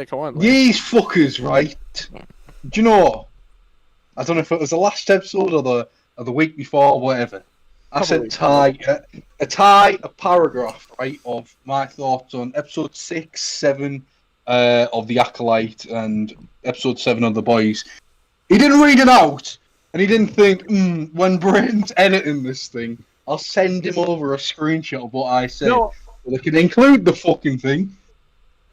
Yeah, come on. These fuckers, right? Do you know? I don't know if it was the last episode or the week before or whatever. I sent Ty a paragraph, right, of my thoughts on episode 6, 7 of The Acolyte and episode 7 of The Boys. He didn't read it out, and he didn't think, when Brayden's editing this thing, I'll send him over a screenshot of what I said. No. So they can include the fucking thing.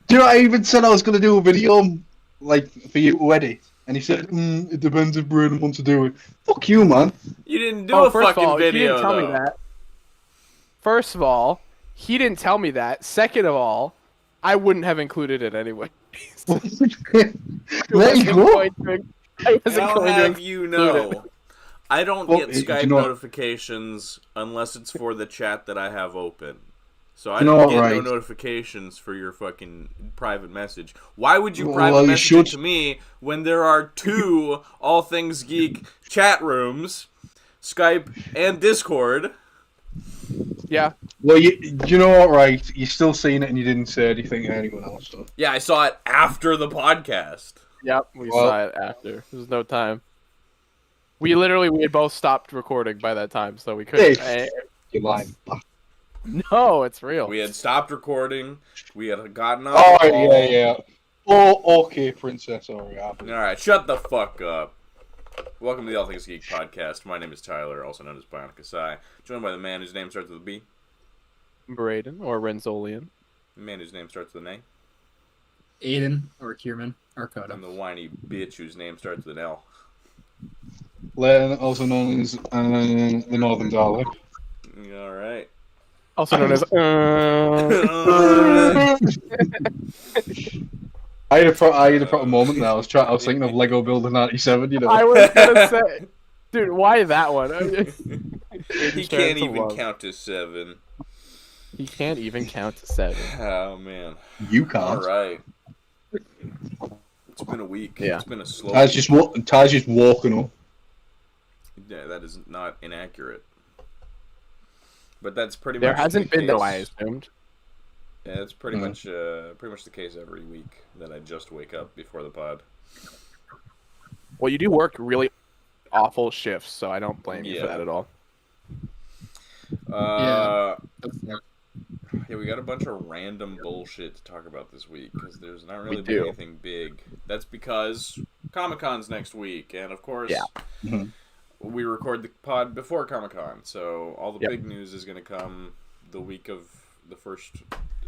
Do you know, I even said I was going to do a video, like, for you to edit. And he said, it depends if Brayden wants to do it. Fuck you, man. You didn't do a fucking video, he didn't tell though. me that. First of all, he didn't tell me that. Second of all, I wouldn't have included it anyway. There you go. I'll have you know, I don't get Skype notifications unless it's for the chat that I have open. So I don't get no notifications for your fucking private message. Why would you private message it to me when there are 2 All Things Geek chat rooms, Skype and Discord? Yeah. Well, you know what, right? You still seen it and you didn't say anything to anyone else. So. Yeah, I saw it after the podcast. Yep, we saw it after. There was no time. We had both stopped recording by that time, so we couldn't. You're lying. No, it's real. We had stopped recording. We had gotten off. Oh, yeah. Oh, okay, Princess. Alright, shut the fuck up. Welcome to the All Things Geek podcast. My name is Tyler, also known as Bionic Asai. Joined by the man whose name starts with a B. Brayden, or Renzolian. The man whose name starts with an A. Aiden, or Kierman, or Coda. And the whiny bitch whose name starts with an L. Len, also known as the Northern Dalek. Alright. Also known as. I had a proper moment there. I was thinking of Lego Builder 97. You know. I was gonna say, dude, why that one? He can't even count to 7. He can't even count to 7. Oh man. You can't. All right. It's been a week. Yeah. It's been a slow. Ty's just walking up. Yeah, that is not inaccurate. But that's pretty There much. hasn't been though, I assumed. Yeah, it's pretty much the case every week that I just wake up before the pod. Well, you do work really awful shifts, so I don't blame you for that at all. Yeah, we got a bunch of random bullshit to talk about this week because there's not really been anything big. That's because Comic-Con's next week, and of course, we record the pod before Comic-Con, so all the big news is going to come the week of the first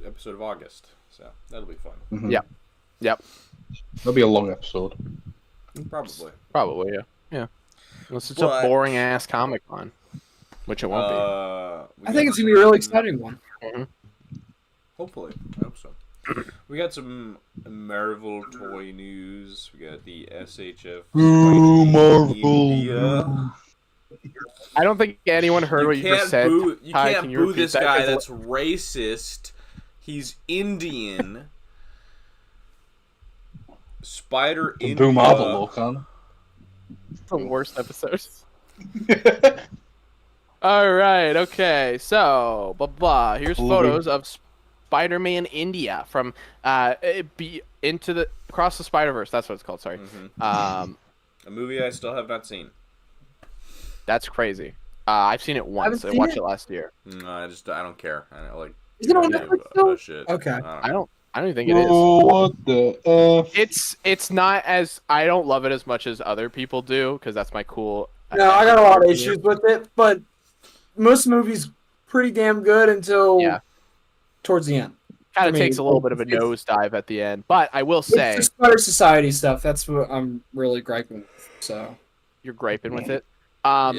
episode of August. So that'll be fun. Mm-hmm. Yep. That'll be a long episode. Probably, yeah. Unless it's a boring ass Comic-Con, which it won't be. I think it's gonna be a really exciting one. Mm-hmm. Hopefully, I hope so. We got some Marvel toy news. We got the SHF. Ooh, Marvel. I don't think anyone heard what you just said. You Ty, can't boo this guy that's racist. He's Indian. Spider India. Boo Marvel, Locan. The worst episodes. Alright, okay. So, here's photos of Spider-Man India from Across the Spider-Verse. That's what it's called, sorry. Mm-hmm. A movie I still have not seen. That's crazy. I've seen it once. I watched it last year. No, I don't care. I don't like. Is it on Netflix still? Shit. Okay. I don't even think it is. What the It's not as I don't love it as much as other people do because that's my cool. No, I got a lot of issues with it, but most movies pretty damn good until towards the end. Kind of takes a little bit of a nosedive at the end, but I will say it's the Spider Society stuff. That's what I'm really griping with. So you're griping with it. Yeah,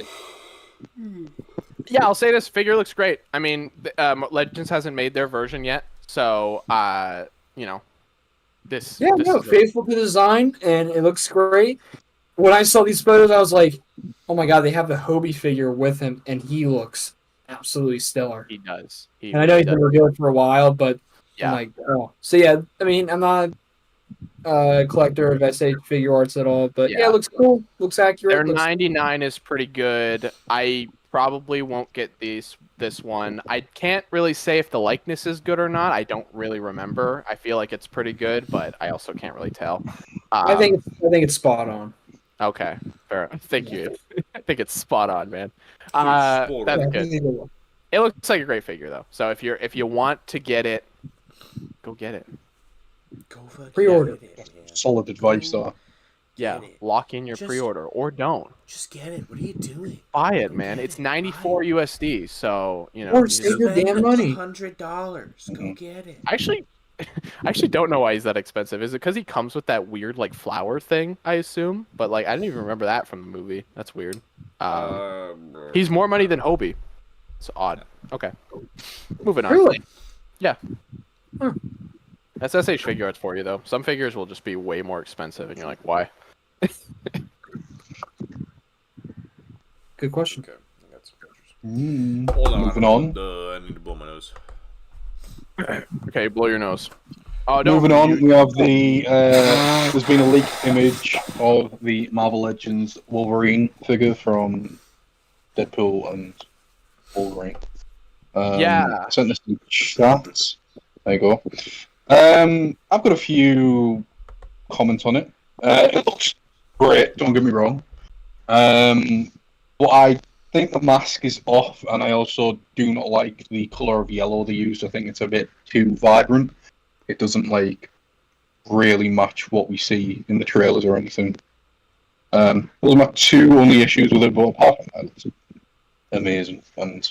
I'll say this figure looks great. I mean, Legends hasn't made their version yet, so this. Yeah, faithful to design, and it looks great. When I saw these photos, I was like, "Oh my god!" They have the Hobie figure with him, and he looks absolutely stellar. He does. And I know he's been revealed for a while, but yeah. I'm like, oh, so yeah. I mean, I'm not collector of SA figure arts at all, but yeah, Yeah. it looks cool. Looks accurate. Their Looks 99 is pretty good. I probably won't get this one. I can't really say if the likeness is good or not. I don't really remember. I feel like it's pretty good, but I also can't really tell. I think it's spot on. Okay, fair. Thank you. I think it's spot on, man. Spot That's on. good. It looks like a great figure though. So if you want to get it, go get it. Go fucking Pre-order. get it, man. Solid advice, though. Yeah, it. lock in your Just- pre-order or don't. Just get it. What are you doing? Buy it, Go man. get It's it. 94 Buy it. USD, so you know. Or you save just- your damn money. $100. Go get it. I actually don't know why he's that expensive. Is it because he comes with that weird like flower thing? I assume, but like I didn't even remember that from the movie. That's weird. He's more money than Obi. It's odd. Okay, moving on. Really? Yeah. Huh. That's SH figure arts for you though. Some figures will just be way more expensive, and you're like, why? Good question. Okay, I got some pictures. Hold on. Moving on. I need to blow my nose. Okay, blow your nose. Oh, don't. Moving on, we have the. There's been a leaked image of the Marvel Legends Wolverine figure from Deadpool and Wolverine. Yeah. I sent this to chat. There you go. I've got a few comments on it. It looks great, don't get me wrong. But I think the mask is off, and I also do not like the colour of yellow they used. I think it's a bit too vibrant. It doesn't really match what we see in the trailers or anything. Those are my two only issues with it, but apart from that, it's amazing, and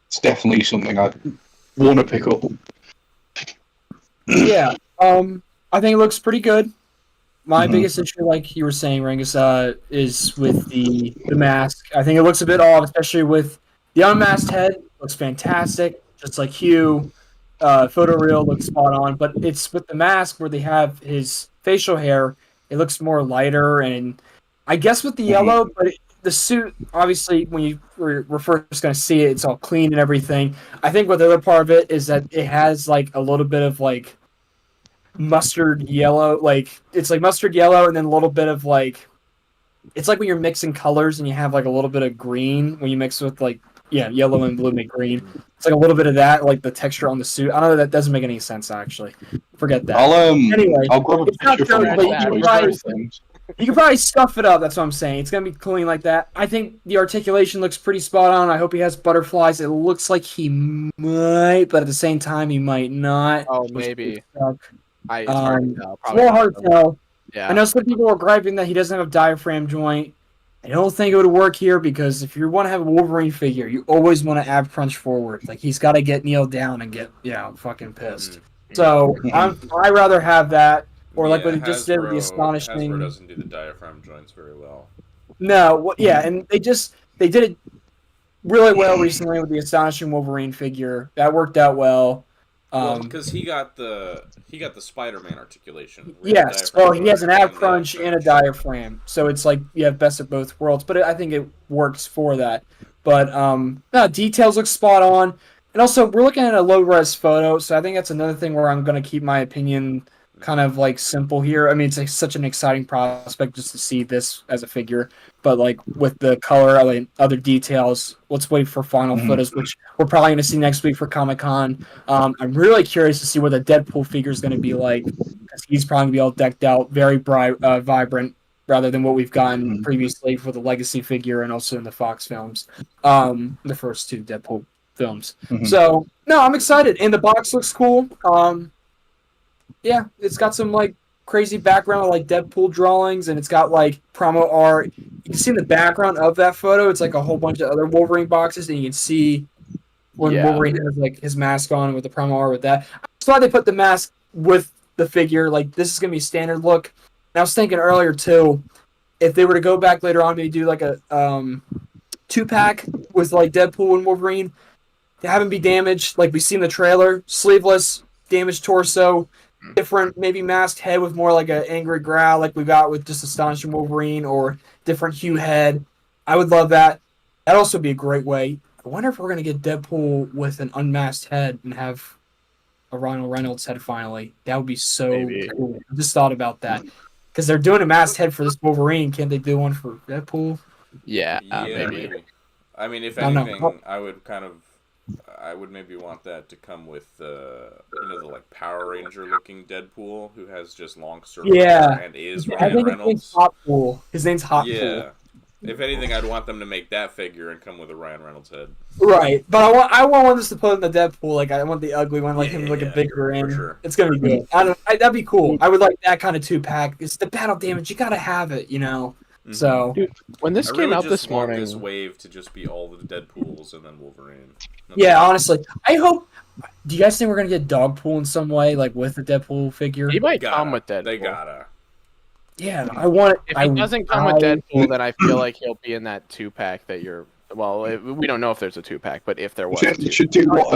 it's definitely something I want to pick up. Yeah. I think it looks pretty good. My biggest issue, like you were saying, Rangus, is with the mask. I think it looks a bit off, especially with the unmasked head. Looks fantastic, just like Hugh. Photoreal looks spot on, but it's with the mask where they have his facial hair. It looks more lighter, and I guess with the yellow, but the suit, obviously, when we're first going to see it, it's all clean and everything. I think what the other part of it is that it has like a little bit of like mustard yellow, like it's like mustard yellow, and then a little bit of like, it's like when you're mixing colors and you have like a little bit of green when you mix with like yellow and blue make green. It's like a little bit of that, like the texture on the suit. I don't know, that doesn't make any sense actually. Forget that. Anyway, I'll grab a it's not picture from dirty, but you can probably stuff it up. That's what I'm saying. It's gonna be clean like that. I think the articulation looks pretty spot on. I hope he has butterflies. It looks like he might, but at the same time he might not. Oh, maybe. It's hard to tell. It's a little hard to tell. Yeah. I know some people are griping that he doesn't have a diaphragm joint. I don't think it would work here because if you want to have a Wolverine figure, you always want to ab crunch forward. Like he's got to get kneeled down and get fucking pissed. So I rather have that, or like what he just did with the astonishing. Hasbro doesn't do the diaphragm joints very well. No, and they did it really well recently with the astonishing Wolverine figure. That worked out well. Because he got the Spider-Man articulation. Yes, well, he has an ab crunch and a diaphragm, so it's like you have best of both worlds. But I think it works for that. But no, details look spot on, and also we're looking at a low res photo, so I think that's another thing where I'm going to keep my opinion kind of like simple here. I mean, it's like such an exciting prospect just to see this as a figure, but like with the color, I mean, other details, let's wait for final photos, which we're probably going to see next week for Comic-Con. I'm really curious to see what the Deadpool figure is going to be like, because he's probably going to be all decked out, very bright, vibrant, rather than what we've gotten previously for the Legacy figure and also in the Fox films, the first two Deadpool films. So, no, I'm excited, and the box looks cool. Yeah, it's got some like crazy background like Deadpool drawings, and it's got like promo art. You can see in the background of that photo, it's like a whole bunch of other Wolverine boxes, and you can see when Wolverine has like his mask on with the promo art with that. I'm just glad they put the mask with the figure. Like this is gonna be standard look. And I was thinking earlier too, if they were to go back later on, maybe do like a 2-pack with like Deadpool and Wolverine, to have him be damaged, like we see in the trailer, sleeveless, damaged torso. Different, maybe masked head with more like an angry growl, like we got with just Astonishing Wolverine, or different hue head. I would love that. That'd also be a great way. I wonder if we're gonna get Deadpool with an unmasked head and have a Ryan Reynolds head finally. That would be so Maybe. cool. I just thought about that. Because they're doing a masked head for this Wolverine. Can't they do one for Deadpool? Yeah, Yeah, maybe. I mean, if I don't know. anything, I would maybe want that to come with the like Power Ranger looking Deadpool who has just long circle hair and is I Ryan think Reynolds. his name's Hot Pool. Yeah. If anything, I'd want them to make that figure and come with a Ryan Reynolds head. Right, but I want one just to put in the Deadpool. Like I want the ugly one, like him looking bigger in. Sure. It's gonna be good. That'd be cool. I would like that kind of 2-pack. It's the battle damage. You gotta have it, you know. Mm-hmm. So Dude, when this came out this morning, this wave to just be all the Deadpools and then Wolverine. honestly, I hope. Do you guys think we're gonna get Dogpool in some way, like with the Deadpool figure? he might come with Deadpool. They gotta. Yeah, I want it. If he doesn't come with Deadpool, then I feel like he'll be in that 2-pack that you're. Well, we don't know if there's a 2-pack, but if there was, you should do what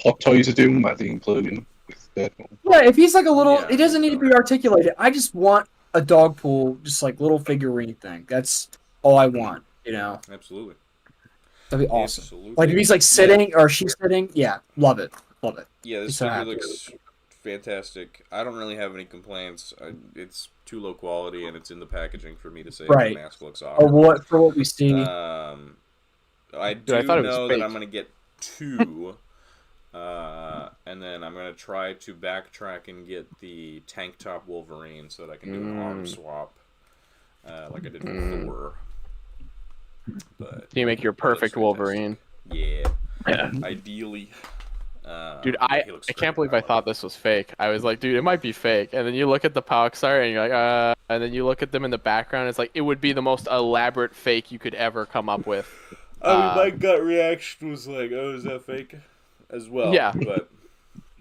Hot Toys are doing, where they include him with Deadpool. Yeah, if he's like a little, it doesn't need to be articulated. I just want a Dogpool, just like little figurine thing. That's all I want. You know, Absolutely. that'd be awesome. Absolutely. Like if he's like sitting or she's sitting, yeah, love it. Yeah, this So figure happy. looks fantastic. I don't really have any complaints. It's too low quality, and it's in the packaging for me to say Right. the mask looks Or awesome. for what we see. I do I thought it was know that fake. I'm gonna get 2, and then I'm gonna try to backtrack and get the tank top Wolverine so that I can do an arm swap, like I did with Thor. But you make your perfect Wolverine. yeah, ideally. Dude, yeah, I he looks can't great. believe I thought this was fake. I was like, dude, it might be fake. And then you look at the Power and you're like, and then you look at them in the background. It's like it would be the most elaborate fake you could ever come up with. I mean, my gut reaction was like, "Oh, is that fake?" As well. Yeah. But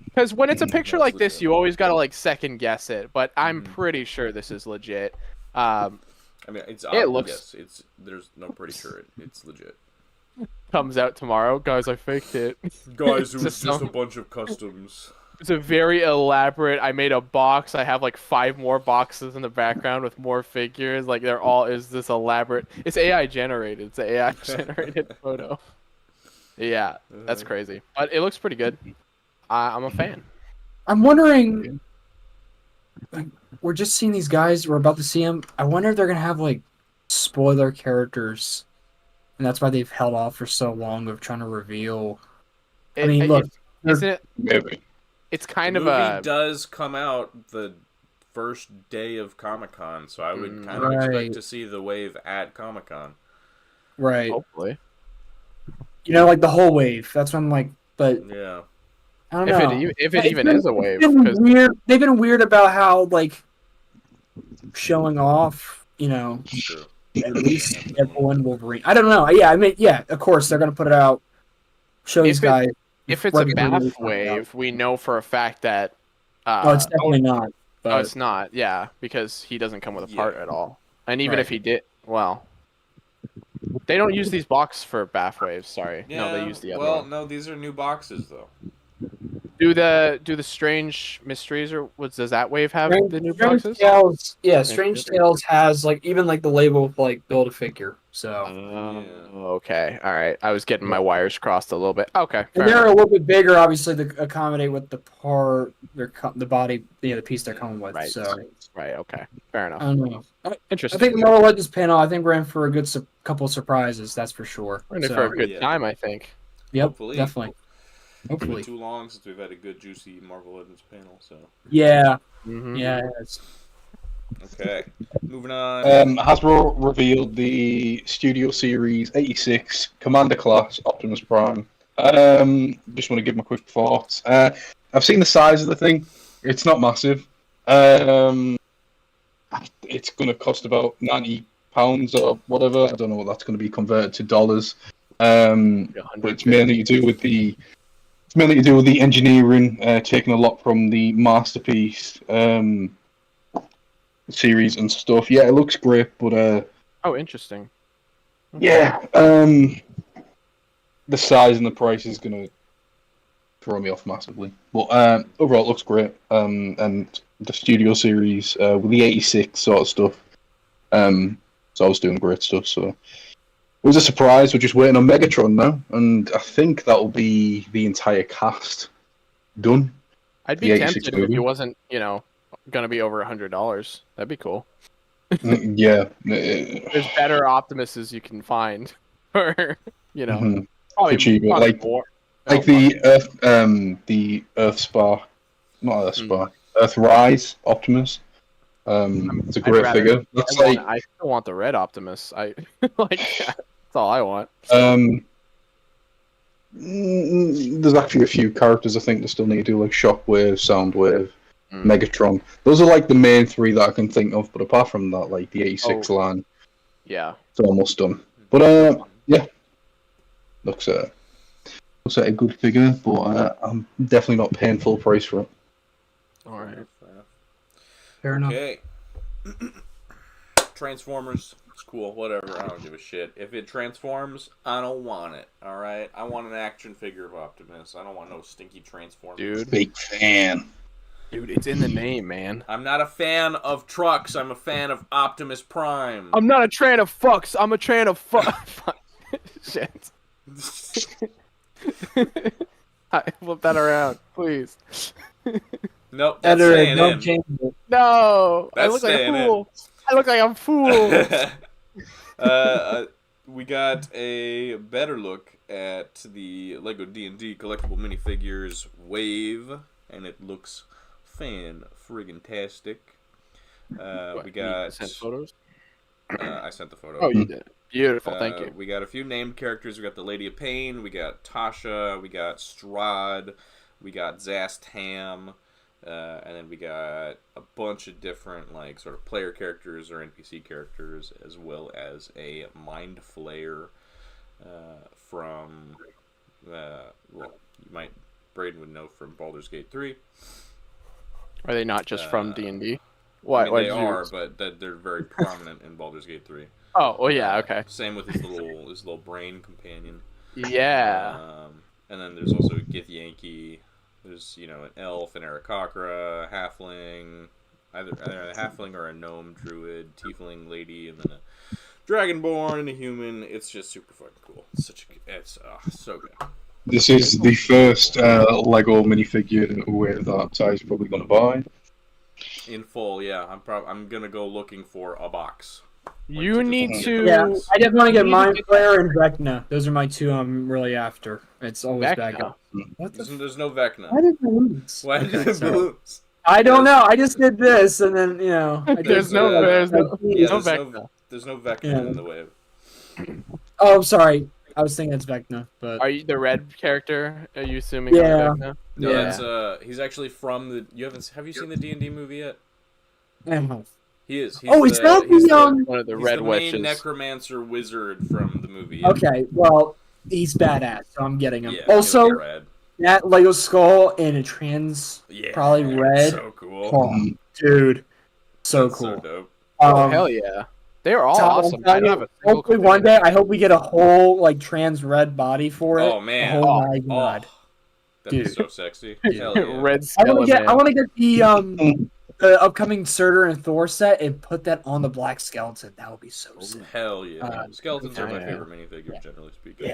Because when it's a picture like this, legit. you always gotta like second guess it. But I'm pretty sure this is legit. I mean, it's It looks- Yes, it's. There's no pretty sure it's legit. Comes out tomorrow, guys. I faked it. Guys, it was Just just a some- bunch of customs. It's a very elaborate. I made a box. I have like 5 more boxes in the background with more figures. Like they're all is this elaborate. It's AI generated. It's an AI generated photo. Yeah, that's crazy. But it looks pretty good. I'm a fan. I'm wondering. Like, we're just seeing these guys. We're about to see them. I wonder if they're gonna have like spoiler characters, and that's why they've held off for so long of trying to reveal. I mean, look, isn't it? Maybe. It's kind The of movie a. does come out the first day of Comic-Con, so I would kind of Right. expect to see the wave at Comic-Con. right? Hopefully. You know, like the whole wave. That's when I'm like, but Yeah. I don't If know. it even is a wave. They've been 'cause- weird. They've been weird about how like showing off. You know, True. at least Deadpool and Wolverine. I don't know. Yeah, I mean, yeah, of course they're gonna put it out. Show these guys. If it's a regularly bath wave, we know for a fact that. Oh, it's definitely not. Oh, But it's not. Yeah, because he doesn't come with a part Yeah. at all. And even Right. if he did, well, they don't use these boxes for bath waves. Sorry, Yeah. no, they use the other Well, one. no, these are new boxes though. Do the Strange Mysteries or does that wave have the new Strange boxes? Tales, yeah, Strange Tales has like even like the label with like build a figure. So Okay, all right. I was getting my wires crossed a little bit. Okay, fair and they're enough. a little bit bigger, obviously, to accommodate with the part, the body, the piece they're coming with. Right. So Right. Okay. Fair I enough. don't know. I Interesting. think the Marvel Legends panel. I think we're in for a good couple of surprises. That's for sure. We're in it So, for a good Yeah. time, I think. Yep, Hopefully. definitely. It's Hopefully, been too long since we've had a good, juicy Marvel Legends panel. So yeah, Mhm. yeah. okay, moving on. Hasbro revealed the Studio Series 86 Commander Class Optimus Prime. Just want to give my quick thoughts. I've seen the size of the thing. It's not massive. It's going to cost about £90 or whatever. I don't know what that's going to be converted to dollars. But it's mainly to do with the engineering, taking a lot from the Masterpiece series and stuff. Yeah, it looks great, but Oh, interesting. yeah, the size and the price is gonna throw me off massively. But overall, it looks great. And the Studio Series with the 86 sort of stuff, it's always doing great stuff. So it was a surprise. We're just waiting on Megatron now, and I think that'll be the entire cast done. I'd be tempted if it wasn't, gonna be over $100. That'd be cool. Yeah. There's better Optimuses you can find, or probably cheaper. Like more. The Earth Spark, not Earth Spark, Earthrise Optimus. It's a great figure. I still want the red Optimus. I that's all I want. There's actually a few characters I think they still need to do, like Shockwave, Soundwave, Megatron. Those are like the main 3 that I can think of. But apart from that, like the 86 line, it's almost done. But yeah, looks like a good figure, but I'm definitely not paying full price for it. All right, fair enough. Okay. Transformers, it's cool, whatever, I don't give a shit. If it transforms, I don't want it, alright? I want an action figure of Optimus. I don't want no stinky Transformers. Dude. Big fan. Dude, it's in the name, man. I'm not a fan of trucks, I'm a fan of Optimus Prime. I'm not a train of fucks, I'm a train of fuck. Shit. Flip that around, please. Nope, that's staying in. No, I look like a fool. I look like I'm a fool. We got a better look at the Lego D&D collectible minifigures Wave, and it looks fan-friggin-tastic. We got... You sent photos? I sent the photo. Oh, you did. Beautiful, thank you. We got a few named characters. We got the Lady of Pain, we got Tasha, we got Strahd, we got Zastam, and then we got a bunch of different, like, sort of player characters or NPC characters, as well as a Mind Flayer from, Braden would know from Baldur's Gate 3. Are they not just from D&D? What? I mean, they are, but they're very prominent in Baldur's Gate 3. Oh, well, yeah, okay. Same with his little brain companion. Yeah. And then there's also Githyanki. There's, an elf, an Aarakocra, a halfling, either a halfling or a gnome druid, tiefling lady, and then a dragonborn and a human. It's just super fucking cool. It's so good. This is the first Lego minifigure wave that I was probably going to buy. In full, yeah. I'm gonna go looking for a box. You need to. Yeah, I definitely want to get Mind Flayer and Vecna. Those are my 2 I'm really after. It's always Vecna. There's no Vecna. Why did I lose? Why did it lose? I don't know. I just did this, and then There's no Vecna. There's no Vecna in the wave. Oh, I'm sorry. I was thinking it's Vecna, but are you the red character? Are you assuming? Yeah. Vecna? No, that's he's actually from the. Have you seen the D&D movie yet? No. He is. It's not one of the red witches. Main necromancer wizard from the movie. Okay, well, he's badass, so I'm getting him. Yeah, also, that Lego skull in a probably red. So cool. Oh, dude, so That's cool. So dope. Hell yeah. They are all awesome. Hopefully one day, I hope we get a whole trans red body for it. Oh man! Oh my god, that'd be so sexy. Hell yeah. Red skeleton. I want to get the upcoming Surtur and Thor set and put that on the black skeleton. That would be so sick. Hell yeah! Skeletons are my favorite minifigures, generally speaking.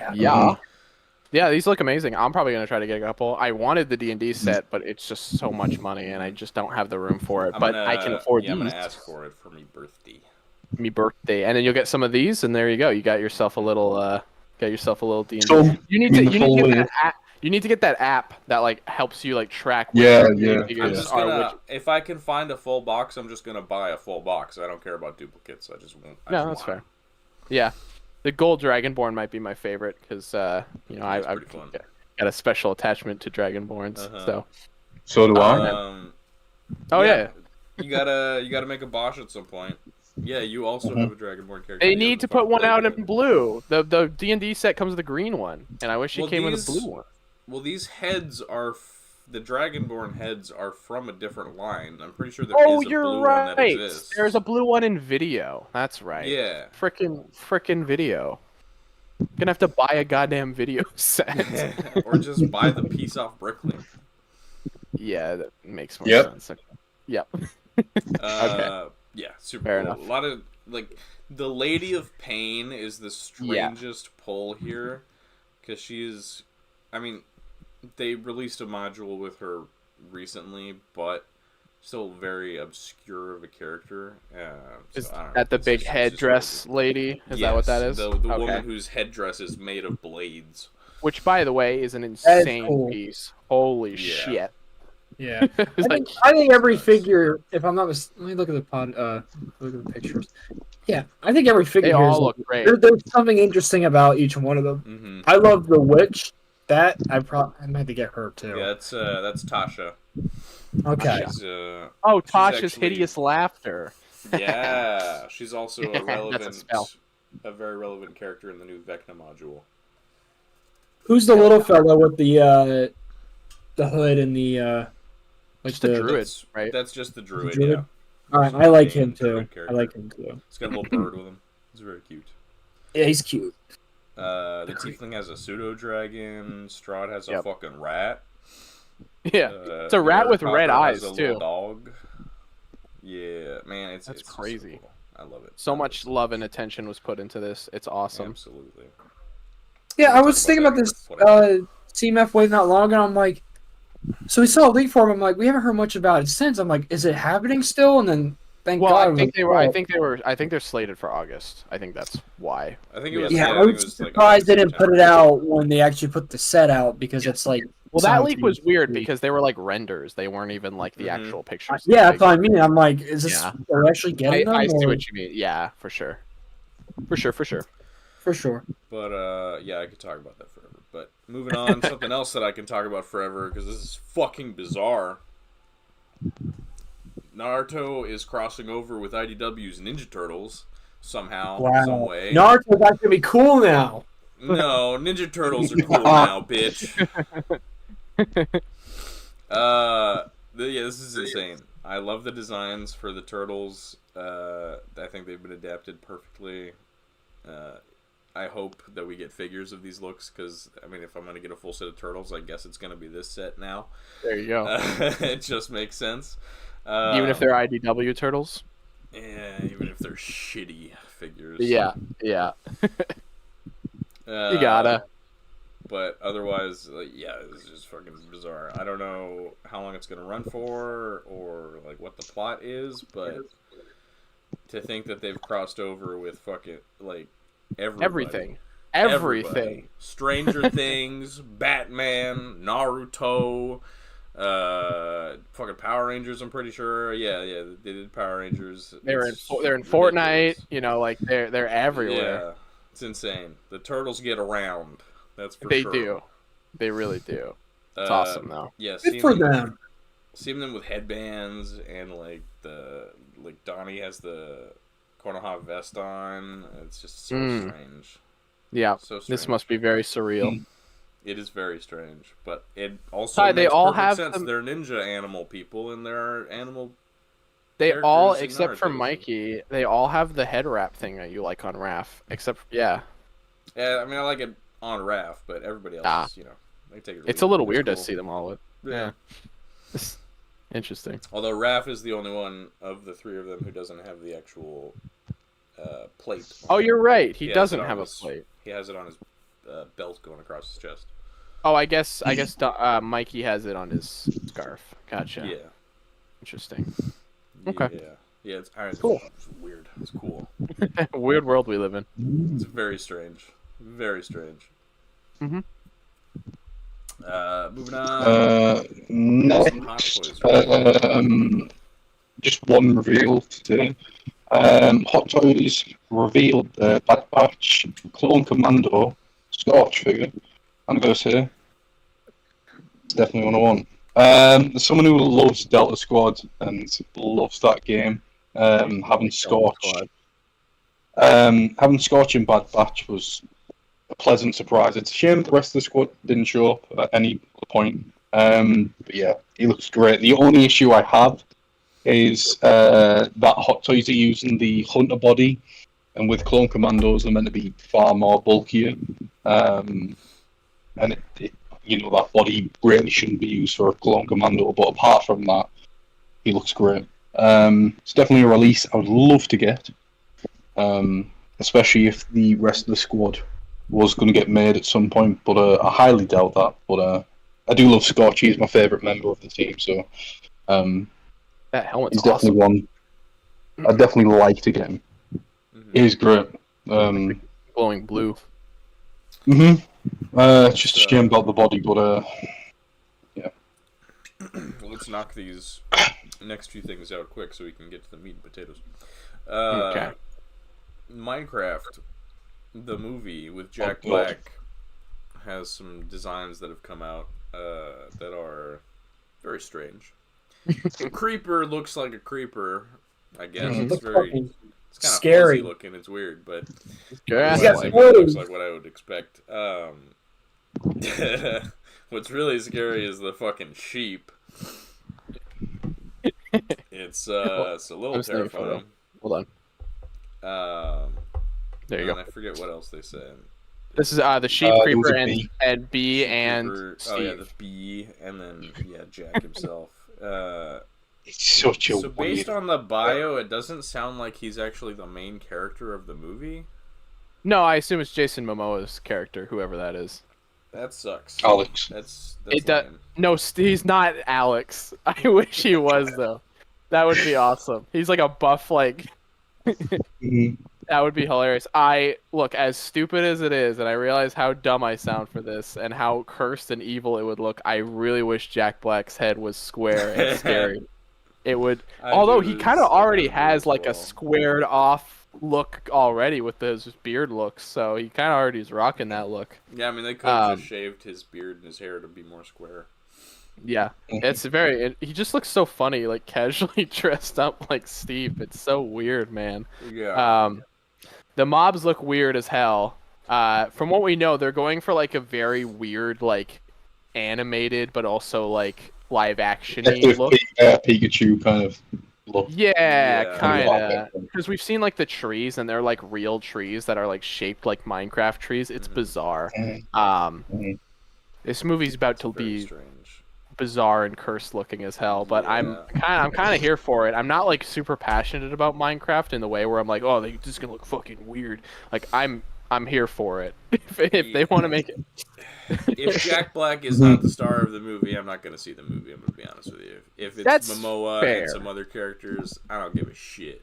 Yeah, these look amazing. I'm probably gonna try to get a couple. I wanted the D&D set, but it's just so much money, and I just don't have the room for it. I can afford these. I'm gonna ask for it for me birthday, and then you'll get some of these, and there you go. You got yourself a little D&D. So, you need to get that app. You need to get that app that helps you track. Yeah. If I can find a full box, I'm just gonna buy a full box. I don't care about duplicates. I just won't. That's fair. Yeah, the gold Dragonborn might be my favorite because I've got a special attachment to Dragonborns. So do I. Yeah. You gotta make a Bosch at some point. Yeah, you also have a Dragonborn character. They need to put one out in blue. The D&D set comes with a green one, and I wish it came with a blue one. Well, these heads are the Dragonborn heads are from a different line. I'm pretty sure there is a blue one that exists. There's a blue one in video. That's right. Yeah. Frickin' video. I'm gonna have to buy a goddamn video set. Or just buy the piece off Bricklink. Yeah, that makes more sense. Yep. Okay. Yeah, super Fair cool. enough. A lot of the Lady of Pain is the strangest pull here, because she's. I mean, they released a module with her recently, but still very obscure of a character. Is so, I don't know. that the big headdress lady? Is that what that is? The woman whose headdress is made of blades. Which, by the way, is an insane piece. Holy shit. Yeah. I think every figure, if I'm not mistaken, let me look at look at the pictures. Yeah, I think every figure they all look great. There's something interesting about each one of them. Mm-hmm. I love the witch. That I might have to get her too. Yeah, that's Tasha. Okay. Tasha's hideous laughter. Yeah, she's also a very relevant character in the new Vecna module. Who's the little fellow with the hood and the just the druid, right? That's just the druid. Yeah. All right, I like him too. I like him too. He's got a little bird with him. He's very cute. Yeah, he's cute. The tiefling has a pseudo dragon. Strahd has a fucking rat. Yeah, it's a rat with red eyes too. Dog. Yeah, man, it's crazy. So cool. I love it. So much love and attention was put into this. It's awesome. Absolutely. Yeah, I was thinking about this CMF wave not long ago. I'm like, so we saw a leak for him. I'm like, we haven't heard much about it since. I'm like, is it happening still? And then thank God. I think they're slated for August. I think that's why. I think it was. Yeah, I was surprised they didn't put it out when they actually put the set out because it's like. Well, that leak was weird because they were like renders. They weren't even like the actual pictures. Yeah, that's what I mean. I'm like, is this they're actually getting them? I see what you mean. Yeah, for sure. For sure. But yeah, I could talk about that forever. But moving on, something else that I can talk about forever because this is fucking bizarre. Naruto is crossing over with IDW's Ninja Turtles somehow, some way. Naruto's actually gonna be cool now. No, Ninja Turtles are cool now, bitch. Yeah, this is insane. I love the designs for the turtles. I think they've been adapted perfectly. I hope that we get figures of these looks because, I mean, if I'm going to get a full set of turtles, I guess it's going to be this set now. There you go. It just makes sense. Even if they're IDW turtles? Yeah, even if they're shitty figures. Yeah. You gotta. But otherwise, yeah, it's just fucking bizarre. I don't know how long it's going to run for or, like, what the plot is, but to think that they've crossed over with fucking, like, everything. Stranger Things, Batman, Naruto, fucking Power Rangers. I'm pretty sure. Yeah, they did Power Rangers. They're in Fortnite. You know, like they're everywhere. Yeah, it's insane. The turtles get around. That's for sure. They do. They really do. It's awesome though. Yeah, good for them. Seeing them with headbands and like Donnie has the Konoha vest on. It's just so strange. Yeah, so strange. This must be very surreal. It is very strange, but it also makes perfect sense. They're ninja animal people, and they're animal. They all, except for Mikey, they all have the head wrap thing that you like on Raph. Yeah, I mean, I like it on Raph, but everybody else, they take it. It's a little weird to see them all with. Yeah. Interesting. Although Raph is the only one of the three of them who doesn't have the actual plate. Oh, you're right. He doesn't have a plate. He has it on his belt going across his chest. Oh, I guess Mikey has it on his scarf. Gotcha. Yeah. Interesting. Okay. Yeah. It's cool. It's weird. It's cool. Weird world we live in. It's very strange. Very strange. Mm-hmm. Moving on. Next, just one reveal today. Hot Toys revealed the Bad Batch Clone Commando Scorch figure. I'm going to say it's definitely 101. There's someone who loves Delta Squad and loves that game. Having Scorch in Bad Batch was a pleasant surprise. It's a shame the rest of the squad didn't show up at any point. But yeah, he looks great. The only issue I have is that Hot Toys are using the Hunter body, and with Clone Commandos they're meant to be far more bulkier. And that body really shouldn't be used for a Clone Commando. But apart from that, he looks great. It's definitely a release I would love to get, especially if the rest of the squad was going to get made at some point. But I highly doubt that. But I do love Scorch. He's my favourite member of the team, so that helmet's he's definitely one. I'd definitely like to get him. He's great. Glowing blue. Just a shame about the body, but yeah. Well, let's knock these next few things out quick so we can get to the meat and potatoes. Okay. Minecraft, the movie with Jack Black, has some designs that have come out that are very strange. Creeper looks like a creeper, I guess. It's very... It's kind of scary fuzzy looking. It's weird, but it looks like what I would expect. What's really scary is the fucking sheep. It's a little terrifying. Hold on. There you go. I forget what else they said. This is the sheep, creeper, and bee, and Steve. Oh yeah, the bee, and then Jack himself. It's such a so based on the bio, it doesn't sound like he's actually the main character of the movie. No, I assume it's Jason Momoa's character, whoever that is. That sucks. Alex. That's no, he's not Alex. I wish he was though. That would be awesome. He's like a buff, like. That would be hilarious. Look, as stupid as it is, and I realize how dumb I sound for this, and how cursed and evil it would look. I really wish Jack Black's head was square and scary. It would, although he kind of already has like a squared off look already with his beard looks, so he kind of already is rocking that look. Yeah, I mean they could have just shaved his beard and his hair to be more square. Yeah, it's he just looks so funny, like casually dressed up like Steve. It's so weird, man. Yeah. The mobs look weird as hell. From what we know, they're going for like a very weird, like animated, but also like live action-y look. Pikachu kind of look. Yeah, kind of. Because we've seen like the trees, and they're like real trees that are like shaped like Minecraft trees. It's bizarre. This movie's about to be strange, bizarre and cursed looking as hell, but I'm kind of here for it. I'm not like super passionate about Minecraft in the way where I'm like, oh, this is gonna look fucking weird. Like I'm here for it. if they want to make it. If Jack Black is not the star of the movie, I'm not going to see the movie. I'm going to be honest with you. If it's That's Momoa fair. and some other characters, I don't give a shit.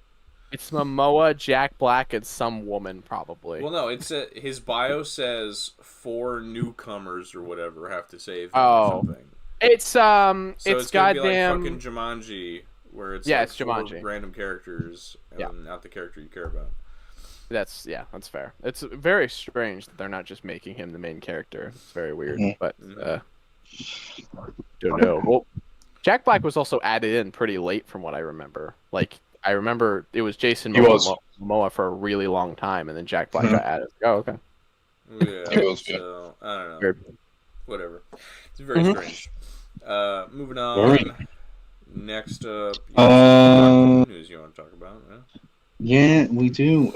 It's Momoa, Jack Black, and some woman probably. Well, no, his bio says 4 newcomers or whatever have to save him or something. It's So it's gonna goddamn. be like fucking Jumanji, where it's Yeah, like it's 4 Jumanji. random characters and not the character you care about. That's fair. It's very strange that they're not just making him the main character. It's very weird, but don't know. Well, Jack Black was also added in pretty late, from what I remember. Like I remember it was Jason Momoa for a really long time, and then Jack Black got added. Oh, okay. Yeah, so I don't know. Whatever. It's very strange. Moving on. Next up, news you want to talk about? Yeah, we do.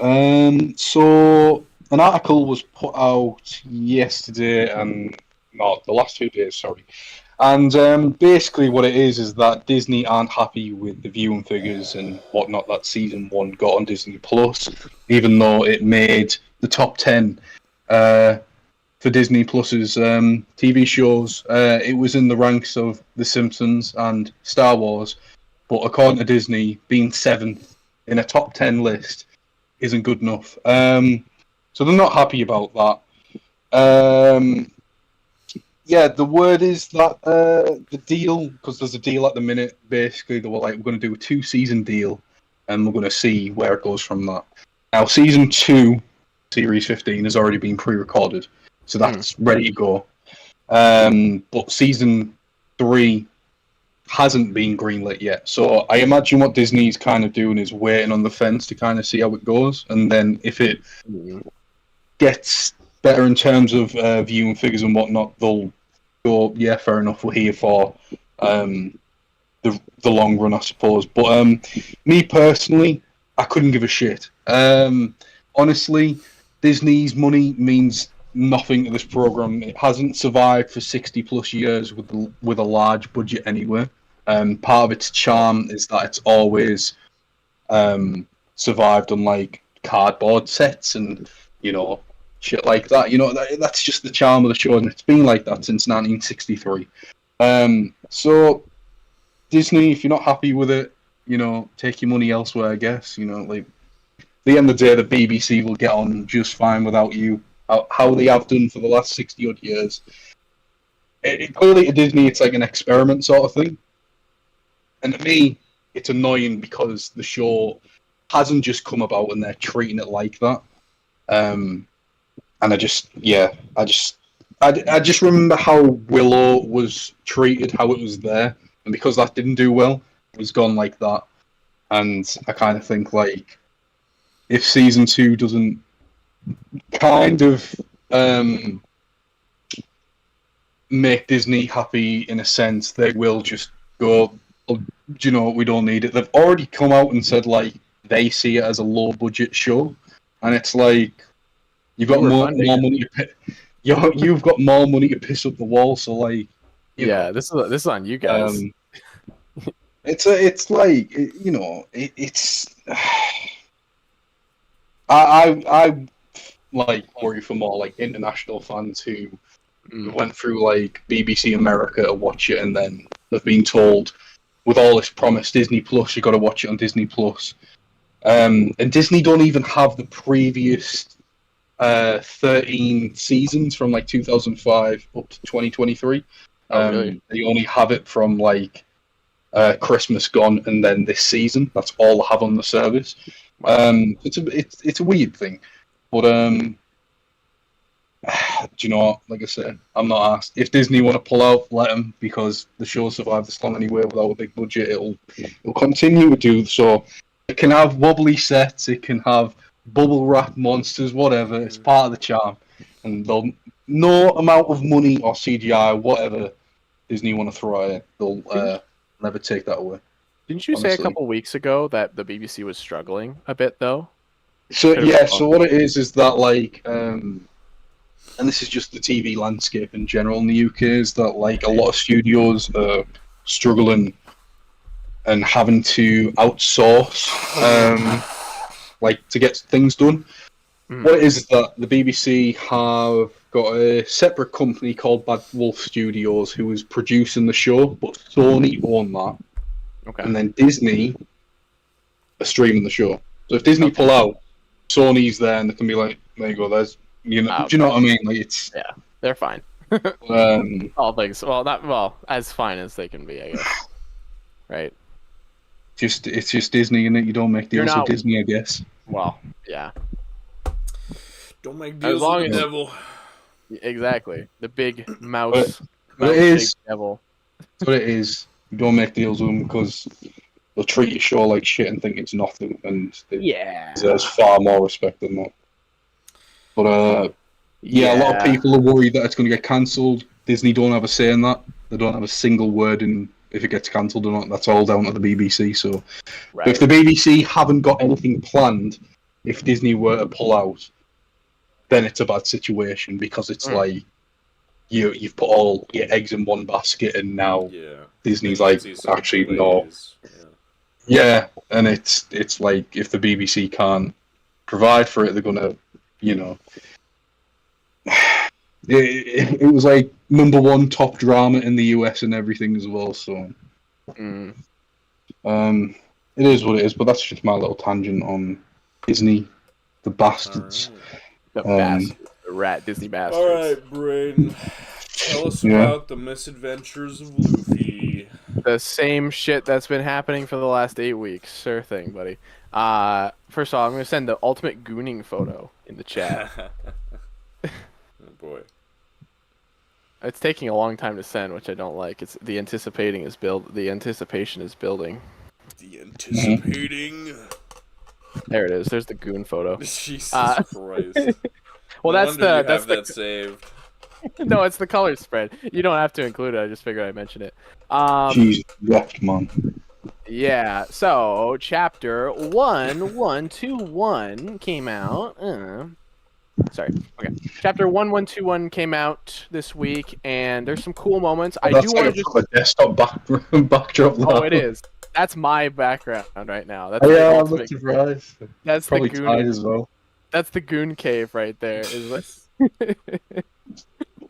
So an article was put out yesterday, and the last 2 days, sorry. And basically, what it is that Disney aren't happy with the viewing figures and whatnot that season 1 got on Disney Plus, even though it made the top 10 for Disney Plus's TV shows. It was in the ranks of The Simpsons and Star Wars, but according to Disney, being 7th in a top 10 list isn't good enough. So they're not happy about that. Yeah, the word is that the deal, because there's a deal at the minute, basically they were like, we're going to do a 2-season deal, and we're going to see where it goes from that. Now, season 2, series 15, has already been pre-recorded, so that's ready to go. But season 3 hasn't been greenlit yet. So I imagine what Disney's kind of doing is waiting on the fence to kind of see how it goes, and then if it gets better in terms of viewing figures and whatnot, they'll go, yeah, fair enough, we're here for the long run, I suppose. But me personally, I couldn't give a shit. Honestly, Disney's money means nothing to this program. It hasn't survived for 60 plus years with a large budget anyway. Part of its charm is that it's always survived on like cardboard sets and shit like that. You know, that's just the charm of the show, and it's been like that since 1963. So Disney, if you're not happy with it, you know, take your money elsewhere. I guess, you know, like at the end of the day, the BBC will get on just fine without you. How they have done for the last 60 odd years. Clearly, to Disney, it's like an experiment sort of thing. And to me, it's annoying because the show hasn't just come about and they're treating it like that. And I just remember how Willow was treated, how it was there, and because that didn't do well, it was gone like that. And I kind of think like if season 2 doesn't kind of make Disney happy in a sense, they will just go, oh, do you know what, we don't need it. They've already come out and said like they see it as a low budget show, and it's like you've got more money to you've got more money to piss up the wall, so like know. This is on you guys. It's like, you know, it's I like worry for more like international fans who went through like BBC America to watch it, and then they've been told with all this promise, Disney Plus, you got to watch it on Disney Plus. And Disney don't even have the previous 13 seasons from like 2005 up to 2023. Really? They only have it from like Christmas gone and then this season. That's all they have on the service. It's a weird thing, but do you know what? Like I said, I'm not asked. If Disney want to pull out, let them, because the show survived this long anyway without a big budget. It'll continue to do so. It can have wobbly sets. It can have bubble wrap monsters, whatever. It's part of the charm, and they'll no amount of money or CGI, whatever Disney want to throw at it, they'll never take that away. Didn't you say a couple weeks ago that the BBC was struggling a bit though? So yeah, so what it is that like, and this is just the TV landscape in general in the UK, is that like a lot of studios are struggling and having to outsource, like to get things done. What it is that the BBC have got a separate company called Bad Wolf Studios who is producing the show, but Sony own that. Okay. And then Disney are streaming the show. So if Disney pull out, Sony's there and they can be like, there you go, there's, you know, do you know what I mean? Like it's they're fine. All things as fine as they can be, I guess. Right. It's just Disney, innit? You don't make deals with Disney, I guess. Well, yeah. Don't make deals with the devil. Exactly. The big mouse. But it is. Big devil. That's what it is. You don't make deals with them because they'll treat your show like shit and think it's nothing, and there's far more respect than that. But a lot of people are worried that it's going to get cancelled. Disney don't have a say in that. They don't have a single word in if it gets cancelled or not. That's all down to the BBC. So if the BBC haven't got anything planned, if Disney were to pull out, then it's a bad situation, because it's like you've put all your eggs in one basket, and now Disney's like, actually no. Yeah, and it's like if the BBC can't provide for it, they're gonna, you know. It was like #1 top drama in the US and everything as well. So, it is what it is. But that's just my little tangent on Disney, the bastards. The bastards, the rat Disney bastards. All right, Braden, tell us about the misadventures of Luffy. The same shit that's been happening for the last 8 weeks. Sure thing, buddy. First of all, I'm going to send the ultimate gooning photo in the chat. Oh boy. It's taking a long time to send, which I don't like. It's the anticipation is building. The anticipation. There it is. There's the goon photo. Jesus Christ. Well, that's that saved. No, it's the color spread. You don't have to include it. I just figured I'd mention it. Jesus, left, man. Yeah. So chapter 1121 came out. Sorry. Okay. Chapter 1121 came out this week, and there's some cool moments. I do want to just a desktop backdrop. Oh, it is. That's my background right now. That's I'm not surprised. That's probably the tied as well. That's the goon cave right there. Is this?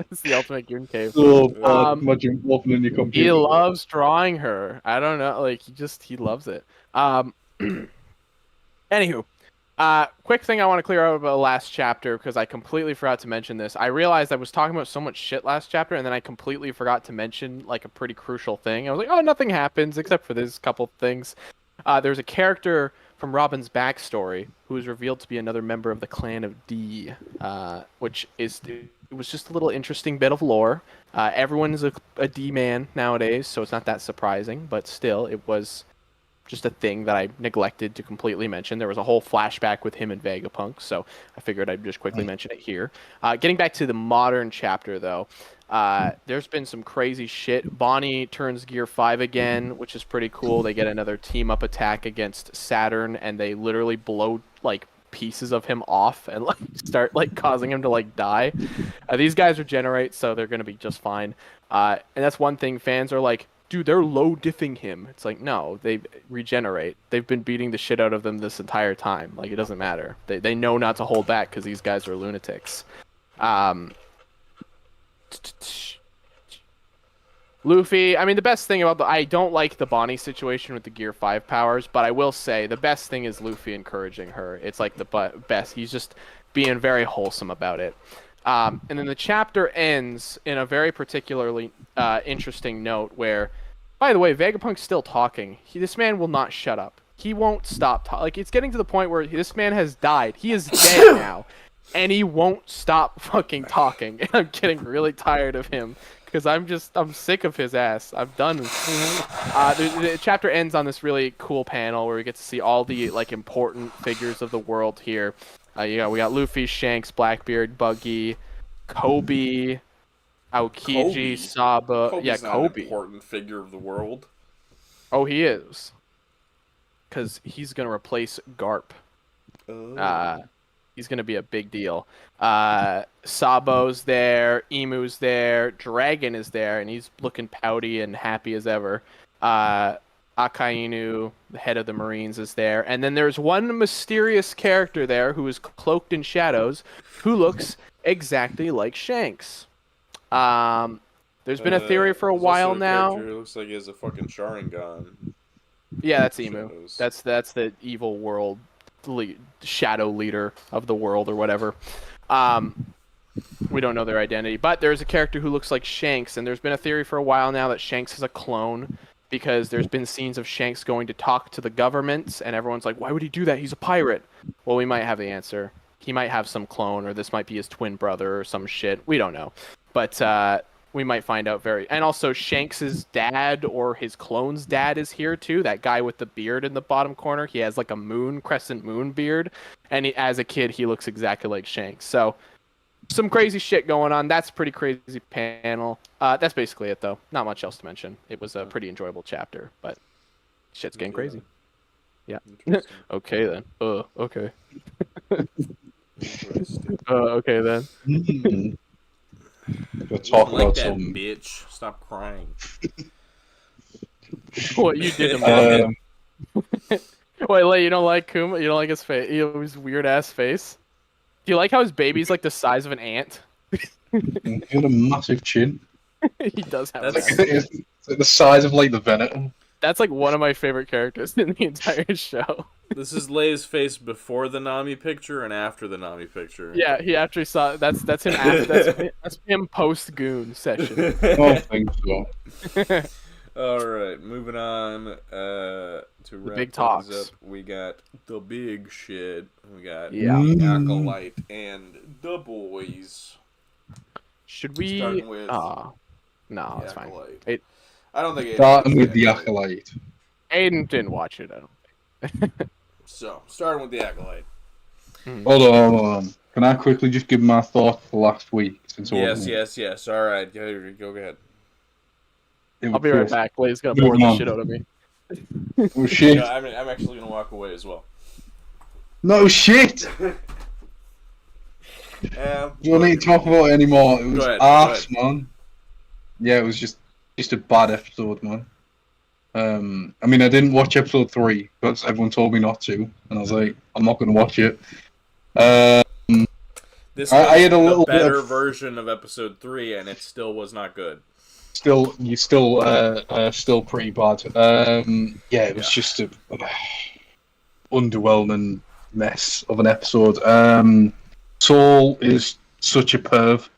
It's the ultimate goon cave. So imagine opening your computer. He loves drawing her. I don't know, like he loves it. Anywho, quick thing I want to clear up about the last chapter because I completely forgot to mention this. I realized I was talking about so much shit last chapter, and then I completely forgot to mention like a pretty crucial thing. I was like, oh, nothing happens except for this couple things. There's a character from Robin's backstory who is revealed to be another member of the clan of D, which is it was just a little interesting bit of lore. Everyone's a D man nowadays, so it's not that surprising, but still, it was just a thing that I neglected to completely mention. There was a whole flashback with him and Vegapunk, so I figured I'd just quickly mention it here. Getting back to the modern chapter, though, there's been some crazy shit. Bonnie turns Gear 5 again, which is pretty cool. They get another team-up attack against Saturn, and they literally blow, like, pieces of him off and like start like causing him to like die. These guys regenerate, so they're gonna be just fine. And that's one thing fans are like, dude, they're low diffing him. It's like, no, they regenerate. They've been beating the shit out of them this entire time. Like, it doesn't matter. They know not to hold back because these guys are lunatics. Luffy, I mean, the best thing about I don't like the Bonnie situation with the Gear 5 powers, but I will say the best thing is Luffy encouraging her. It's like the best. He's just being very wholesome about it. And then the chapter ends in a very particularly interesting note where, by the way, Vegapunk's still talking. This man will not shut up. He won't stop talking. Like, it's getting to the point where this man has died. He is dead now. And he won't stop fucking talking. And I'm getting really tired of him. Because I'm sick of his ass. I'm done. The chapter ends on this really cool panel where we get to see all the like important figures of the world here. We got Luffy, Shanks, Blackbeard, Buggy, Kobe, Aokiji, Saba. Kobe's yeah, Kobe. Not an important figure of the world. Oh, he is. Because he's gonna replace Garp. Oh. He's going to be a big deal. Sabo's there. Emu's there. Dragon is there, and he's looking pouty and happy as ever. Akainu, the head of the Marines, is there. And then there's one mysterious character there who is cloaked in shadows who looks exactly like Shanks. There's been a theory for a while now. Who looks like he has a fucking Sharingan. Yeah, that's Emu. That's the evil world shadow leader of the world or whatever. We don't know their identity, but there's a character who looks like Shanks, and there's been a theory for a while now that Shanks is a clone because there's been scenes of Shanks going to talk to the government, and everyone's like, why would he do that? He's a pirate. Well, we might have the answer. He might have some clone, or this might be his twin brother or some shit. We don't know. But we might find out and also Shanks' dad or his clone's dad is here too. That guy with the beard in the bottom corner. He has like a crescent moon beard. And as a kid, he looks exactly like Shanks. So some crazy shit going on. That's a pretty crazy panel. That's basically it though. Not much else to mention. It was a pretty enjoyable chapter, but shit's getting crazy. Yeah. Okay then. Okay. Okay then. We'll talk like about that, some bitch. Stop crying. What you did to me? Wait, you don't like Kuma? You don't like his face? His weird ass face? Do you like how his baby's like the size of an ant? He had a massive chin. He does have. It's like the size of like the Veneton. That's like one of my favorite characters in the entire show. This is Lei's face before the Nami picture and after the Nami picture. Yeah, he actually saw that's him after that's him post goon session. I don't think so. All right, moving on to wrap big things talks. up. We got the big shit. We got Yeah. the Acolyte and the boys. Should we? Starting with no, it's fine. I don't think Starting with the Acolyte. Aiden didn't watch it. I don't think. So, starting with the Acolyte. Hold on. Can I quickly just give my thoughts for last week? Yes. All right, go ahead. I'll be right back. Lei's gonna bore the shit out of me. Oh shit! No, I'm actually gonna walk away as well. No shit! You don't need to talk about it anymore. It was arse, man. Yeah, it was just a bad episode, man. I mean, I didn't watch episode 3 because everyone told me not to, and I was like, I'm not going to watch it. This was I had a little better bit of, version of episode 3, and it still was not good. still pretty bad. Yeah, it was just a underwhelming mess of an episode. Saul is such a perv.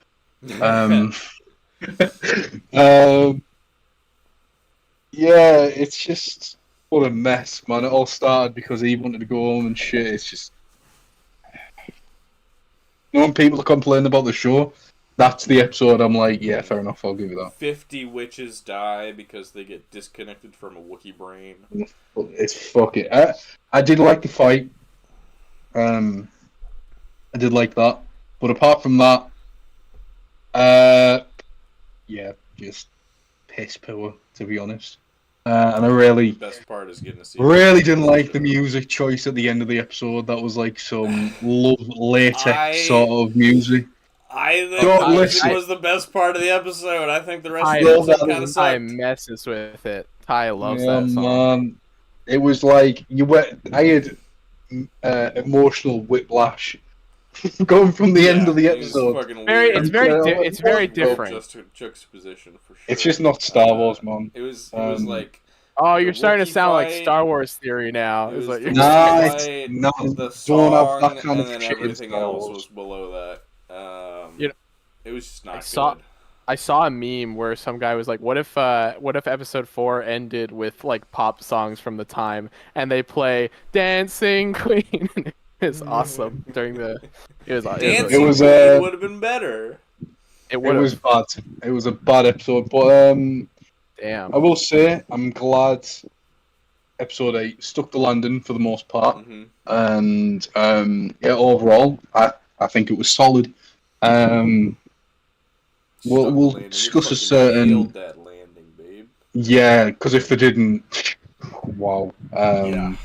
Yeah, it's just what a mess, man. It all started because he wanted to go home and shit. It's just, when people complain about the show, that's the episode. I'm like, yeah, fair enough. I'll give you that. 50 witches die because they get disconnected from a Wookiee brain. It's fucking. I did like the fight. I did like that, but apart from that, yeah, just piss poor, to be honest. And I The best part is getting to see. really didn't like the music choice at the end of the episode. That was like some love latex sort of music. I think the music was the best part of the episode. I think the rest of the episode kind of sucked. Ty messes with it. Ty loves that song. Man. It was like I had emotional whiplash going from the end of the episode. It's very different. Just juxtaposition for sure. It's just not Star Wars, man. It was like. Oh, you're starting to sound like Star Wars theory now. It was like the song, that kind and of then shit everything else was below that. It was just not good. I saw a meme where some guy was like, "What if episode 4 ended with like pop songs from the time, and they play Dancing Queen?" It's awesome during the. Dancing Queen would have been better. It was bad. It was a bad episode, but damn. I will say I'm glad episode 8 stuck to landing for the most part, and yeah, overall, I think it was solid. We'll discuss a certain. Nailed that landing, babe. Yeah, because if they didn't, wow. Yeah,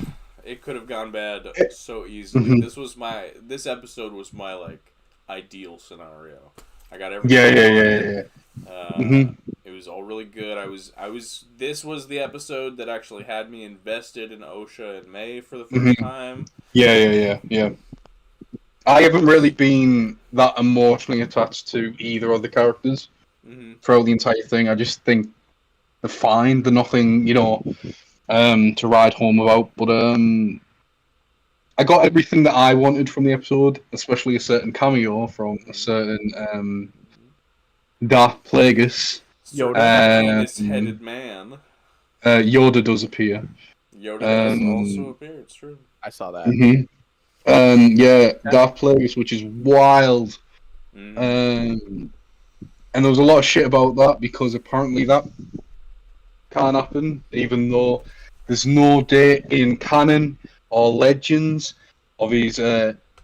it could have gone bad so easily. This episode was my like ideal scenario. I got everything. Yeah. It was all really good. This was the episode that actually had me invested in Osha and May for the first time. Yeah. I haven't really been that emotionally attached to either of the characters throughout the entire thing. I just think they're fine. They're nothing, to ride home about. But I got everything that I wanted from the episode, especially a certain cameo from a certain Darth Plagueis. Yoda, penis-headed man. Yoda does appear. Yoda does also appear. It's true. I saw that. Yeah, Darth Plagueis, which is wild. And there was a lot of shit about that because apparently that can't happen, even though there's no date in canon or legends of his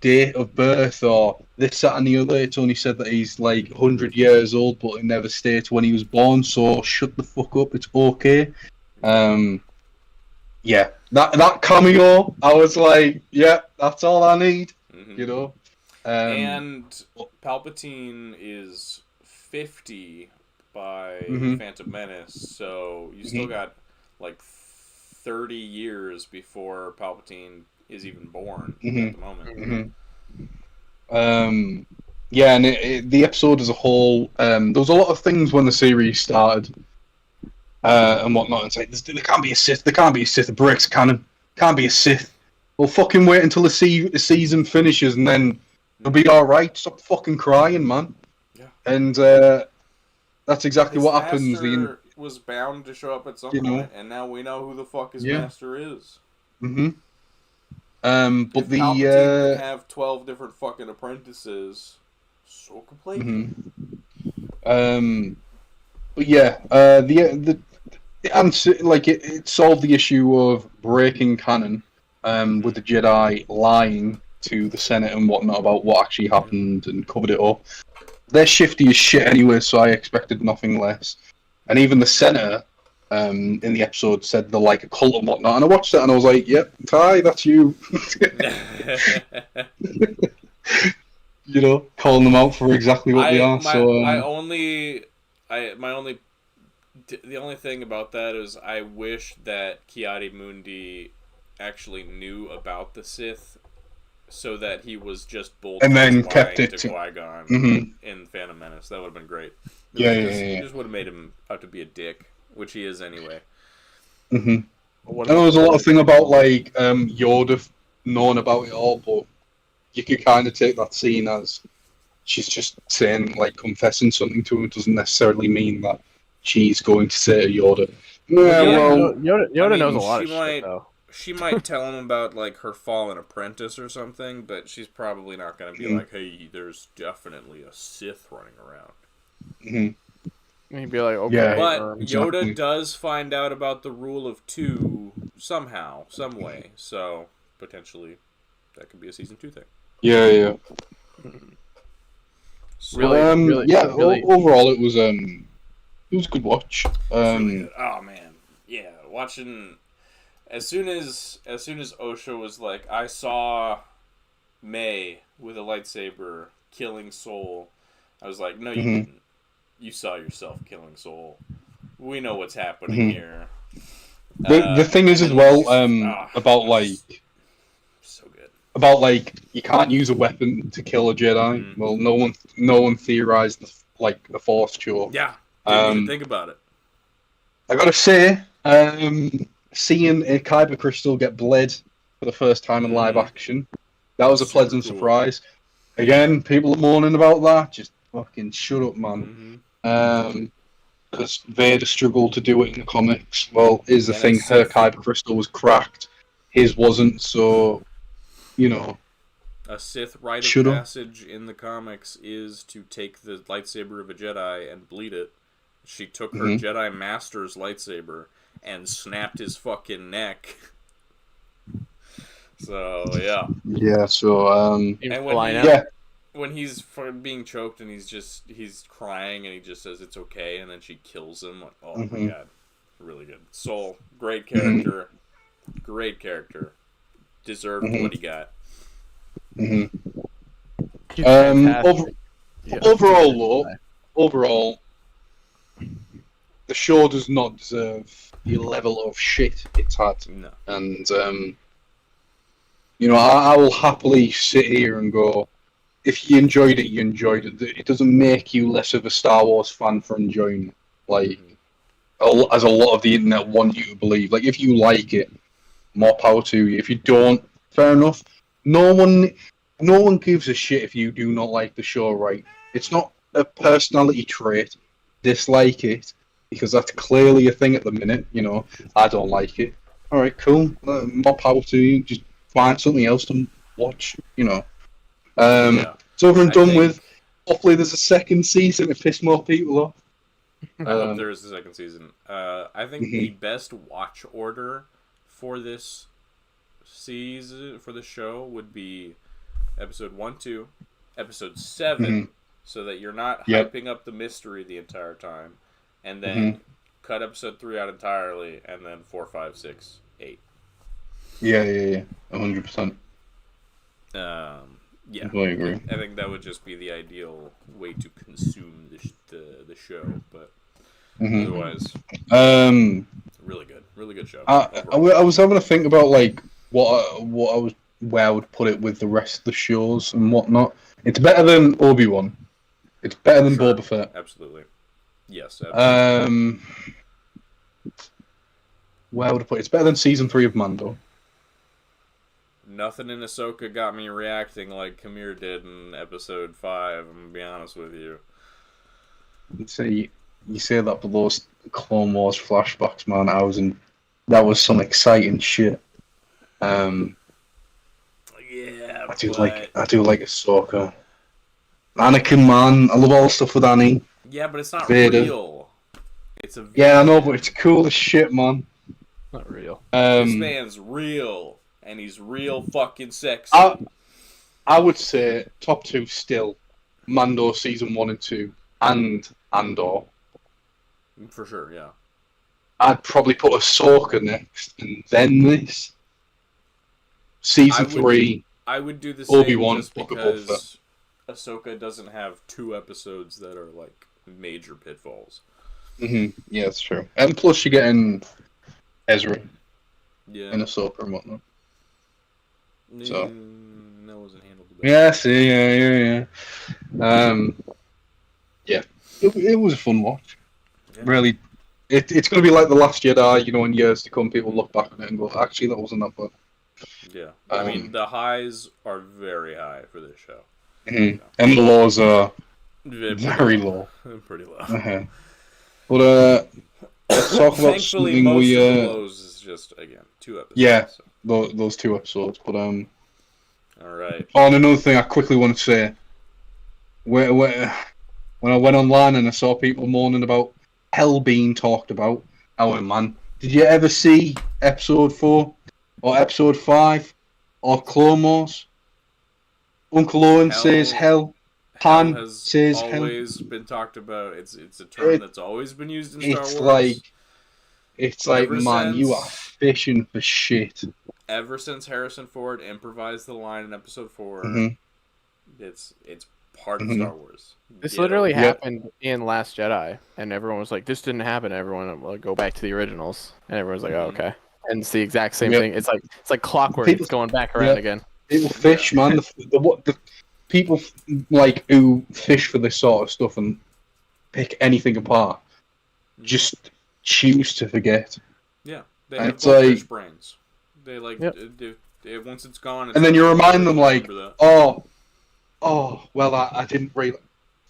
date of birth or this, that, and the other. It's only said that he's like 100 years old, but it never states when he was born. So shut the fuck up. It's okay. Yeah, that cameo, I was like, yeah, that's all I need. And Palpatine is 50 by Phantom Menace, so you still got like 30 years before Palpatine is even born at the moment. Yeah, and the episode as a whole, there was a lot of things when the series started and whatnot. It's like, there can't be a Sith. There can't be a Sith. It breaks canon. Can't be a Sith. Well, fucking wait until the season finishes and then it'll be all right. Stop fucking crying, man. Yeah. And that's exactly what happens. Master was bound to show up at some point, and now we know who the fuck his master is. But if Palpatine can have 12 different fucking apprentices, so complete. But yeah, the answer, like it solved the issue of breaking canon, with the Jedi lying to the Senate and whatnot about what actually happened and covered it up. They're shifty as shit anyway, so I expected nothing less. And even the senator in the episode said they're like a cult and whatnot, and I watched it and I was like, yep, Ty, that's you. Calling them out for exactly what they are. The only thing about that is I wish that Ki-Adi Mundi actually knew about the Sith so that he was just bold and then kept it to Qui-Gon in Phantom Menace. That would have been great. Yeah. Just would have made him out to be a dick, which he is anyway. And there was a lot of thing about like Yoda knowing about it all, but you could kind of take that scene as she's just saying, like, confessing something to him. It doesn't necessarily mean that she's going to say to Yoda, Yoda knows a lot of shit, though. She might tell him about, like, her fallen apprentice or something, but she's probably not going to be like, hey, there's definitely a Sith running around. He'd be like, okay. Yeah, but Yoda does find out about the rule of 2 somehow, some way, so potentially that could be a season 2 thing. Yeah. So, really, overall it was a good watch. Really good. Oh man, yeah, watching as soon as Osha was like, I saw May with a lightsaber killing Soul, I was like, no, you didn't. You saw yourself killing Soul. We know what's happening here. The thing is as well about like. About like you can't use a weapon to kill a Jedi. Well, no one theorized the Force choke. Yeah, didn't even think about it. I gotta say, seeing a Kyber crystal get bled for the first time in live action, that was a pleasant surprise. Again, people are moaning about that. Just fucking shut up, man. Because Vader struggled to do it in the comics. Well, here's the thing: her Kyber crystal was cracked, his wasn't. So. A Sith rite of passage in the comics is to take the lightsaber of a Jedi and bleed it. She took her Jedi Master's lightsaber and snapped his fucking neck. So, yeah. Yeah, so, and when he's being choked and he's crying and he just says it's okay and then she kills him, like, oh my god. Really good. Soul, great character. Great character. Deserved what he got. Overall, the show does not deserve the level of shit it's had. No. And I will happily sit here and go, if you enjoyed it, you enjoyed it. It doesn't make you less of a Star Wars fan for enjoying it. Like, as a lot of the internet want you to believe. Like, if you like it, more power to you. If you don't, fair enough. No one gives a shit if you do not like the show, right? It's not a personality trait. Dislike it, because that's clearly a thing at the minute. I don't like it. All right, cool. More power to you. Just find something else to watch. It's over and done with. Hopefully, there's a second season to piss more people off. I hope there is a second season. I think the best watch order for this season, for the show, would be episode 1, 2, episode 7, so that you're not hyping up the mystery the entire time, and then cut episode 3 out entirely, and then 4, 5, 6, 8. Yeah, 100%. Yeah, I agree. I think that would just be the ideal way to consume the show, but otherwise, really good show. I was having to think about like where I would put it with the rest of the shows and whatnot. It's better than Obi-Wan. It's better than Boba Fett. Absolutely. Yes. Absolutely. Where would I put it? It's better than season 3 of Mando. Nothing in Ahsoka got me reacting like Kamir did in episode 5. I'm gonna be honest with you. You say that, but those Clone Wars flashbacks, man, that was some exciting shit. Yeah, I do like Ahsoka. Anakin, man, I love all the stuff with Annie. Yeah, but it's not Vader. real. It's a I know, but it's cool as shit, man. Not real. This man's real, and he's real fucking sexy. I would say top 2 still, Mando season 1 and 2, and Andor. For sure, yeah. I'd probably put Ahsoka next, and then this. Season 3. I would do the same Obi-Wan, just because Ahsoka doesn't have 2 episodes that are like major pitfalls. Yeah, that's true. And plus, you're getting Ezra. Yeah. And Ahsoka and whatnot. So. No, that wasn't handled the Yeah, best. yeah. It was a fun watch. Yeah. Really, it's going to be like The Last Jedi, in years to come, people look back on it and go, actually, that wasn't that bad. Yeah. I mean, the highs are very high for this show. Mm-hmm. And the lows are very low. Pretty low. Uh-huh. But, let's talk about Thankfully, something most of the lows is just, again, 2 episodes. Yeah, so. those 2 episodes. But, All right. Oh, and another thing I quickly want to say. When I went online and I saw people moaning about Hell being talked about, oh man, did you ever see episode 4 or episode 5 or Clone Wars? Uncle Owen says Hell. Han has says always Hell. been talked about. It's a term that's always been used in Star Wars. It's like, man, you are fishing for shit. Ever since Harrison Ford improvised the line in episode 4, it's part of Star Wars. This literally happened in Last Jedi, and everyone was like, "This didn't happen." Everyone will go back to the originals, and everyone's like, "Oh, okay." And it's the exact same thing. It's like clockwork. It's going back around again. People fish, man. The people like who fish for this sort of stuff and pick anything apart just choose to forget. Yeah, they have fish brains. They once it's gone. And then you remind them like, oh, well, I didn't really.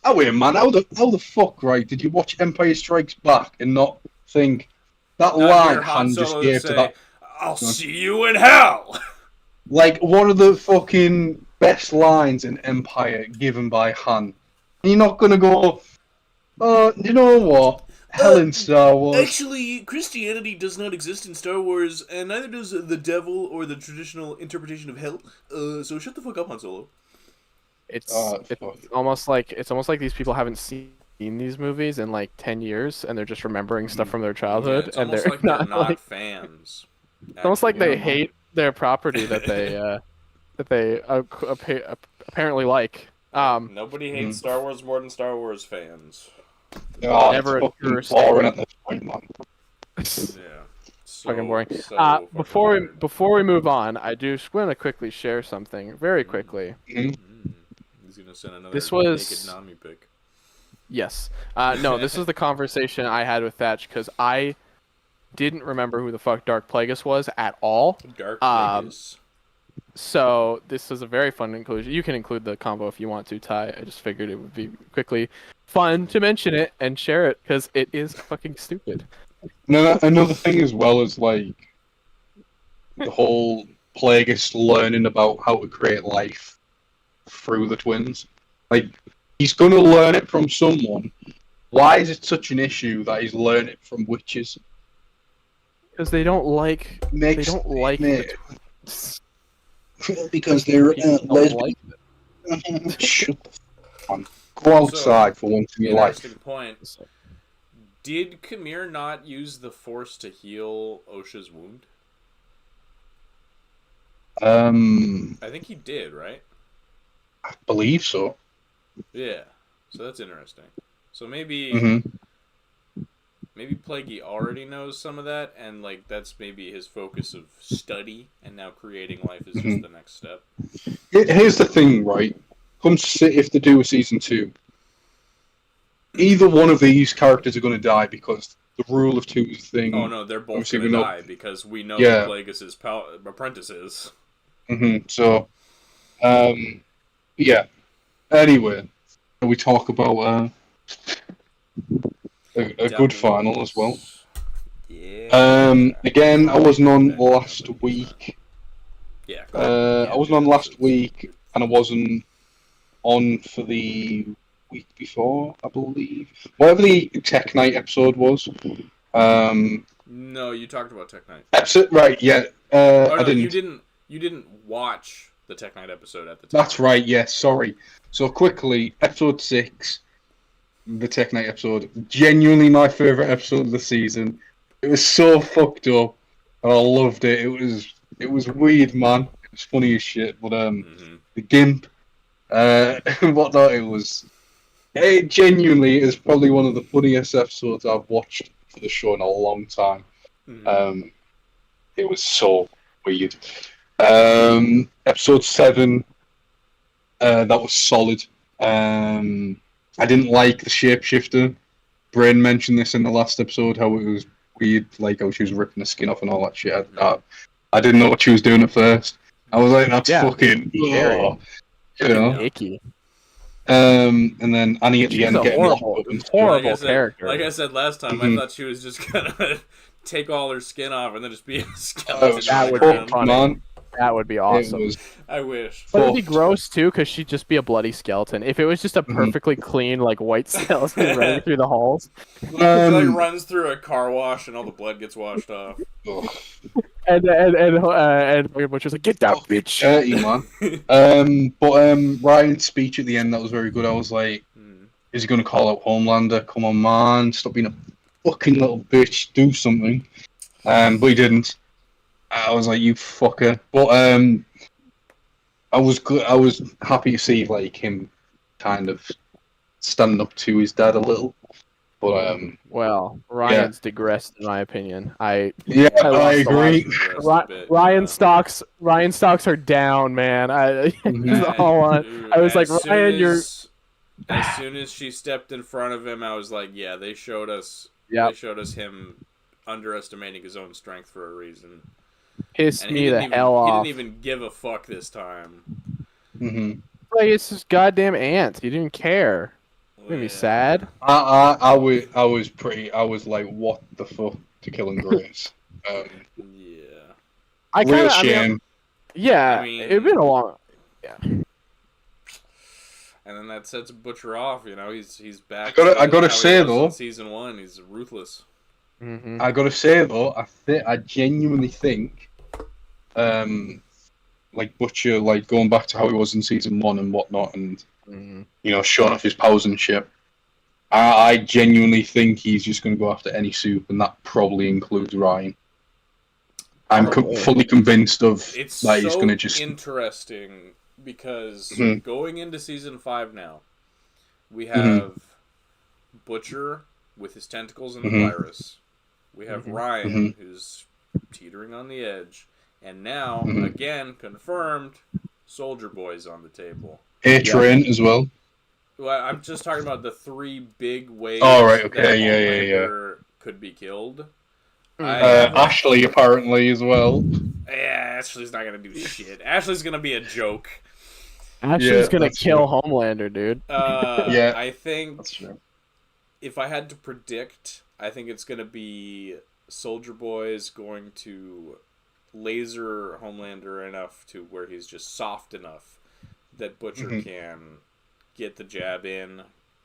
Oh wait, man, how the fuck, right? Did you watch Empire Strikes Back and not think that line Han just gave to that? I'll see you in hell. Like one of the fucking best lines in Empire given by Han. And you're not gonna go, you know what? Hell in Star Wars. Actually, Christianity does not exist in Star Wars, and neither does the devil or the traditional interpretation of hell. So shut the fuck up, Han Solo. It's almost like these people haven't seen these movies in like 10 years, and they're just remembering stuff from their childhood, and they're not fans. It's almost like they hate their property that they apparently like. Nobody hates Star Wars more than Star Wars fans. Never boring at this point, man. Fucking boring. Before we move on, I do just want to quickly share something very quickly. He's gonna send another naked Nami pic. Yes. No, this is the conversation I had with Thatch because I didn't remember who the fuck Dark Plagueis was at all. Dark Plagueis. So this is a very fun inclusion. You can include the combo if you want to, Ty. I just figured it would be quickly fun to mention it and share it because it is fucking stupid. No, another thing as well is like the whole Plagueis learning about how to create life through the twins. Like he's gonna learn it from someone. Why is it such an issue that he's learned it from witches? Because they don't like. Because they're lesbian. Shut the fuck up. Go outside for once in your life. Interesting point. Did Khmer not use the Force to heal Osha's wound? I think he did, right? I believe so. Yeah. So that's interesting. So maybe maybe Plaguey already knows some of that, and like that's maybe his focus of study, and now creating life is just the next step. Here's the thing, right? Come if they do a season 2, either one of these characters are going to die because the rule of 2 is the thing. Oh no, they're both going to die because we know that Plagueis' apprentice is. So, yeah. Anyway, we talk about a good final as well. Yeah. Again, I wasn't on last week. Yeah. I wasn't on last week, and I wasn't on for the week before, I believe. Whatever the Tech Night episode was. No, you talked about Tech Night. Episode, right? Yeah. I didn't. You didn't watch the Tech Night episode at the time. That's right. Yes. Sorry. So quickly, episode 6. The Tech Night episode, genuinely my favourite episode of the season. It was so fucked up, and I loved it. It was weird, man. It was funny as shit. But the gimp, whatnot. It genuinely is probably one of the funniest episodes I've watched for the show in a long time. It was so weird. Episode 7, That was solid. I didn't like the shapeshifter. Brain mentioned this in the last episode, how it was weird, like how she was ripping the skin off and all that shit. I didn't know what she was doing at first. I was like, that's fucking scary. Icky. And then Annie at the end getting horrible character. Like I said last time, I thought she was just gonna take all her skin off and then just be a skeleton. That would be funny. Man. That would be awesome. I wish. But it'd be gross too, because she'd just be a bloody skeleton. If it was just a perfectly clean, like white skeleton running through the halls, it like runs through a car wash and all the blood gets washed off. and Butcher's like, "Get that bitch!" Dirty man. But Ryan's speech at the end, that was very good. I was like, "Is he going to call out Homelander? Come on, man! Stop being a fucking little bitch. Do something." But he didn't. I was like, "You fucker!" But I was good. I was happy to see like him kind of standing up to his dad a little. But well, Ryan's digressed in my opinion. I agree. Ryan stocks are down, man. I was like, Ryan, you're. As soon as she stepped in front of him, I was like, yeah, they showed us. Yep. They showed us him underestimating his own strength for a reason. Pissed me the hell off. He didn't even give a fuck this time. Like, it's just goddamn ants. He didn't care. Made me sad. I was like, what the fuck to killing Grace? Yeah. Shame. It'd been a long. Yeah. And then that sets Butcher off. You know, he's back. I gotta say though, season 1, he's ruthless. I gotta say though, I genuinely think, like Butcher, like going back to how he was in season 1 and whatnot, and you know, showing off his powers and shit. I genuinely think he's just going to go after any soup, and that probably includes Ryan. I'm fully convinced of it's that so he's going to just. Interesting because going into season 5 now, we have Butcher with his tentacles in the virus. We have Ryan who's teetering on the edge, and now again confirmed, Soldier Boy's on the table. A-Train as well. Well, I'm just talking about the 3 big ways. Oh right, okay, yeah. Could be killed. Ashley apparently as well. Yeah, Ashley's not gonna do shit. Ashley's gonna be a joke. Ashley's gonna kill Homelander, dude. I think that's true. If I had to predict, I think it's gonna be Soldier Boy's going to laser Homelander enough to where he's just soft enough that Butcher can get the jab in,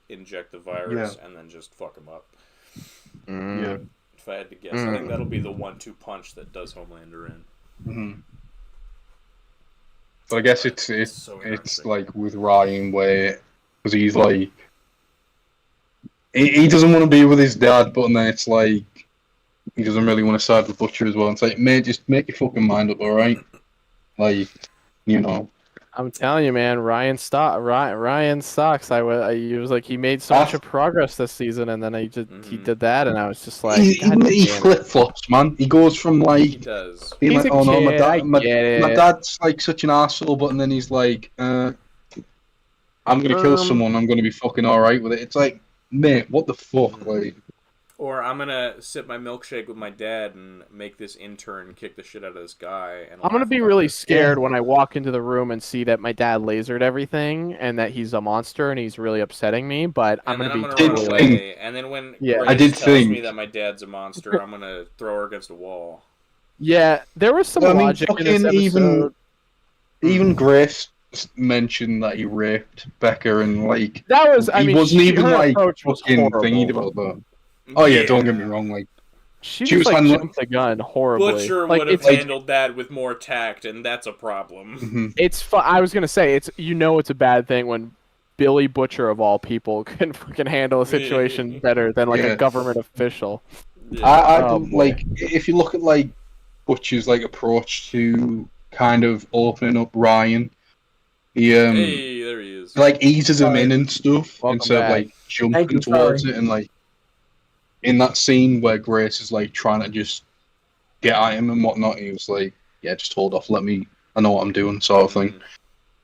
inject the virus, and then just fuck him up. Yeah. If I had to guess, I think that'll be the 1-2 punch that does Homelander in. But I guess it's like with Ryan where, because he's like, he doesn't want to be with his dad, but then it's like he doesn't really want to side with Butcher as well. It's like, mate, just make your fucking mind up, all right? Like, you know. I'm telling you, man, Ryan sucks. He was like, he made so much progress this season, and then he did that, and I was just like, he flip flops, man. He goes from like, he does. Being like, oh no, my dad's like such an asshole, but then he's like, I'm gonna kill someone. I'm gonna be fucking all right with it. It's like, mate, what the fuck, like. Or I'm gonna sip my milkshake with my dad and make this intern kick the shit out of this guy. And I'm gonna be really scared when I walk into the room and see that my dad lasered everything and that he's a monster and he's really upsetting me. But I'm gonna run away. And then when Grace tells me that my dad's a monster, I'm gonna throw her against a wall. Yeah, there was some logic in this episode. Even Grace mentioned that he raped Becca and like that was. He wasn't even like fucking thingy about that. Oh yeah, don't get me wrong. Like she was like jumped the gun horribly. Butcher would have handled that with more tact, and that's a problem. It's I was gonna say it's it's a bad thing when Billy Butcher of all people can fucking handle a situation better than like a government official. I like if you look at like Butcher's like approach to kind of opening up Ryan. He hey, there he is. Like eases him in and stuff instead of like jumping towards it and like. In that scene where Grace is like trying to just get at him and whatnot, he was like, "Yeah, just hold off, I know what I'm doing," sort of thing.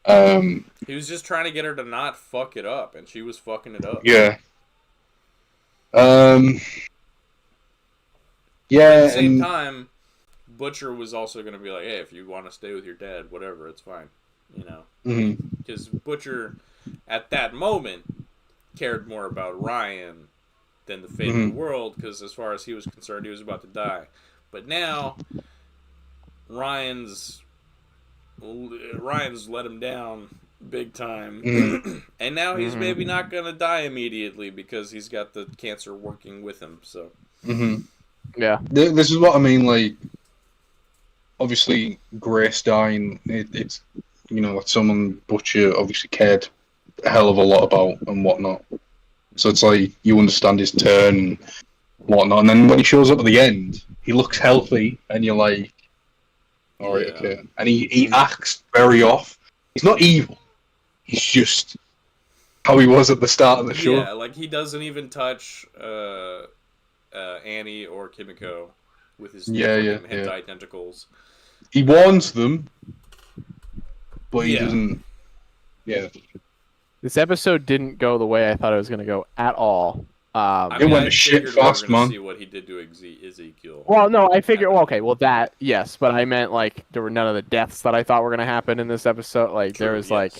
He was just trying to get her to not fuck it up, and she was fucking it up. Yeah. Yeah. But at the same time, Butcher was also going to be like, hey, if you want to stay with your dad, whatever, it's fine. You know? Because Butcher, at that moment, cared more about Ryan than the fate of the world, because as far as he was concerned, he was about to die. But now, Ryan's let him down big time, and now he's maybe not gonna die immediately because he's got the cancer working with him. So, yeah, this is what I mean. Like, obviously, Grace dying, it's like someone Butcher obviously cared a hell of a lot about and whatnot. So it's like you understand his turn and whatnot, and then when he shows up at the end, he looks healthy, and you're like, all right, okay. And he acts very off. He's not evil. He's just how he was at the start of the show. Yeah, like he doesn't even touch Annie or Kimiko with his hentai tentacles. He warns them, but he doesn't. Yeah. This episode didn't go the way I thought it was going to go at all. It went to shit fast, man. See what he did to Ezekiel. Well, no, I figured. Well, okay, well that yes, but I meant like there were none of the deaths that I thought were going to happen in this episode. Like there was like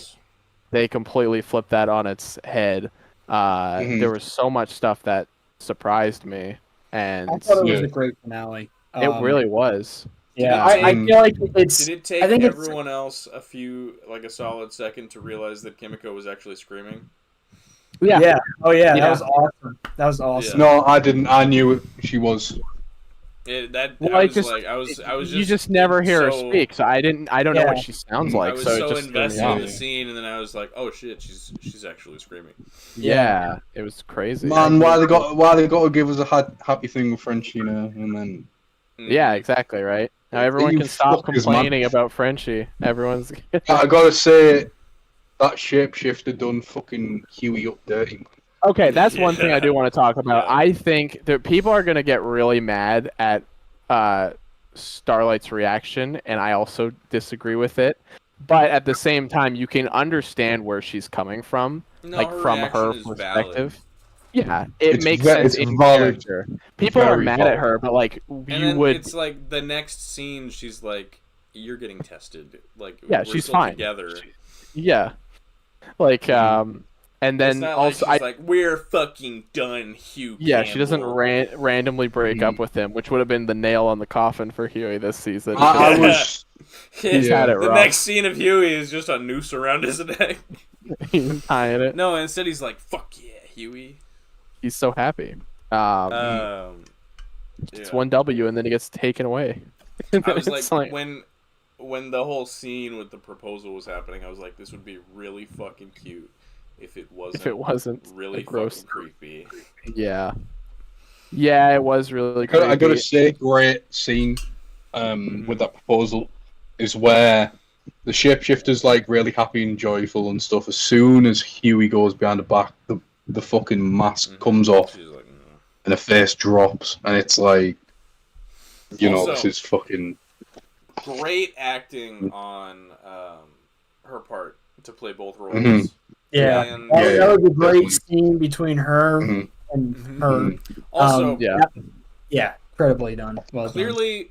they completely flipped that on its head. There was so much stuff that surprised me, and I thought it was a great finale. It really was. Yeah, I feel like it's. Did it take everyone else a solid second to realize that Kimiko was actually screaming? Yeah. Oh yeah, that was awesome. That was awesome. No, I didn't. I knew she was. You just never hear her speak, so I don't know what she sounds like. I was so invested in the scene, and then I was like, "Oh shit, she's actually screaming." Yeah, it was crazy. Man, why they got to give us a happy thing with Frenchie, and then. Yeah, exactly right. Now everyone can stop complaining about Frenchie. Everyone's. I gotta say, that shapeshifter done fucking Huey up dirty. Okay, that's one thing I do want to talk about. I think that people are going to get really mad at Starlight's reaction, and I also disagree with it. But at the same time, you can understand where she's coming from, from her perspective. Valid. Yeah, it makes sense in character. People are mad at her, but It's like the next scene, she's like, "You're getting tested." Like, yeah, she's fine together. Yeah, and then also she's like, "We're fucking done, Hugh." Yeah, Campbell. she doesn't randomly break up with him, which would have been the nail on the coffin for Huey this season. I was. He's had it the rough. next scene of Huey is just a noose around his neck. He's tying it. No, instead he's like, "Fuck yeah, Huey." He's so happy. It's one W, and then he gets taken away. I was like, when the whole scene with the proposal was happening, I was like, this would be really fucking cute if it wasn't really gross, fucking creepy. Yeah, it was really creepy. I gotta say, great scene with that proposal is where the shapeshifter's like really happy and joyful and stuff. As soon as Huey goes behind the back, the fucking mask comes off, and her face drops, and it's like, this is fucking great acting on her part to play both roles. Yeah, that was a great scene between her and her. Also, incredibly done. Well clearly,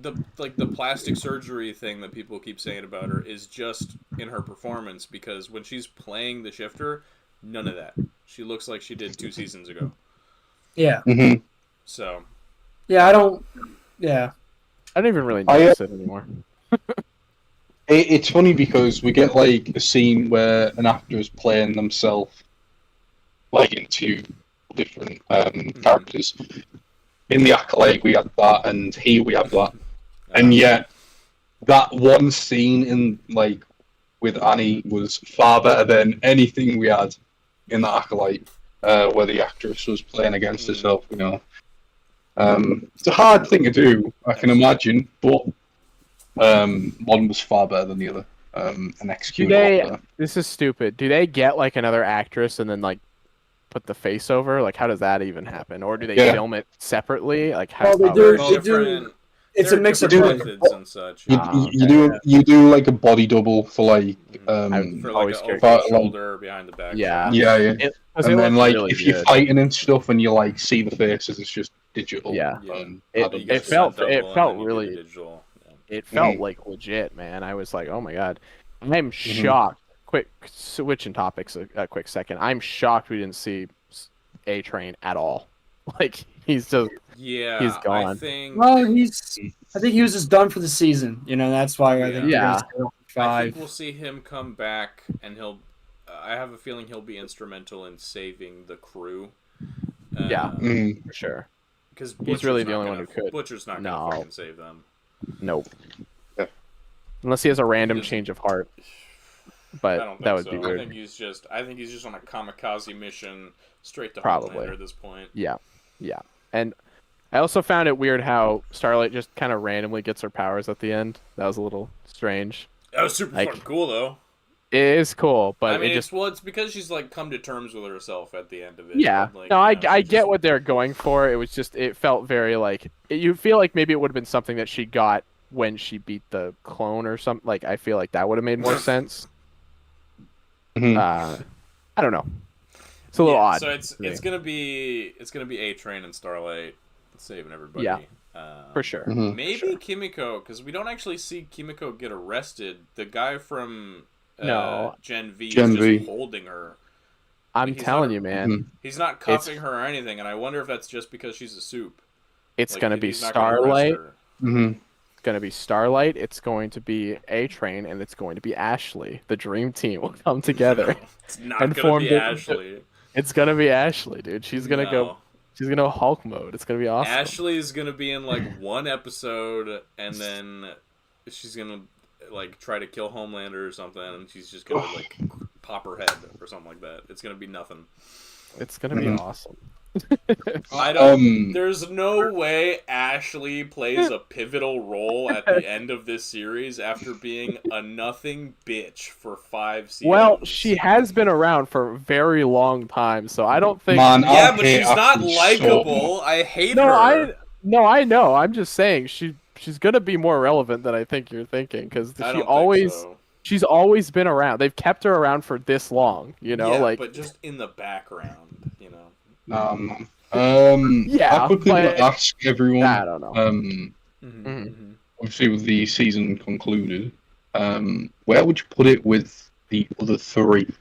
the plastic surgery thing that people keep saying about her is just in her performance, because when she's playing the shifter, none of that. She looks like she did 2 seasons ago. Yeah. So. Yeah, I don't. Yeah. I don't even really notice it anymore. It's funny because we get like a scene where an actor is playing themselves, like in 2 different characters. In The Acolyte, we had that, and here we have that, and yet that one scene in with Annie was far better than anything we had in The Acolyte, where the actress was playing against herself. It's a hard thing to do, I can imagine, but one was far better than the other. And executed. This is stupid. Do they get another actress and then put the face over? How does that even happen? Or do they film it separately? How? They do. It's a mix of methods and such. You do like a body double for like for like an over the shoulder, behind the back. Yeah, yeah. And then like really if you're fighting and stuff, and you like see the faces, it's just digital. Yeah, it felt really digital. It felt like legit, man. I was like, oh my god, I'm shocked. Quick switching topics a quick second. I'm shocked we didn't see A-Train at all. Like he's just he's gone. I think he was just done for the season. You know, that's why I think I think we'll see him come back, and I have a feeling he'll be instrumental in saving the crew. For sure. Because he's really the only one who could. Butcher's not gonna fucking save them. Nope. Yeah. Unless he has a random change of heart. But that would be weird. I think he's just on a kamikaze mission straight to Probably Homelander at this point. Yeah. And I also found it weird how Starlight just kind of randomly gets her powers at the end. That was a little strange. That was super fucking cool though. It is cool, but I mean, it's because she's like come to terms with herself at the end of it. Yeah, like, no, I get what they're going for. It was just it felt very like you feel like maybe it would have been something that she got when she beat the clone or something. Like I feel like that would have made more sense. I don't know. It's a little odd. So it's gonna be A-Train and Starlight saving everybody. Yeah, for sure. Maybe Kimiko, because we don't actually see Kimiko get arrested. The guy from Gen V is just holding her. I'm telling you, man. He's not cuffing her or anything, and I wonder if that's just because she's a soup. It's gonna be Starlight. It's going to be Starlight, it's going to be A-Train, and it's going to be Ashley. The dream team will come together. It's not going to be Ashley. It's going to be Ashley, dude. She's going to go Hulk mode. It's going to be awesome. Ashley's going to be in like one episode, and then she's going to like try to kill Homelander or something, and she's just going to like pop her head or something like that. It's going to be nothing. It's going to be awesome. There's no way Ashley plays a pivotal role at the end of this series after being a nothing bitch for 5 seasons. Well, she has been around for a very long time, so I don't think. But she's not likable. I hate her. I know. I'm just saying she's gonna be more relevant than I think you're thinking because she's always been around. They've kept her around for this long, you know, but just in the background, you know. I quickly want to ask everyone. I don't know. Obviously, with the season concluded, where would you put it with the other 3?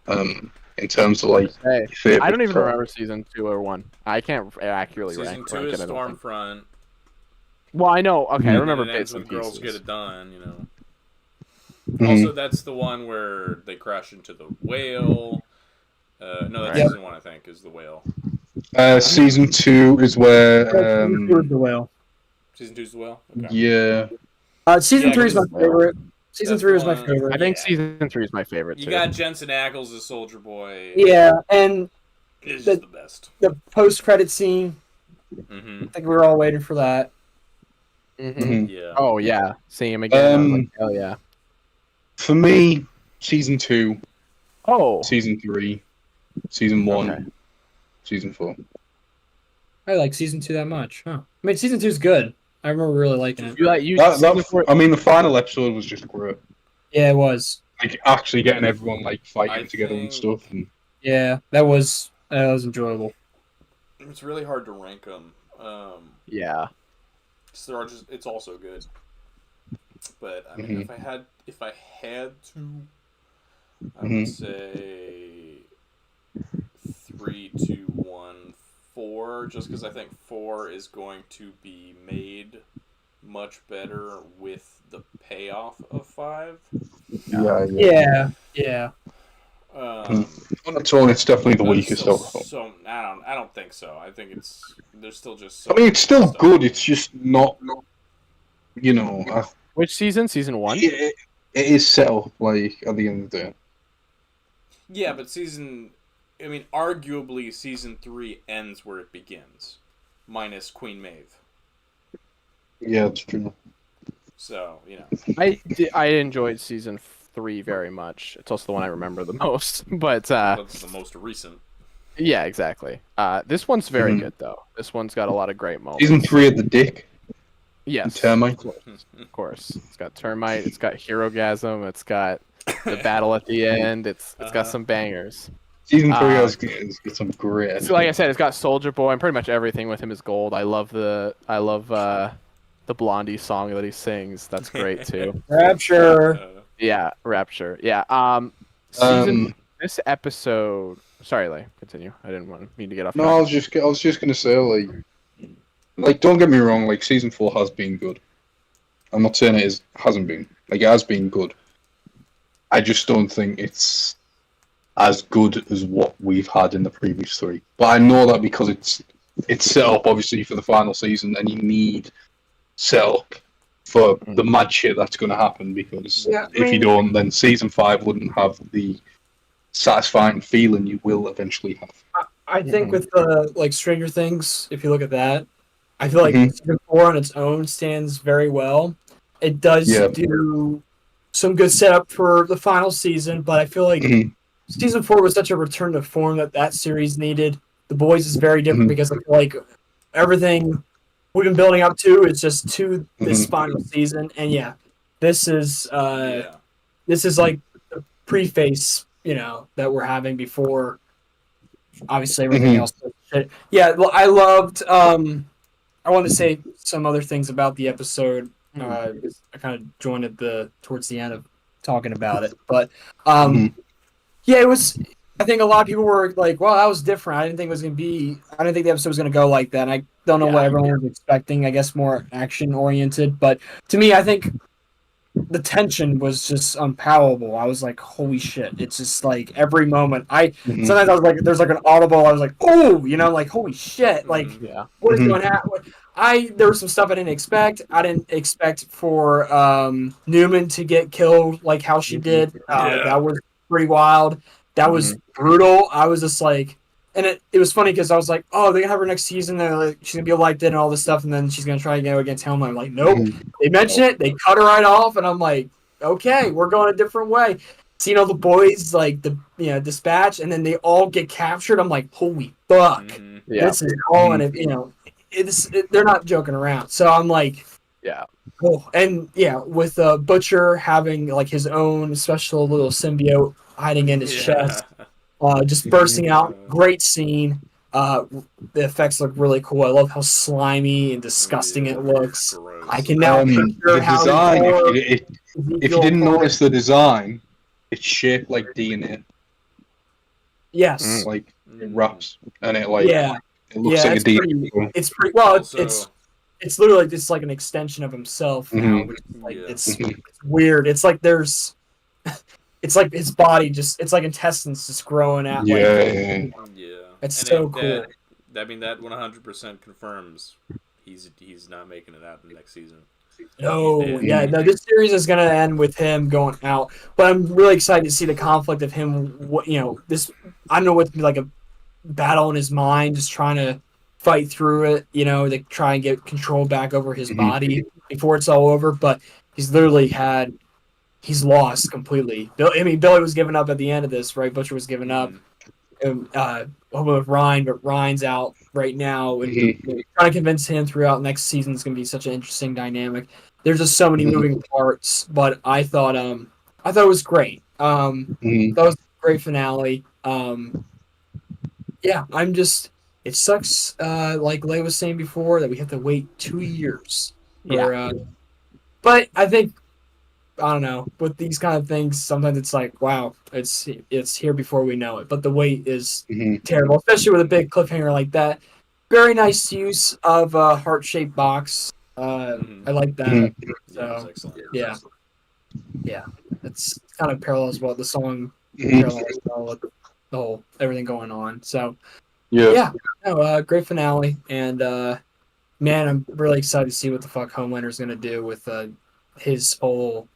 In terms of like, I don't even remember season 2 or 1. I can't accurately rank. Season 2 is Stormfront. Well, I know. Okay, I remember bits and pieces. Girls Get It Done, you know. Also, that's the one where they crash into the whale. No, that's season 1, I think, is the whale. Season 2 is where. The whale. Season 2 is the whale? Okay. Yeah. Season 3 is my favorite. Season 3 was my favorite. I think season 3 is my favorite, too. You got Jensen Ackles as Soldier Boy. Yeah, and it's just the best. The post-credit scene. I think we were all waiting for that. Yeah. Oh, yeah. See him again. I was like, hell yeah. For me, season 2. Oh. Season 3. Season 1. Season 4. I like season 2 that much. Huh. I mean, season 2 is good. I remember really liking it. I mean, the final episode was just great. Yeah, it was. Like actually getting everyone like fighting together and stuff. And... Yeah, that was enjoyable. It's really hard to rank them. Yeah. So it's also good. But I mean, if I had to, I would say 3, 2, 1, 4. Just because I think 4 is going to be made much better with the payoff of 5. Yeah. On its own, it's definitely the weakest of them. So I don't think so. I think there's still just. So I mean, it's still good. It's just not. You know. Which season? Season 1. It is set up like at the end of the day. Yeah, but arguably season 3 ends where it begins, minus Queen Maeve. Yeah, that's true. So you know. I enjoyed season 3 very much. It's also the one I remember the most. But that's the most recent. Yeah, exactly. This one's very good though. This one's got a lot of great moments. Season 3 of the Dick. Yes. Termite. Of course. It's got Termite. It's got Herogasm. It's got the battle at the end. It's got some bangers. Season 3 has got some great. So like I said, it's got Soldier Boy, and pretty much everything with him is gold. I love the Blondie song that he sings. That's great too. Rapture. Yeah, Rapture. Yeah. This episode. Sorry, Lay. Continue. I didn't mean to get off. No, I was just gonna say like don't get me wrong. Like season 4 has been good. I'm not saying hasn't been. Like it has been good. I just don't think it's as good as what we've had in the previous 3. But I know that because it's set up obviously for the final season, and you need set up for the mad shit that's going to happen. Because if you don't, then season 5 wouldn't have the satisfying feeling you will eventually have. I think with like Stranger Things, if you look at that, I feel like season 4 on its own stands very well. It does do some good setup for the final season, but I feel like season 4 was such a return to form that series needed. The Boys is very different because I feel like everything we've been building up to is just to this final season, and this is like the preface, that we're having before obviously everything else. Yeah, well, I loved. I want to say some other things about the episode. I kind of joined towards the end of talking about it, but it was. I think a lot of people were like, "Well, that was different. I didn't think it was gonna be. I didn't think the episode was gonna go like that." And I don't know what everyone was expecting. I guess more action oriented, but to me, I think the tension was just unpalatable. I was like, "Holy shit!" It's just like every moment. Sometimes I was like, "There's like an audible." I was like, "Oh," like, "Holy shit!" Like, what is going to happen? There was some stuff I didn't expect. I didn't expect for Newman to get killed like how she did. That was pretty wild. That was brutal. I was just like, and it was funny because I was like, oh, they're gonna have her next season. They're like, she's gonna be elected and all this stuff, and then she's gonna try to go against him. I'm like, nope. They mention it, they cut her right off, and I'm like, okay, we're going a different way. So the boys like dispatch, and then they all get captured. I'm like, holy fuck, this is all in it. They're not joking around. So I'm like, cool. And with Butcher having like his own special little symbiote hiding in his chest, just bursting out. Great scene. The effects look really cool. I love how slimy and disgusting it looks. Gross. I can now picture the how design. If you didn't notice the design, it's shaped like DNA. Yes. Like it wraps, and it like it looks like a DNA. It's pretty well. It's literally just like an extension of himself now. Which is like, it's weird. It's like there's. It's like his body it's like intestines just growing out. Yeah. It's so cool. That 100% confirms he's not making it out in the next season. No, this series is gonna end with him going out. But I'm really excited to see the conflict of him. This I don't know what like a battle in his mind, just trying to fight through it. To try and get control back over his body before it's all over. But he's literally he's lost completely. Billy was giving up at the end of this, right? Butcher was giving up. With Ryan, but Ryan's out right now, and trying to convince him throughout next season is going to be such an interesting dynamic. There's just so many moving parts, but I thought it was great. That was a great finale. It sucks. Like Lay was saying before, that we have to wait 2 years. But I think. I don't know. With these kind of things, sometimes it's like, wow, it's here before we know it. But the wait is terrible, especially with a big cliffhanger like that. Very nice use of a heart-shaped box. I like that. So, it's kind of parallels what the song parallels well with the whole everything going on. So, great finale, and man, I'm really excited to see what the fuck Homelander's gonna do with his whole.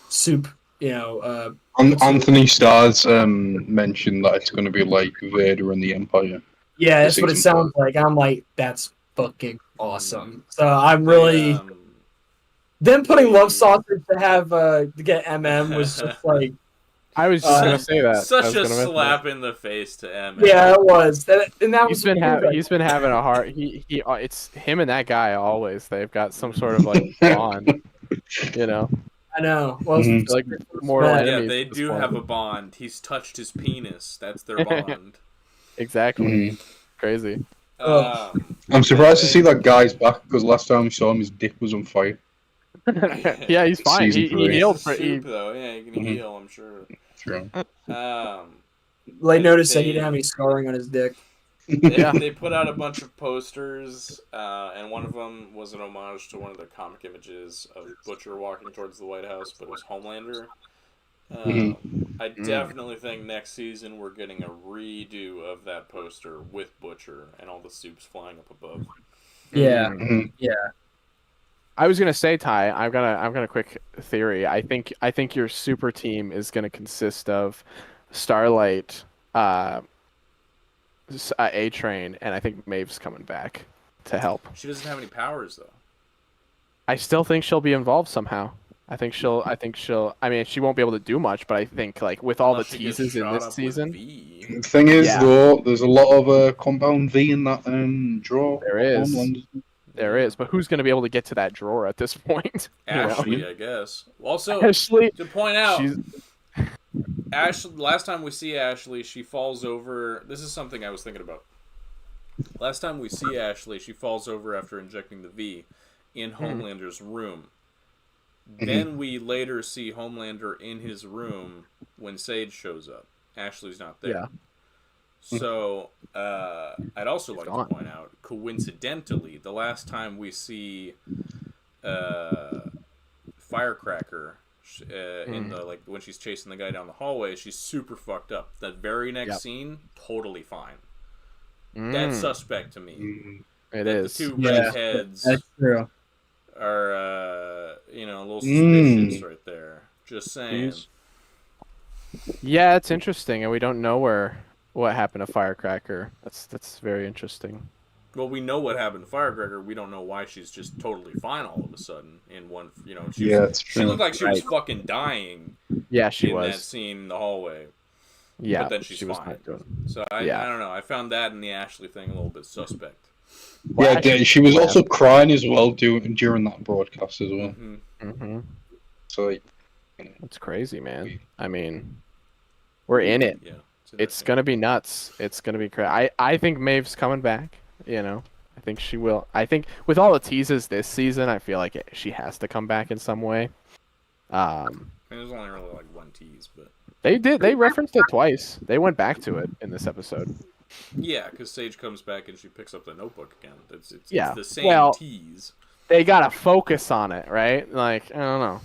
Soup, Anthony Starr's mentioned that it's going to be like Vader and the Empire. Yeah, that's what it sounds like. I'm like, that's fucking awesome. So I'm really them putting Love Sausage to have to get MM was just like I was just gonna say that. Such a slap in the face to Emmett. Yeah, it was. He's been having a hard. It's him and that guy always. They've got some sort of bond. I know. Well, like mortal enemies. Yeah, they do have a bond. He's touched his penis. That's their bond. Exactly. Crazy. I'm surprised to see that guy's back because last time we saw him, his dick was on fire. Yeah, he's fine. He healed for though. Yeah, he can heal. I'm sure. True. Noticed that he didn't have any scarring on his dick. They put out a bunch of posters, and one of them was an homage to one of the comic images of Butcher walking towards the White House, but it was Homelander. I definitely think next season we're getting a redo of that poster with Butcher and all the soups flying up above. Yeah, yeah. I was gonna say, Ty, I've got a quick theory. I think your super team is gonna consist of Starlight, A-Train, and I think Maeve's coming back to help. She doesn't have any powers though. I still think she'll be involved somehow. I think she'll. I mean, she won't be able to do much, but I think with all the teases in this season. The thing is, though, there's a lot of compound V in that drawer. There is, but who's going to be able to get to that drawer at this point? Ashley, I guess. Also, Ashley, to point out, Ashley. Last time we see Ashley, she falls over. This is something I was thinking about. Last time we see Ashley, she falls over after injecting the V in Homelander's room. Then we later see Homelander in his room when Sage shows up. Ashley's not there. Yeah. So, I'd also like to point out, coincidentally, the last time we see Firecracker in the when she's chasing the guy down the hallway, she's super fucked up. That very next scene, totally fine. That's suspect to me. It is. The two redheads. That's true. Are a little suspicious right there. Just saying. Yeah, it's interesting, and we don't know what happened to Firecracker. That's very interesting. Well, we know what happened to Firecracker. We don't know why she's just totally fine all of a sudden in one. It's true. She looked like she was fucking dying. Yeah, she was in that scene in the hallway. Yeah, but then she's fine. So I don't know. I found that in the Ashley thing a little bit suspect. Yeah, she was also crying as well during that broadcast as well. So it's crazy, man. I mean, we're in it. Yeah, it's gonna be nuts. It's gonna be crazy. I think Maeve's coming back. I think she will. I think with all the teases this season, I feel like she has to come back in some way. There's only really one tease, but they referenced it twice. They went back to it in this episode. Yeah, because Sage comes back and she picks up the notebook again. It's the same tease. They gotta focus on it, right? I don't know.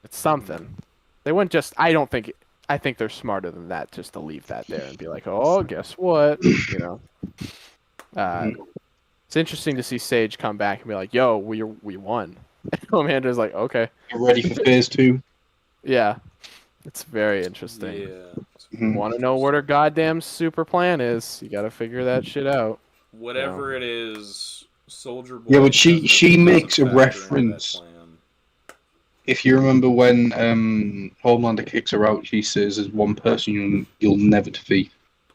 It's something. They wouldn't just. I think they're smarter than that just to leave that there and be like, oh, guess what? It's interesting to see Sage come back and be like, yo, we won. Amanda's like, okay. You're ready for phase 2? Yeah. It's very interesting. Yeah. Want to know what her goddamn super plan is? You got to figure that shit out. Whatever it is, Soldier Boy. Yeah, but she makes a reference. If you remember when Homelander kicks her out, she says, "There's one person you'll never defeat."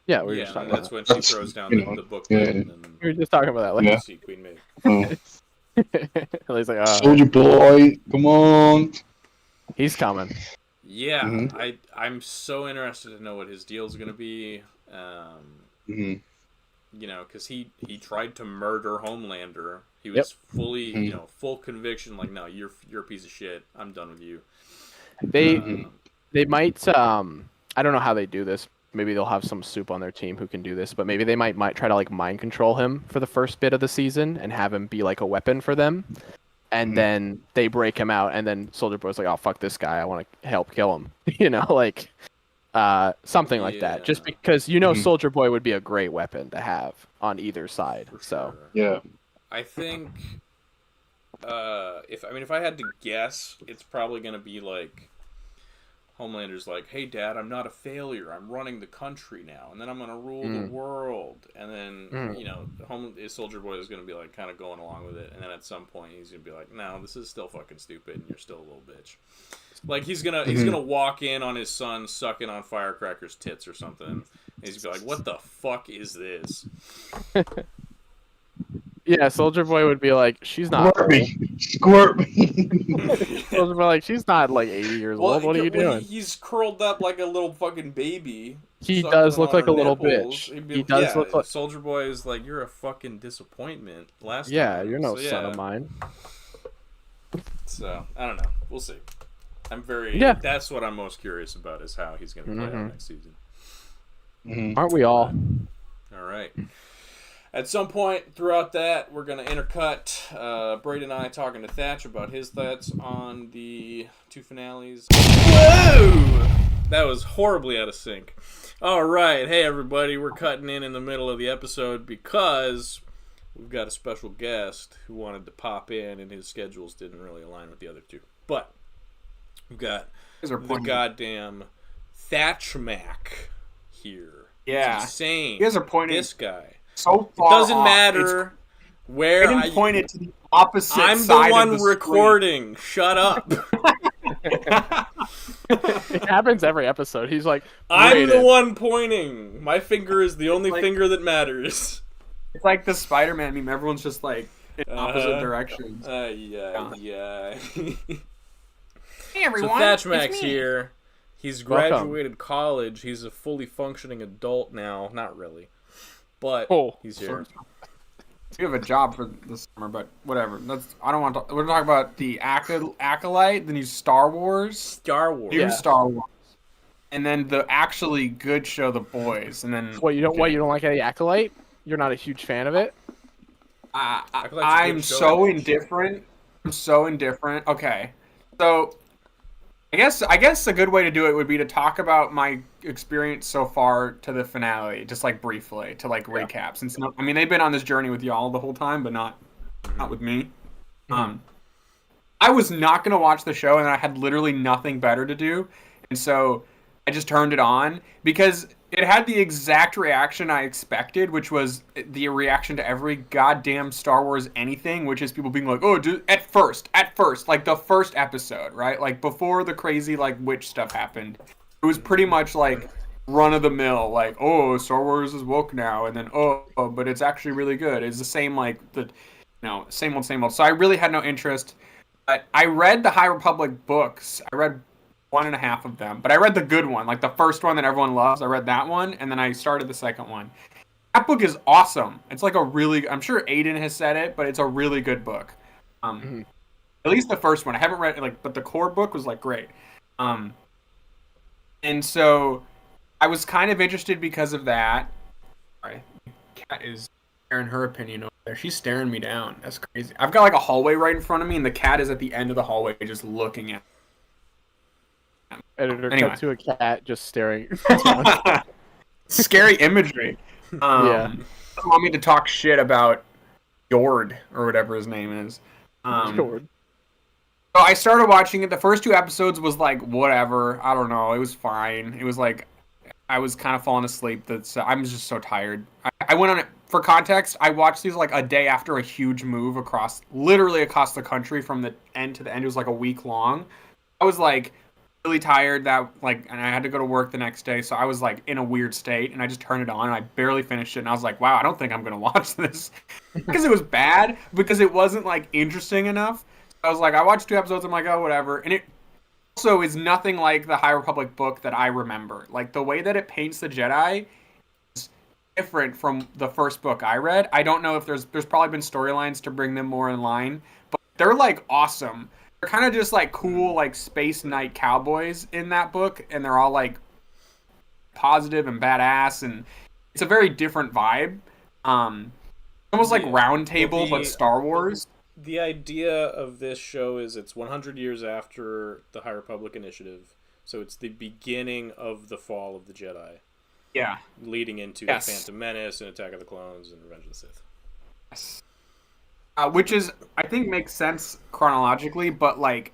Yeah, we were just talking that's about when she throws down the book. We were just talking about that. See Queen Maeve. He's like, Soldier Boy, come on. He's coming. Yeah, I'm so interested to know what his deal's gonna be. Because he tried to murder Homelander. He was fully, full conviction. Like, no, you're a piece of shit. I'm done with you. They might. I don't know how they do this. Maybe they'll have some soup on their team who can do this. But maybe they might try to mind control him for the first bit of the season and have him be a weapon for them. And then they break him out, and then Soldier Boy's like, "Oh, fuck this guy! I want to help kill him." Something like that. Just because Soldier Boy would be a great weapon to have on either side. So yeah, I think if I had to guess, it's probably gonna be Homelander's like, "Hey, Dad, I'm not a failure. I'm running the country now, and then I'm gonna rule the world." And then Soldier Boy is gonna be like, kind of going along with it, and then at some point he's gonna be like, "No, this is still fucking stupid, and you're still a little bitch." Like he's gonna walk in on his son sucking on Firecracker's tits or something. And he's gonna be like, "What the fuck is this?" Yeah, Soldier Boy would be like, "She's not Squirt me. Soldier Boy like, "She's not like 80 years old. What are you doing?" He's curled up like a little fucking baby. He does look like a little bitch. He does look like Soldier Boy is like, "You're a fucking disappointment." Time. You're no son of mine. So I don't know. We'll see. I'm very. Yeah. That's what I'm most curious about is how he's gonna play out next season. Aren't we all? All right. At some point throughout that, we're going to intercut Braid and I talking to Thatch about his thoughts on the 2 finales. Whoa! That was horribly out of sync. All right. Hey, everybody. We're cutting in the middle of the episode because we've got a special guest who wanted to pop in, and his schedules didn't really align with the other 2. But we've got the goddamn Thatch Mac here. Yeah. It's insane. You guys are pointing. This guy. So far it doesn't matter where I didn't point it to the opposite I'm side the one of the recording. Shut up. It happens every episode. He's like, I'm the one pointing. My finger is the only finger that matters. It's like the Spider-Man meme. Everyone's just like in opposite directions. Yeah. Hey everyone. So Thatch Mac's here. He's graduated college. He's a fully functioning adult now. Not really. But he's here. You have a job for this summer, but whatever. I don't want to. We're talking about the Acolyte, the new Star Wars. New Star Wars, and then the actually good show, The Boys, and then. What you don't like the Acolyte? You're not a huge fan of it? I'm so indifferent. I'm so indifferent. Okay, so. I guess a good way to do it would be to talk about my experience so far to the finale, just like briefly to like recap. Since they've been on this journey with y'all the whole time, but not with me. I was not gonna watch the show, and I had literally nothing better to do, and so I just turned it on because it had the exact reaction I expected, which was the reaction to every goddamn Star Wars anything, which is people being like, "Oh, dude, at first, like the first episode, right? Like before the crazy like witch stuff happened, it was pretty much like run of the mill, like, oh, Star Wars is woke now, and then but it's actually really good. It's the same like same old. So I really had no interest. But I read the High Republic books. I read 1.5 of them, but I read the good one, like the first one that everyone loves. I read that one, and then I started the second one. That book is awesome. It's like I'm sure Aiden has said it, but it's a really good book. At least the first one. I haven't read it, but the core book was like great. And so I was kind of interested because of that. Sorry, Cat is sharing her opinion over there. She's staring me down. That's crazy. I've got like a hallway right in front of me, and the cat is at the end of the hallway just looking at. Editor cut to a cat just staring. Scary imagery. Doesn't want me to talk shit about Jord or whatever his name is. Jord. So I started watching it. The first 2 episodes was like whatever. I don't know. It was fine. It was like I was kind of falling asleep. I'm just so tired. I went on it for context. I watched these like a day after a huge move literally across the country from the end to the end. It was like a week long. I was like really tired and I had to go to work the next day, so I was like in a weird state, and I just turned it on and I barely finished it, and I was like, wow, I don't think I'm gonna watch this because it was bad, because it wasn't like interesting enough. I was like, I watched 2 episodes, I'm like, oh, whatever. And it also is nothing like the High Republic book that I remember. Like the way that it paints the Jedi is different from the first book I read. I don't know if there's probably been storylines to bring them more in line, but they're like awesome. They're kind of just like cool, like space knight cowboys in that book, and they're all like positive and badass, and it's a very different vibe. Almost like Round Table, but Star Wars. The idea of this show is it's 100 years after the High Republic Initiative, so it's the beginning of the fall of the Jedi. Yeah. Leading into the Phantom Menace and Attack of the Clones and Revenge of the Sith. Yes. Which I think makes sense chronologically, but like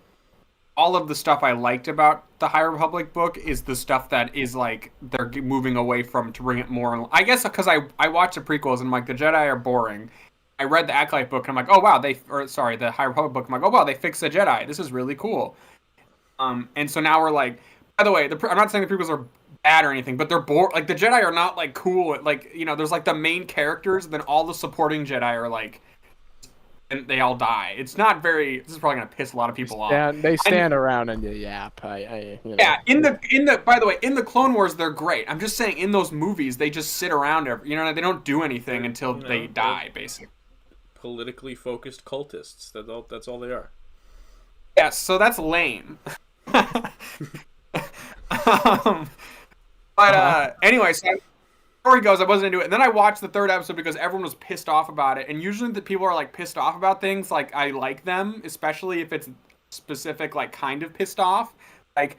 all of the stuff I liked about the High Republic book is the stuff that is like they're moving away from to bring it more. I guess because I watched the prequels and I'm like the Jedi are boring. I read the Acolyte book and I'm like, oh wow, the High Republic book. I'm like, oh wow, they fixed the Jedi. This is really cool. And so now we're like, by the way, I'm not saying the prequels are bad or anything, but they're boring. Like the Jedi are not like cool. Like there's like the main characters, and then all the supporting Jedi are like, and they all die. It's not very. This is probably gonna piss a lot of people off. They stand around and yap. Yeah, in the by the way, in the Clone Wars they're great. I'm just saying in those movies they just sit around. They don't do anything until they die, basically. Politically focused cultists. That's all they are. Yeah, so that's lame. Anyway, so story goes, I wasn't into it, and then I watched the third episode because everyone was pissed off about it. And usually, the people are like pissed off about things, like I like them, especially if it's specific, like kind of pissed off. Like,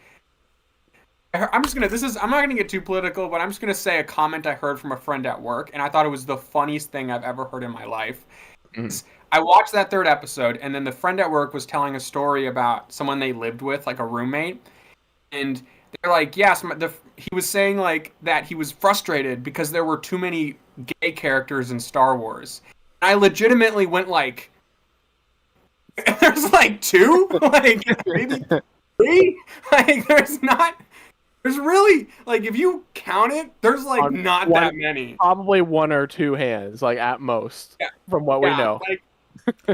I'm not gonna get too political, but I'm just gonna say a comment I heard from a friend at work, and I thought it was the funniest thing I've ever heard in my life. I watched that third episode, and then the friend at work was telling a story about someone they lived with, like a roommate, and they're like, yes, he was saying like that he was frustrated because there were too many gay characters in Star Wars. And I legitimately went like, there's like 2, like maybe 3, like there's really like if you count it, there's like not that many. Probably 1 or 2 hands, like at most, from what we know. Like,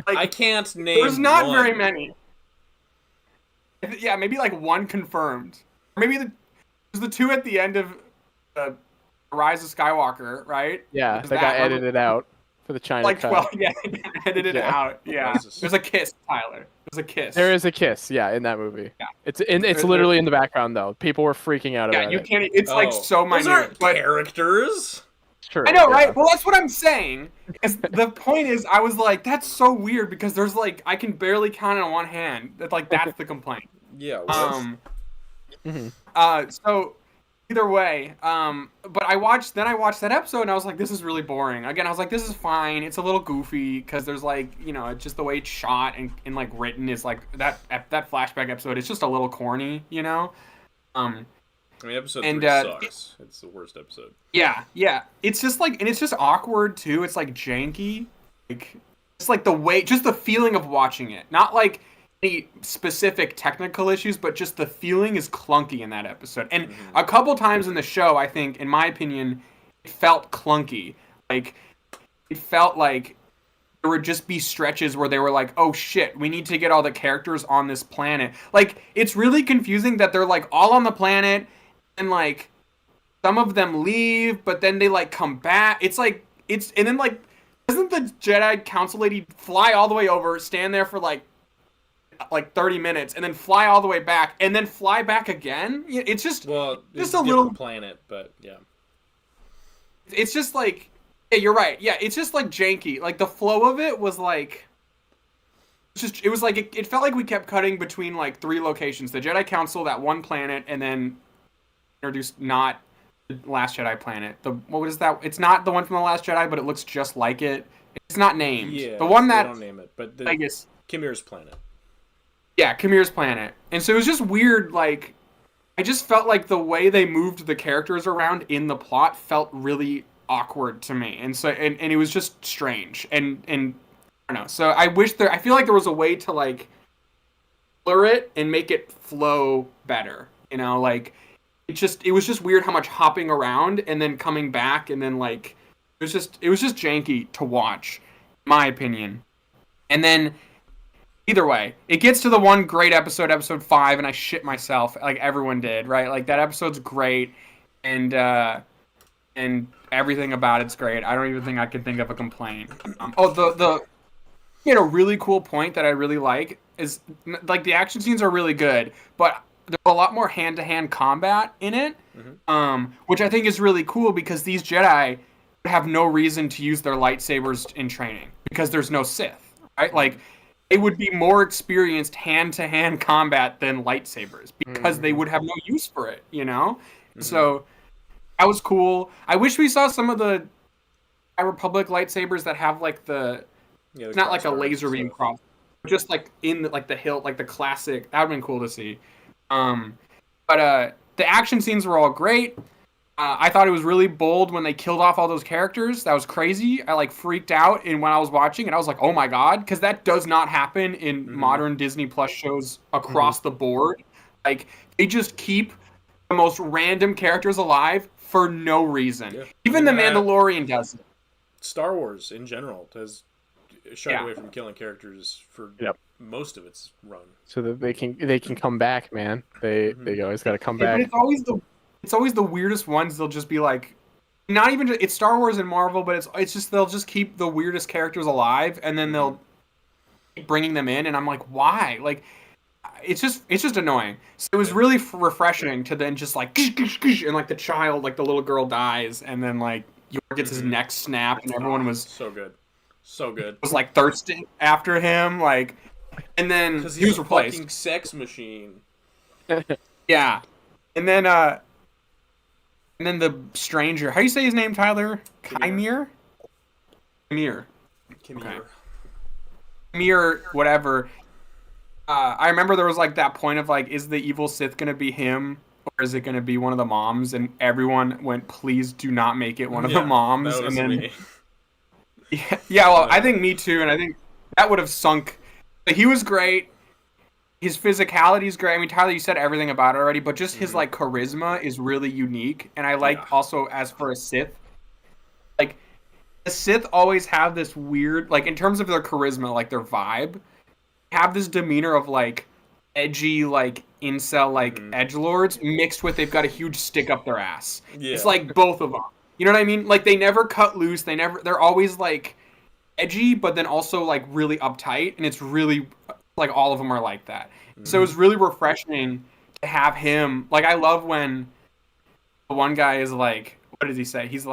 I can't name. There's not one. very many. Yeah, maybe like 1 confirmed. Maybe there's the 2 at the end of Rise of Skywalker, right? Yeah, they got edited out for the China cut. 12, yeah, edited out. Yeah, there's a kiss, Tyler. There's a kiss. There is a kiss, yeah, in that movie. Yeah, it's literally in the background though. People were freaking out about it. Yeah, you can't. It's like so minor. Those aren't characters. True. I know, right? Well, that's what I'm saying. The point is, I was like, that's so weird because there's like I can barely count it on one hand. That's the complaint. Yeah. So either way, but I watched that episode and I was like, this is really boring. Again, I was like, this is fine. It's a little goofy because there's like, it's just the way it's shot and like written is like that flashback episode. It's just a little corny, I mean, episode 3 sucks. It's the worst episode. Yeah. It's just like, and it's just awkward too. It's like janky. Like, it's like just the feeling of watching it. Not like any specific technical issues, but just the feeling is clunky in that episode. And a couple times in the show, I think, in my opinion, it felt clunky. Like, it felt like there would just be stretches where they were like, oh shit, we need to get all the characters on this planet. Like, it's really confusing that they're like all on the planet and like some of them leave, but then they like come back. It's like, and then like, doesn't the Jedi Council lady fly all the way over, stand there for like 30 minutes, and then fly all the way back, and then fly back again? It's just, it's a little planet, but yeah. It's just like, yeah, you're right. Yeah, it's just like janky. Like the flow of it was like, it was like it felt like we kept cutting between like 3 locations: the Jedi Council, that one planet, and then introduced not the Last Jedi planet. What is that? It's not the one from the Last Jedi, but it looks just like it. It's not named. Yeah, the one that they don't name it, but I guess Kimir's planet. Yeah, Kimir's planet. And so it was just weird. Like, I just felt like the way they moved the characters around in the plot felt really awkward to me, and so and it was just strange. And I don't know. So I feel like there was a way to like blur it and make it flow better. Like it was just weird how much hopping around and then coming back, and then like it was just janky to watch, in my opinion. And then either way, it gets to the one great episode 5, and I shit myself like everyone did, right? Like that episode's great, and everything about it's great. I don't even think I can think of a complaint. A really cool point that I really like is like the action scenes are really good, but there's a lot more hand-to-hand combat in it, which I think is really cool because these Jedi have no reason to use their lightsabers in training because there's no Sith, right? Like, they would be more experienced hand-to-hand combat than lightsabers because they would have no use for it, So that was cool. I wish we saw some of the High Republic lightsabers that have like it's not like a laser beam cross, just like in the hilt, like the classic. That would have been cool to see. But the action scenes were all great. I thought it was really bold when they killed off all those characters. That was crazy. I like freaked out when I was watching, and I was like, "Oh my god!" Because that does not happen in modern Disney Plus shows across the board. Like they just keep the most random characters alive for no reason. Yeah. Even The Mandalorian does it. Star Wars in general has shied away from killing characters for most of its run, so that they can come back, man. They always got to come back. But it's always the weirdest ones. They'll just be like, not even it's Star Wars and Marvel, but it's just they'll just keep the weirdest characters alive, and then they'll keep bringing them in, and I'm like, why? Like, it's just annoying. So it was really refreshing to then just like and like the child, like the little girl dies, and then like York gets his neck snapped, and everyone was so good, was like thirsting after him, like, and then he was replaced. Fucking sex machine. Yeah, and then the stranger. How do you say his name, Tyler? Chimere. Chimere. Chimere, whatever. I remember there was like that point of like, is the evil Sith gonna be him, or is it gonna be one of the moms? And everyone went, please do not make it one of the moms. That was and then me. yeah, well, I think me too, and I think that would have sunk. He was great. His physicality is great. I mean, Tyler, you said everything about it already, but just his like charisma is really unique. And I like also, as for a Sith, like the Sith always have this weird, like in terms of their charisma, like their vibe, have this demeanor of like edgy, like incel, like edgelords mixed with they've got a huge stick up their ass. Yeah. It's like both of them. You know what I mean? Like they never cut loose. They're always like edgy, but then also like really uptight, and it's really like all of them are like that. So it was really refreshing to have him. Like I love when the one guy is like, what does he say? He says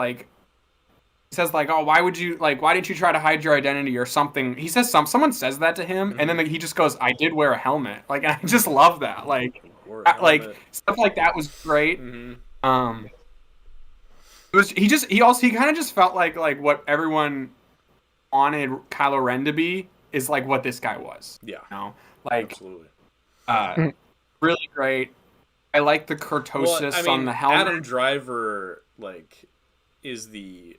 like, oh, why didn't you try to hide your identity or something? He says someone says that to him, and then he just goes, I did wear a helmet. Like I just love that. Like stuff like that was great. It was he kind of just felt like what everyone wanted Kylo Ren to be is like what this guy was. Yeah. You know? Like absolutely. Really great. I like the kurtosis on the helmet. Adam Driver like is the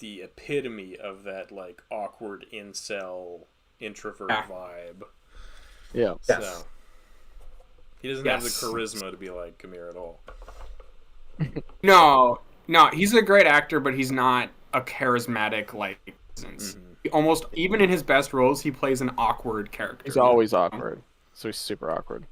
epitome of that like awkward incel introvert vibe. Yeah. So he doesn't have the charisma to be like Chimere at all. No, he's a great actor, but he's not a charismatic like presence. Almost even in his best roles, he plays an awkward character. He's always awkward, so he's super awkward.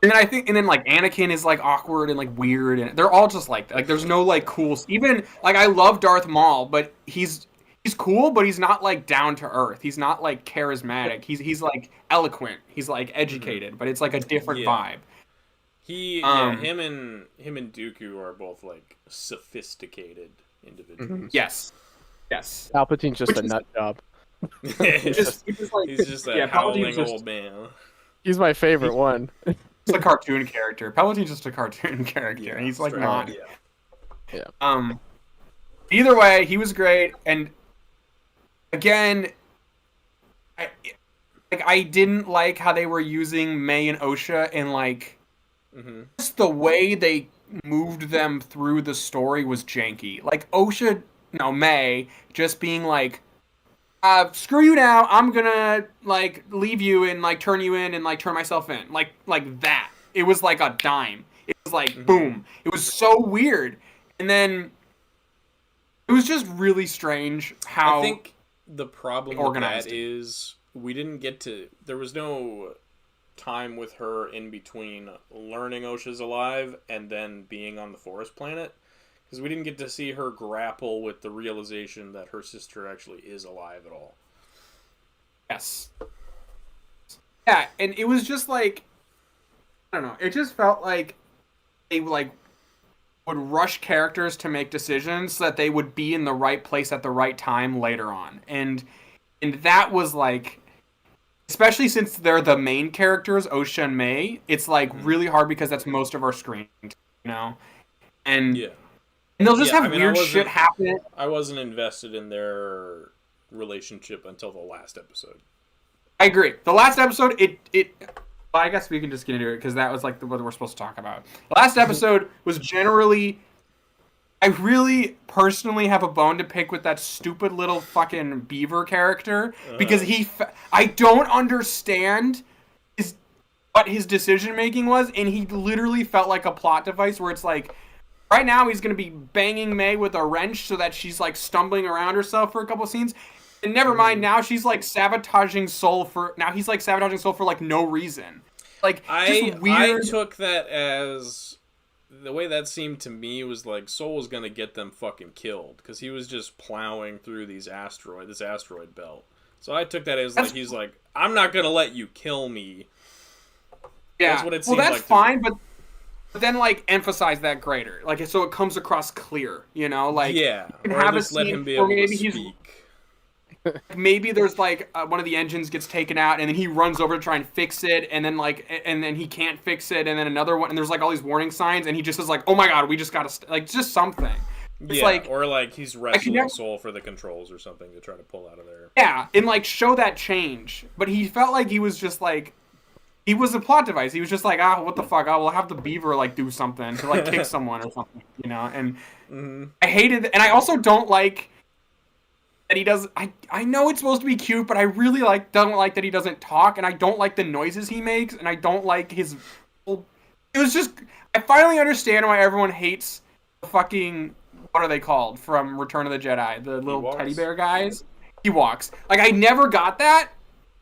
And then like Anakin is like awkward and like weird, and they're all just like that. Like there's no like cool. Even like I love Darth Maul, but he's cool, but he's not like down to earth. He's not like charismatic. He's like eloquent. He's like educated, but it's like a different vibe. Him and Dooku are both like sophisticated individuals. Yes. Palpatine's just a nut job. He's just a howling old man. He's my favorite one. It's a cartoon character. Palpatine's just a cartoon character. Yeah, he's like not. Yeah. Either way, he was great, and again, I didn't like how they were using May and Osha, and like just the way they moved them through the story was janky. Like May just being like, screw you now, I'm gonna like leave you and like turn you in and like turn myself in. Like that. It was like a dime. It was like boom. It was so weird. And then it was just really strange how I think the problem with that is we didn't get to there was no time with her in between learning Osha's alive and then being on the forest planet. Because we didn't get to see her grapple with the realization that her sister actually is alive at all. Yes. Yeah, and it was just like, I don't know, it just felt like they like would rush characters to make decisions so that they would be in the right place at the right time later on. And that was like, especially since they're the main characters, Osha and May, it's like really hard because that's most of our screen, you know? And and they'll just have weird shit happen. I wasn't invested in their relationship until the last episode. I agree. The last episode, it Well, I guess we can just get into it because that was like what we're supposed to talk about. The last episode was generally. I really personally have a bone to pick with that stupid little fucking beaver character because I don't understand what his decision making was, and he literally felt like a plot device where it's like, right now he's gonna be banging May with a wrench so that she's like stumbling around herself for a couple scenes, and never mind, now she's like sabotaging Soul for like no reason. Like just weird. I took that as. The way that seemed to me was like Soul was gonna get them fucking killed because he was just plowing through this asteroid belt. So I took that as like he's like, I'm not gonna let you kill me. Yeah, that's what it seemed that's like fine, but then like emphasize that greater, like so it comes across clear, you know, like yeah, or at least let him be able to speak. Maybe there's like one of the engines gets taken out and then he runs over to try and fix it and then he can't fix it and then another one and there's like all these warning signs and he just is like, oh my god, we just gotta like just something. It's like, or like he's wrestling Soul for the controls or something to try to pull out of there. Yeah, and like show that change. But he felt like he was just like he was a plot device. He was just like, what the fuck? We'll have the beaver like do something to like kick someone or something, you know. And I hated, and I also don't like. That he does. I know it's supposed to be cute, but I really don't like that he doesn't talk, and I don't like the noises he makes, and I don't like his. It was just. I finally understand why everyone hates the fucking. What are they called from Return of the Jedi? The little teddy bear guys. Ewoks. Like I never got that.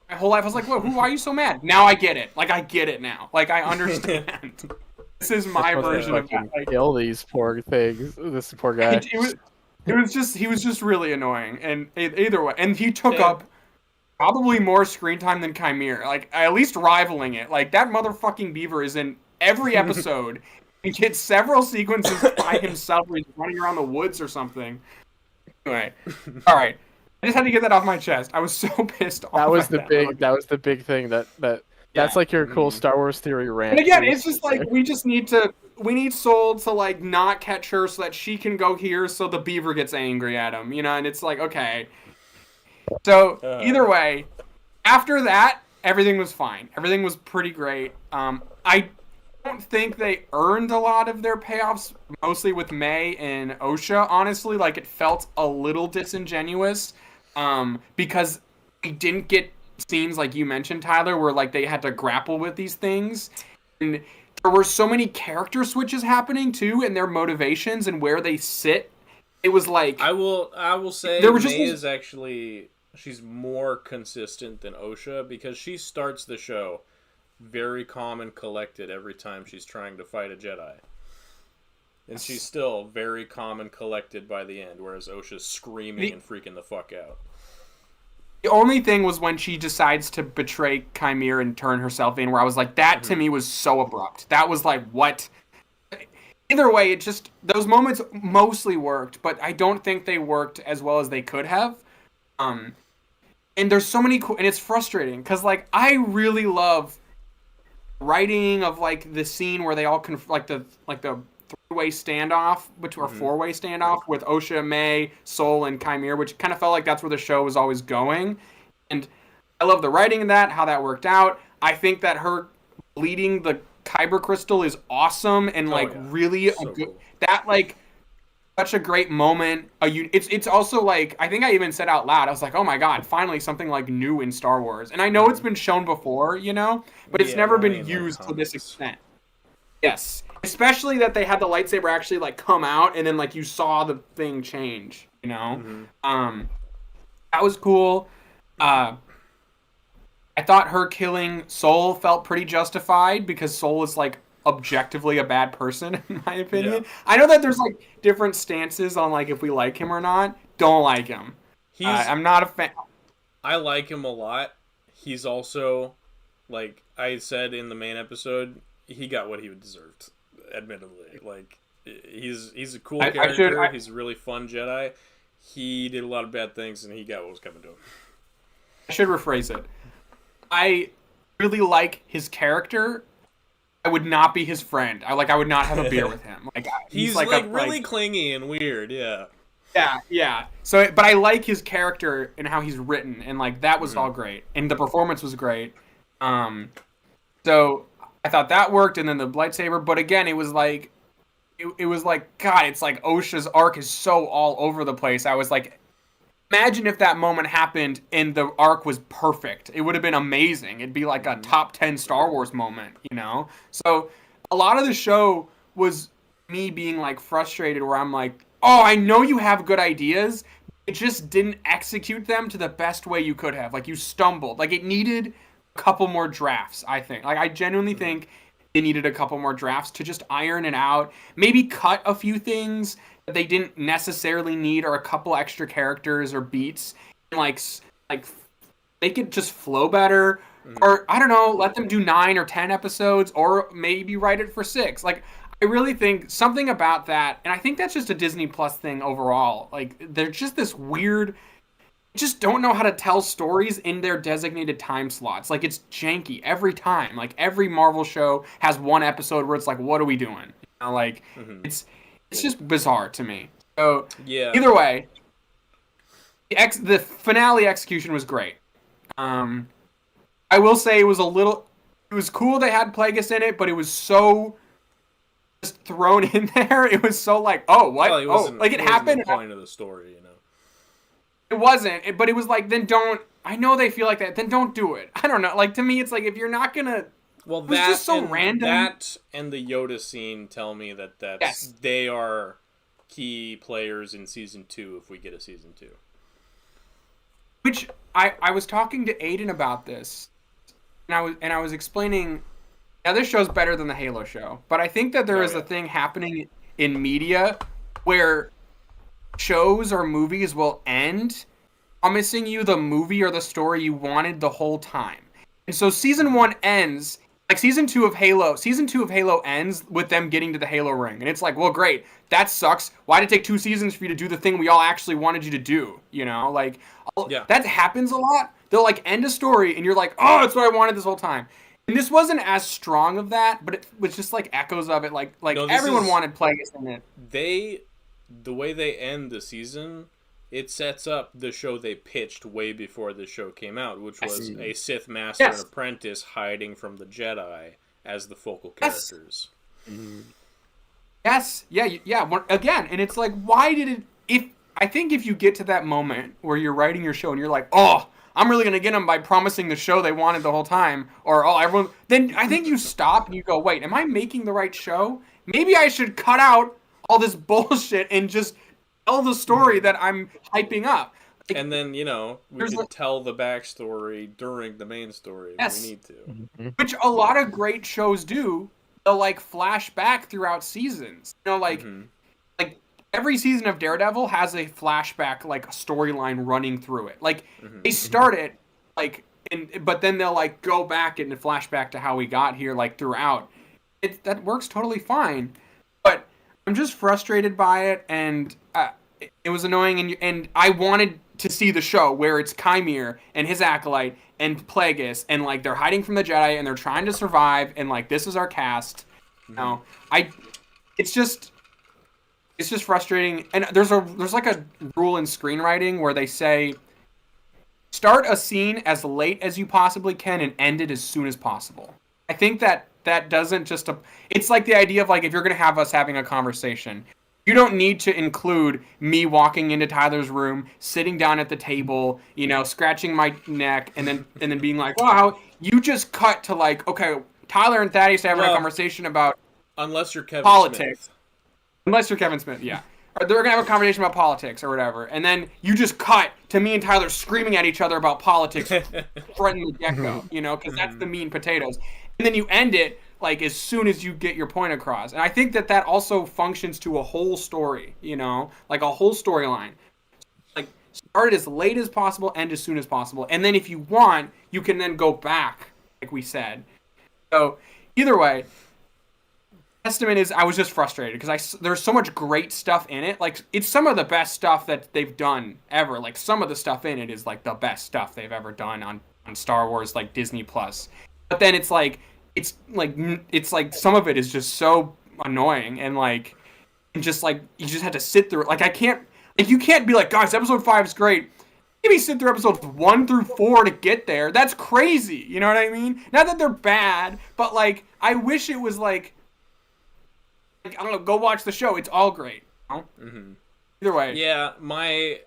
My whole life I was like, why are you so mad? Now I get it. Like I get it now. Like I understand. This is my version of that. Like, kill these poor things. This poor guy. He was just really annoying, and either way, and he took up probably more screen time than Chimere, like at least rivaling it. Like that motherfucking beaver is in every episode. He gets several sequences by himself where he's running around the woods or something. Anyway, all right, I just had to get that off my chest. I was so pissed off. That was the big thing that's like your cool Star Wars theory rant. And again, it's just like we need Soul to like not catch her so that she can go here so the beaver gets angry at him, you know, and it's like, okay. So either way, after that, everything was fine. Everything was pretty great. I don't think they earned a lot of their payoffs, mostly with May and Osha, honestly. Like it felt a little disingenuous because we didn't get scenes like you mentioned, Tyler, where like they had to grapple with these things, and there were so many character switches happening too, and their motivations and where they sit. It was like I will say May is actually she's more consistent than Osha because she starts the show very calm and collected every time she's trying to fight a Jedi, and she's still very calm and collected by the end, whereas Osha's screaming and freaking the fuck out. The only thing was when she decides to betray Chimere and turn herself in, where I was like, that to me was so abrupt. That was like, what? Either way, it just, those moments mostly worked, but I don't think they worked as well as they could have. And there's so many cool, and it's frustrating, because like, I really love writing of like the scene where they all like the three-way standoff, or four-way standoff with Osha, May, Soul, and Chimere, which kind of felt like that's where the show was always going. And I love the writing in that, how that worked out. I think that her bleeding the Kyber crystal is awesome and really so good. Cool. That like such a great moment. It's also like I think I even said out loud. I was like, oh my god, finally something like new in Star Wars. And I know it's been shown before, you know, but it's never been used to this extent. Yes. Especially that they had the lightsaber actually like come out and then like you saw the thing change, you know? That was cool. I thought her killing Soul felt pretty justified because Soul is like objectively a bad person in my opinion. Yeah. I know that there's like different stances on like if we like him or not. Don't like him. I'm not a fan. I like him a lot. He's also, like I said in the main episode, he got what he deserved. Admittedly, like he's a cool character. He's a really fun Jedi. He did a lot of bad things, and he got what was coming to him. I should rephrase it. I really like his character. I would not be his friend. I would not have a beer with him. Like he's like really clingy and weird. Yeah. Yeah. So, but I like his character and how he's written, and like that was all great, and the performance was great. So I thought that worked, and then the lightsaber. But again, it was like, God, it's like OSHA's arc is so all over the place. I was like, imagine if that moment happened and the arc was perfect. It would have been amazing. It'd be like a top 10 Star Wars moment, you know? So a lot of the show was me being like frustrated where I'm like, oh, I know you have good ideas. It just didn't execute them to the best way you could have. Like you stumbled. Like it needed a couple more drafts, I think. Like I genuinely think it needed a couple more drafts to just iron it out. Maybe cut a few things that they didn't necessarily need, or a couple extra characters or beats, and like make it just flow better, or I don't know, let them do 9 or 10 episodes, or maybe write it for 6. Like I really think something about that, and I think that's just a Disney Plus thing overall. Like they're just this weird, just don't know how to tell stories in their designated time slots. Like it's janky every time. Like every Marvel show has one episode where it's like, what are we doing? You know, like it's just bizarre to me. So either way, the finale execution was great. I will say it was cool they had Plagueis in it, but it was so just thrown in there. It was so like, oh, what? Well, it happened. The point of the story, you know. It wasn't, but it was like, then don't. I know they feel like that. Then don't do it. I don't know. Like to me, it's like if you're not gonna. Well, it was just so random. That and the Yoda scene tell me that they are key players in season 2 if we get a season 2. Which I was talking to Aiden about this, and I was explaining. Now this show's better than the Halo show, but I think that there is a thing happening in media where shows or movies will end promising you the movie or the story you wanted the whole time. And so season 1 ends, like season 2 of Halo ends with them getting to the Halo ring. And it's like, well, great, that sucks. Why did it take 2 seasons for you to do the thing we all actually wanted you to do? You know, like, that happens a lot. They'll like end a story and you're like, oh, that's what I wanted this whole time. And this wasn't as strong of that, but it was just like echoes of it. Like everyone wanted Plagueis in it. The way they end the season, it sets up the show they pitched way before the show came out, which was a Sith Master and Apprentice hiding from the Jedi as the focal characters. Yes. Yeah. Again, and it's like, why did it... I think if you get to that moment where you're writing your show and you're like, oh, I'm really going to get them by promising the show they wanted the whole time, or everyone... Then I think you stop and you go, wait, am I making the right show? Maybe I should cut out all this bullshit and just tell the story that I'm hyping up. Like, and then, you know, we can tell the backstory during the main story if we need to. Which a lot of great shows do. They'll, like, flash back throughout seasons. You know, like every season of Daredevil has a flashback, like, storyline running through it. Like, they start it, like, but then they'll, like, go back and flashback to how we got here, like, throughout. That works totally fine. But I'm just frustrated by it, and it was annoying, and I wanted to see the show where it's Kymir and his acolyte and Plagueis, and like they're hiding from the Jedi and they're trying to survive, and like this is our cast. You know, it's just frustrating. And there's like a rule in screenwriting where they say start a scene as late as you possibly can and end it as soon as possible. I think that doesn't just it's like the idea of like if you're gonna have us having a conversation, you don't need to include me walking into Tyler's room, sitting down at the table, you know, scratching my neck, and then being like, wow, you just cut to like, okay, Tyler and Thaddeus are having a conversation about unless you're Kevin politics. Smith. Unless you're Kevin Smith, yeah. Or they're gonna have a conversation about politics or whatever, and then you just cut to me and Tyler screaming at each other about politics right in the get-go, you know, because that's the meat and potatoes. And then you end it like as soon as you get your point across. And I think that also functions to a whole story, you know, like a whole storyline. Like start it as late as possible, end as soon as possible, and then if you want, you can then go back, like we said. So either way, Testament is I was just frustrated because there's so much great stuff in it. Like it's some of the best stuff that they've done ever. Like some of the stuff in it is like the best stuff they've ever done on Star Wars, like Disney Plus. But then it's like some of it is just so annoying and like just like you just had to sit through it. Like you can't be like, guys, episode 5 is great. maybe sit through episodes 1 through 4 to get there. That's crazy. You know what I mean? Not that they're bad, but like I wish it was like I don't know. Go watch the show. It's all great. You know? Mm-hmm. Either way. Yeah, I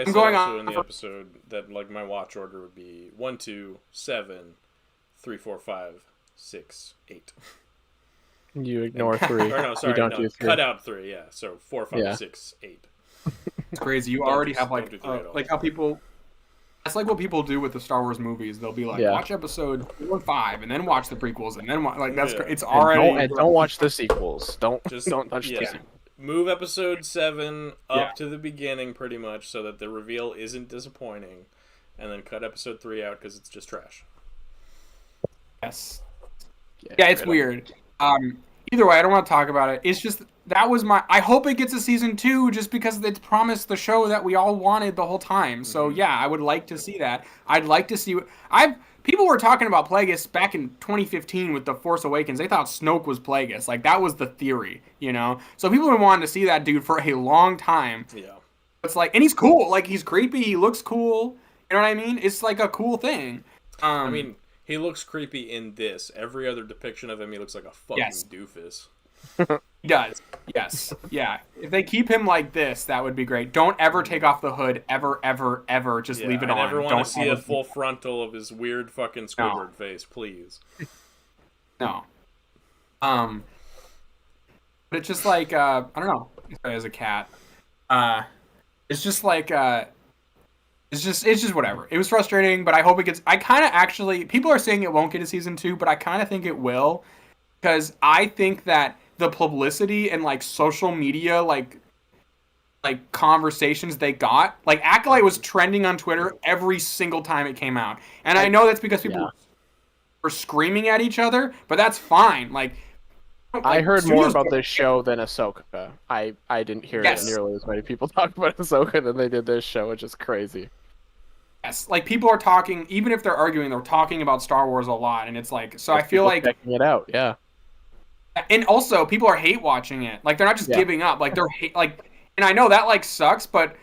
said going also on in the episode that like my watch order would be 1, 2, 7, 3, 4, 5, 6, 8. You ignore 3. Or no, sorry, you don't no, do 3. cut out 3. Yeah, so 4, 5, Yeah. 6, 8. It's crazy. You Don't already do- have don't do three at all. like how people. That's like what people do with the Star Wars movies. They'll be like, Yeah. watch episode 4 and 5, and then watch the prequels, and then like that's Yeah. it's And already. don't watch the sequels. Don't Just don't touch yeah. the sequels. Move episode 7 up Yeah. to the beginning pretty much so that the reveal isn't disappointing, and then cut episode 3 out because it's just trash. Yes. Yeah, it's right weird. Either way, I don't want to talk about it. It's just that was my. I hope it gets a season 2, just because it's promised the show that we all wanted the whole time. So yeah, I would like to see that. I'd like to see. People were talking about Plagueis back in 2015 with The Force Awakens. They thought Snoke was Plagueis. Like that was the theory, you know. So people have been wanting to see that dude for a long time. Yeah. It's like, and he's cool. Like he's creepy. He looks cool. You know what I mean? It's like a cool thing. I mean, he looks creepy in this. Every other depiction of him, he looks like a fucking Yes. doofus. He does. Yes. Yeah. If they keep him like this, that would be great. Don't ever take off the hood. Ever, ever, ever. Just Yeah, leave it I on. never want Don't to see a ever- full frontal of his weird fucking Squidward face, please. No. But it's just like I don't know. As a cat, it's just like it's just whatever. It was frustrating, but I hope it gets. I kind of actually people are saying it won't get a season 2, but I kind of think it will, because I think that the publicity and like social media like conversations they got, like Acolyte was trending on Twitter every single time it came out, and I know that's because people were screaming at each other, but that's fine. Like I heard more studios- about this show than Ahsoka. I didn't hear Yes. nearly as many people talk about Ahsoka than they did this show, which is crazy. Yes, like people are talking, even if they're arguing, they're talking about Star Wars a lot, and it's like, so I feel People like, checking it out, yeah. and also people are hate watching it. Like they're not just Yeah. giving up, like they're like, and I know that like sucks, but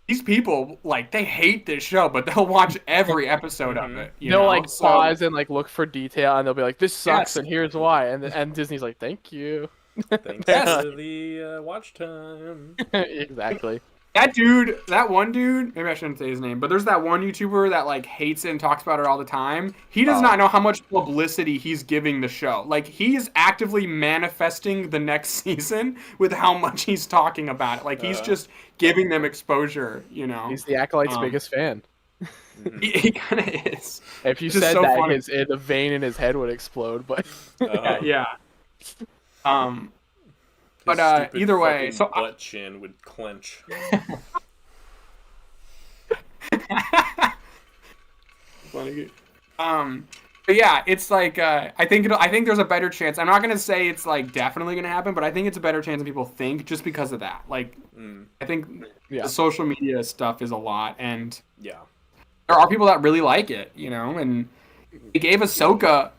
these people like they hate this show, but they'll watch every episode of it. You They'll know? like So- pause and like look for detail, and they'll be like, "This sucks," Yes. and here's why. And Disney's like, "Thank you." Thanks Yes. for the watch time. Exactly. That dude, that one dude, maybe I shouldn't say his name, but there's that one YouTuber that like hates it and talks about it all the time. He does not know how much publicity he's giving the show. Like he is actively manifesting the next season with how much he's talking about it. Like he's just giving them exposure, you know. He's the Acolyte's biggest fan. He kind of is. If you It's just said so that, funny. the vein in his head would explode. But Yeah. But His stupid either way, fucking so butt chin would clench. but yeah, it's like I think there's a better chance. I'm not gonna say it's like definitely gonna happen, but I think it's a better chance than people think just because of that. Like, I think Yeah. the social media stuff is a lot, and Yeah. there are people that really like it, you know. And it gave Ahsoka.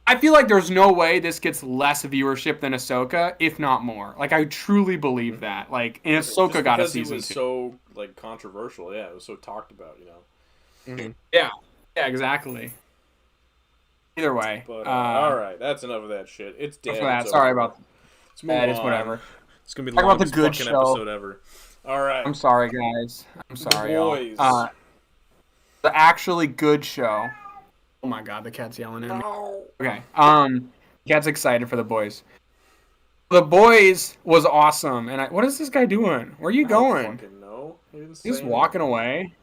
I feel like there's no way this gets less viewership than Ahsoka, if not more. Like I truly believe that. Like, and Ahsoka Just got a because season he was 2. so like controversial. Yeah, it was so talked about. You know. Yeah, exactly. Either way, But all right, that's enough of that shit. It's dead. for that. It's Sorry over. about Let's move that. It's on. whatever. It's gonna be the Talk about the longest good fucking show. episode ever. All right. I'm sorry, guys. I'm sorry, Boys. y'all. The actually good show. Oh my god, the cat's yelling at me. Okay. Cat's excited for The Boys. The Boys was awesome, and what is this guy doing? Where are you I don't going? fucking know. He didn't say He's anything. walking away.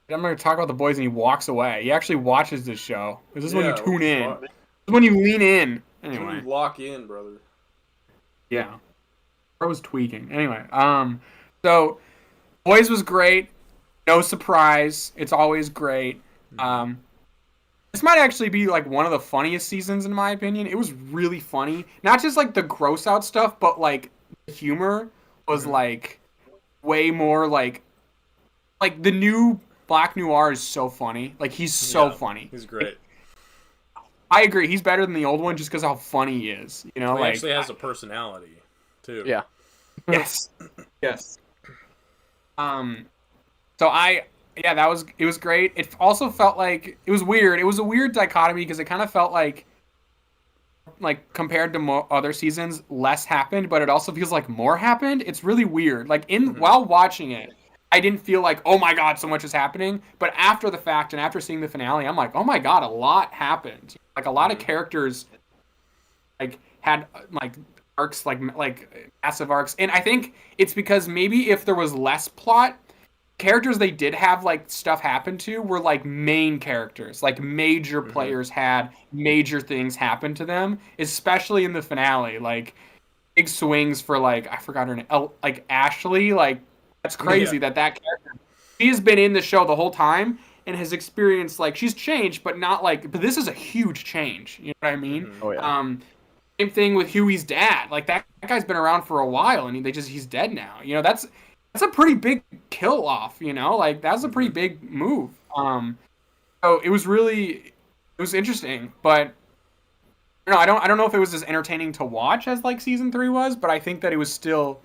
I'm going to talk about The Boys, and he walks away. He actually watches this show. This is when you Yeah, tune what the in. fuck? This is when you lean in. You Anyway. lock in, brother. Yeah. I was tweaking. Anyway, so Boys was great. No surprise. It's always great. This might actually be like one of the funniest seasons in my opinion. It was really funny. Not just like the gross out stuff, but like the humor was like way more like the new Black Noir is so funny. Like he's so funny. He's great. I agree. He's better than the old one just because how funny he is. You know, He like actually has a personality, too. yeah. yes, yes. So I yeah, it was great. It also felt like it was weird. It was a weird dichotomy because it kind of felt like compared to other seasons, less happened, but it also feels like more happened. It's really weird. Like while watching it, I didn't feel like, oh my god, so much is happening. But after the fact and after seeing the finale, I'm like, oh my god, a lot happened. Like a lot of characters like had like arcs, like massive arcs. And I think it's because maybe if there was less plot, characters they did have like stuff happen to were like main characters, like major players had major things happen to them, especially in the finale. Like big swings for like I forgot her name, like Ashley. Like that's crazy that character, she has been in the show the whole time and has experienced like she's changed, but not like. But this is a huge change. You know what I mean? Oh yeah. Same thing with Huey's dad. Like that guy's been around for a while, and he's dead now. You know, that's a pretty big kill off. You know, like that's a pretty big move. So it was interesting, but I don't know if it was as entertaining to watch as like season 3 was, but I think that it was still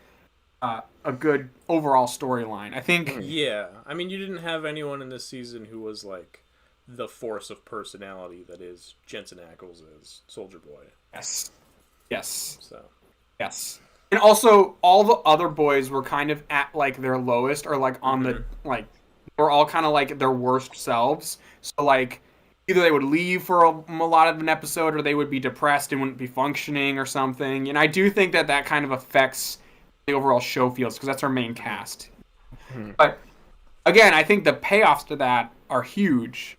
a good overall storyline. I think. Yeah, I mean, you didn't have anyone in this season who was like the force of personality that is Jensen Ackles is Soldier Boy. Yes. So. Yes. And also, all the other boys were kind of at like their lowest, or like on the like, were all kind of like their worst selves. So like, either they would leave for a lot of an episode, or they would be depressed and wouldn't be functioning or something. And I do think that kind of affects the overall show feels because that's our main cast. But again, I think the payoffs to that are huge.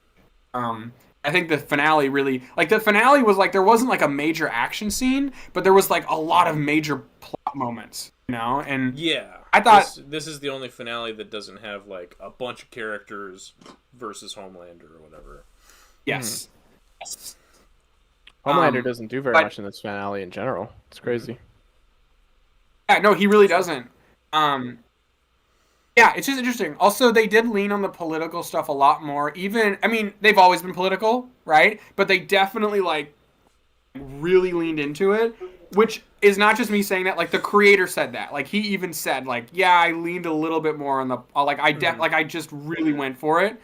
I think the finale really, like the finale was like there wasn't like a major action scene, but there was like a lot of major plot moments, you know. And yeah, I thought this is the only finale that doesn't have like a bunch of characters versus Homelander or whatever. Yes. Homelander doesn't do very much in this finale in general. It's crazy. Yeah, no, he really doesn't. Yeah, it's just interesting. Also, they did lean on the political stuff a lot more. Even, I mean, they've always been political, right? But they definitely, like, really leaned into it, which is not just me saying that. Like, the creator said that. Like, he even said, like, yeah, I leaned a little bit more on the, like, I just really went for it,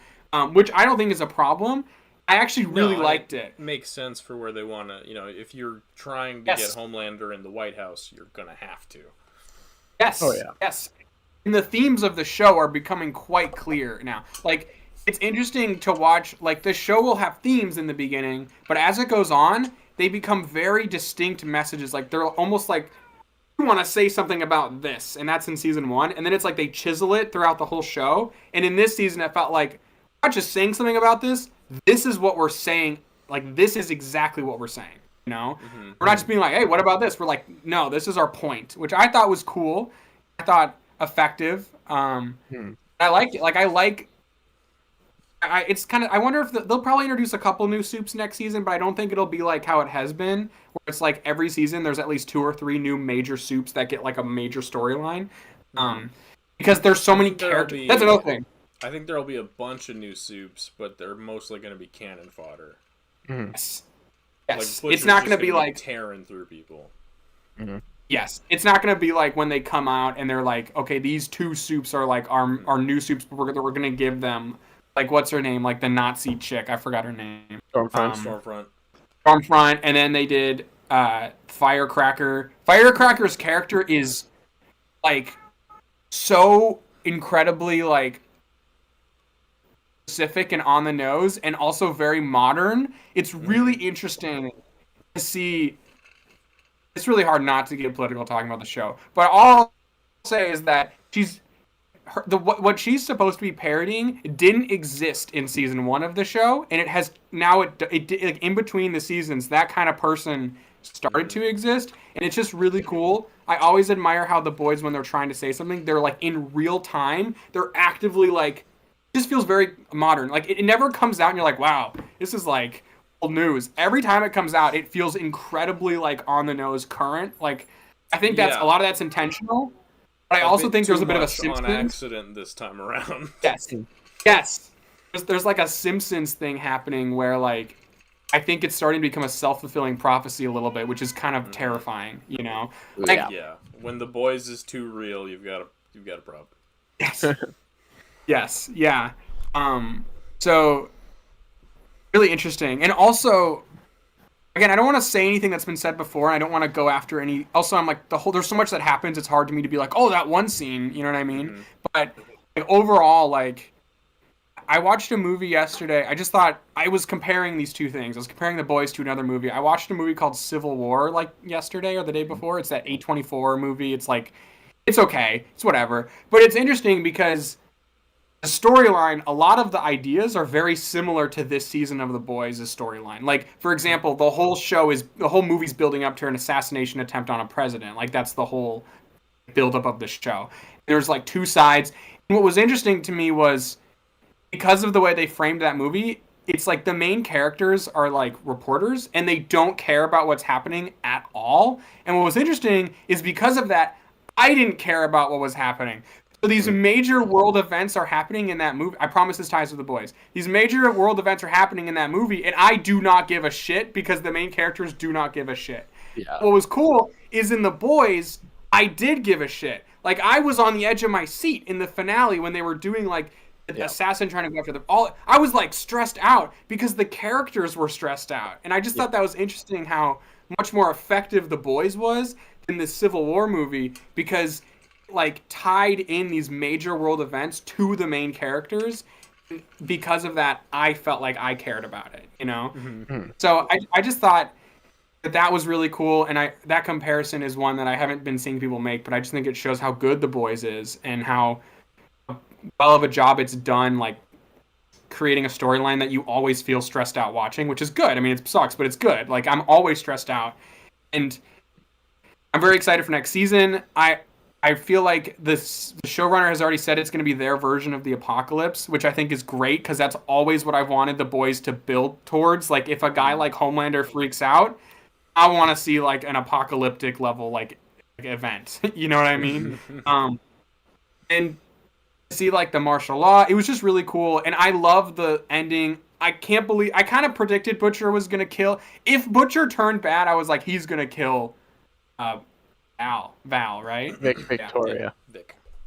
which I don't think is a problem. I actually really liked it. Makes sense for where they want to, you know, if you're trying to get Homelander in the White House, you're going to have to. Yes. Oh, yeah. Yes. And the themes of the show are becoming quite clear now. Like, it's interesting to watch. Like, the show will have themes in the beginning, but as it goes on, they become very distinct messages. Like, they're almost like, you want to say something about this, and that's in season 1. And then it's like they chisel it throughout the whole show. And in this season, it felt like, we're not just saying something about this. This is what we're saying. Like, this is exactly what we're saying. You know? We're not just being like, hey, what about this? We're like, no, this is our point, which I thought was cool. I thought effective. I like it. Like, it's kind of, I wonder if they'll probably introduce a couple new soups next season, but I don't think it'll be like how it has been, where it's like every season there's at least 2 or 3 new major soups that get like a major storyline. Because there's so many characters. That's another thing. I think there'll be a bunch of new soups, but they're mostly going to be cannon fodder. Yes. Like, it's not going to be like tearing through people. Yes, it's not going to be like when they come out and they're like, okay, these 2 soups are like our new soups, but we're going to give them, like, what's her name? Like the Nazi chick. I forgot her name. Stormfront. And then they did Firecracker. Firecracker's character is, like, so incredibly, like, specific and on the nose and also very modern. It's really interesting to see. It's really hard not to get political talking about the show, but all I'll say is that what she's supposed to be parodying didn't exist in season 1 of the show, and it has now. It like, in between the seasons, that kind of person started to exist, and it's just really cool. I always admire how the boys, when they're trying to say something, they're like in real time. They're actively like. It just feels very modern. Like it never comes out, and you're like, wow, this is like. Old news. Every time it comes out, it feels incredibly like on the nose current. Like I think that's a lot of that's intentional, but I also think there's a bit of a Simpsons on accident this time around. Yes. There's like a Simpsons thing happening where like I think it's starting to become a self-fulfilling prophecy a little bit, which is kind of terrifying. You know, like, when the boys is too real, you've got a problem. Yes. Yes. Yeah. So really interesting. And also, again, I don't want to say anything that's been said before, and I don't want to go after any. Also, I'm like there's so much that happens. It's hard to me to be like, oh, that one scene. You know what I mean? Mm-hmm. But like, overall, like, I watched a movie yesterday. I just thought I was comparing these two things. I was comparing The Boys to another movie. I watched a movie called Civil War like yesterday or the day before. It's that A24 movie. It's like, it's okay. It's whatever. But it's interesting because the storyline, a lot of the ideas are very similar to this season of The Boys' storyline. Like, for example, the whole movie's building up to an assassination attempt on a president. Like, that's the whole buildup of the show. There's like two sides. And what was interesting to me was, because of the way they framed that movie, it's like the main characters are like reporters and they don't care about what's happening at all. And what was interesting is because of that, I didn't care about what was happening. So these major world events are happening in that movie. I promise this ties with The Boys. These major world events are happening in that movie, and I do not give a shit because the main characters do not give a shit. Yeah. What was cool is in The Boys, I did give a shit. Like, I was on the edge of my seat in the finale when they were doing like the assassin trying to go after them. I was like stressed out because the characters were stressed out. And I just thought that was interesting how much more effective The Boys was than the Civil War movie, because like tied in these major world events to the main characters. Because of that, I felt like I cared about it, you know? Mm-hmm. So I just thought that was really cool. And that comparison is one that I haven't been seeing people make, but I just think it shows how good The Boys is and how well of a job it's done, like creating a storyline that you always feel stressed out watching, which is good. I mean, it sucks, but it's good. Like, I'm always stressed out, and I'm very excited for next season. I feel like the showrunner has already said it's going to be their version of the apocalypse, which I think is great because that's always what I've wanted The Boys to build towards. Like, if a guy like Homelander freaks out, I want to see like an apocalyptic level like event. You know what I mean? And see like the martial law, it was just really cool, and I love the ending. I can't believe I kind of predicted Butcher was gonna kill. If Butcher turned bad, I was like, he's gonna kill Val, right? Victoria.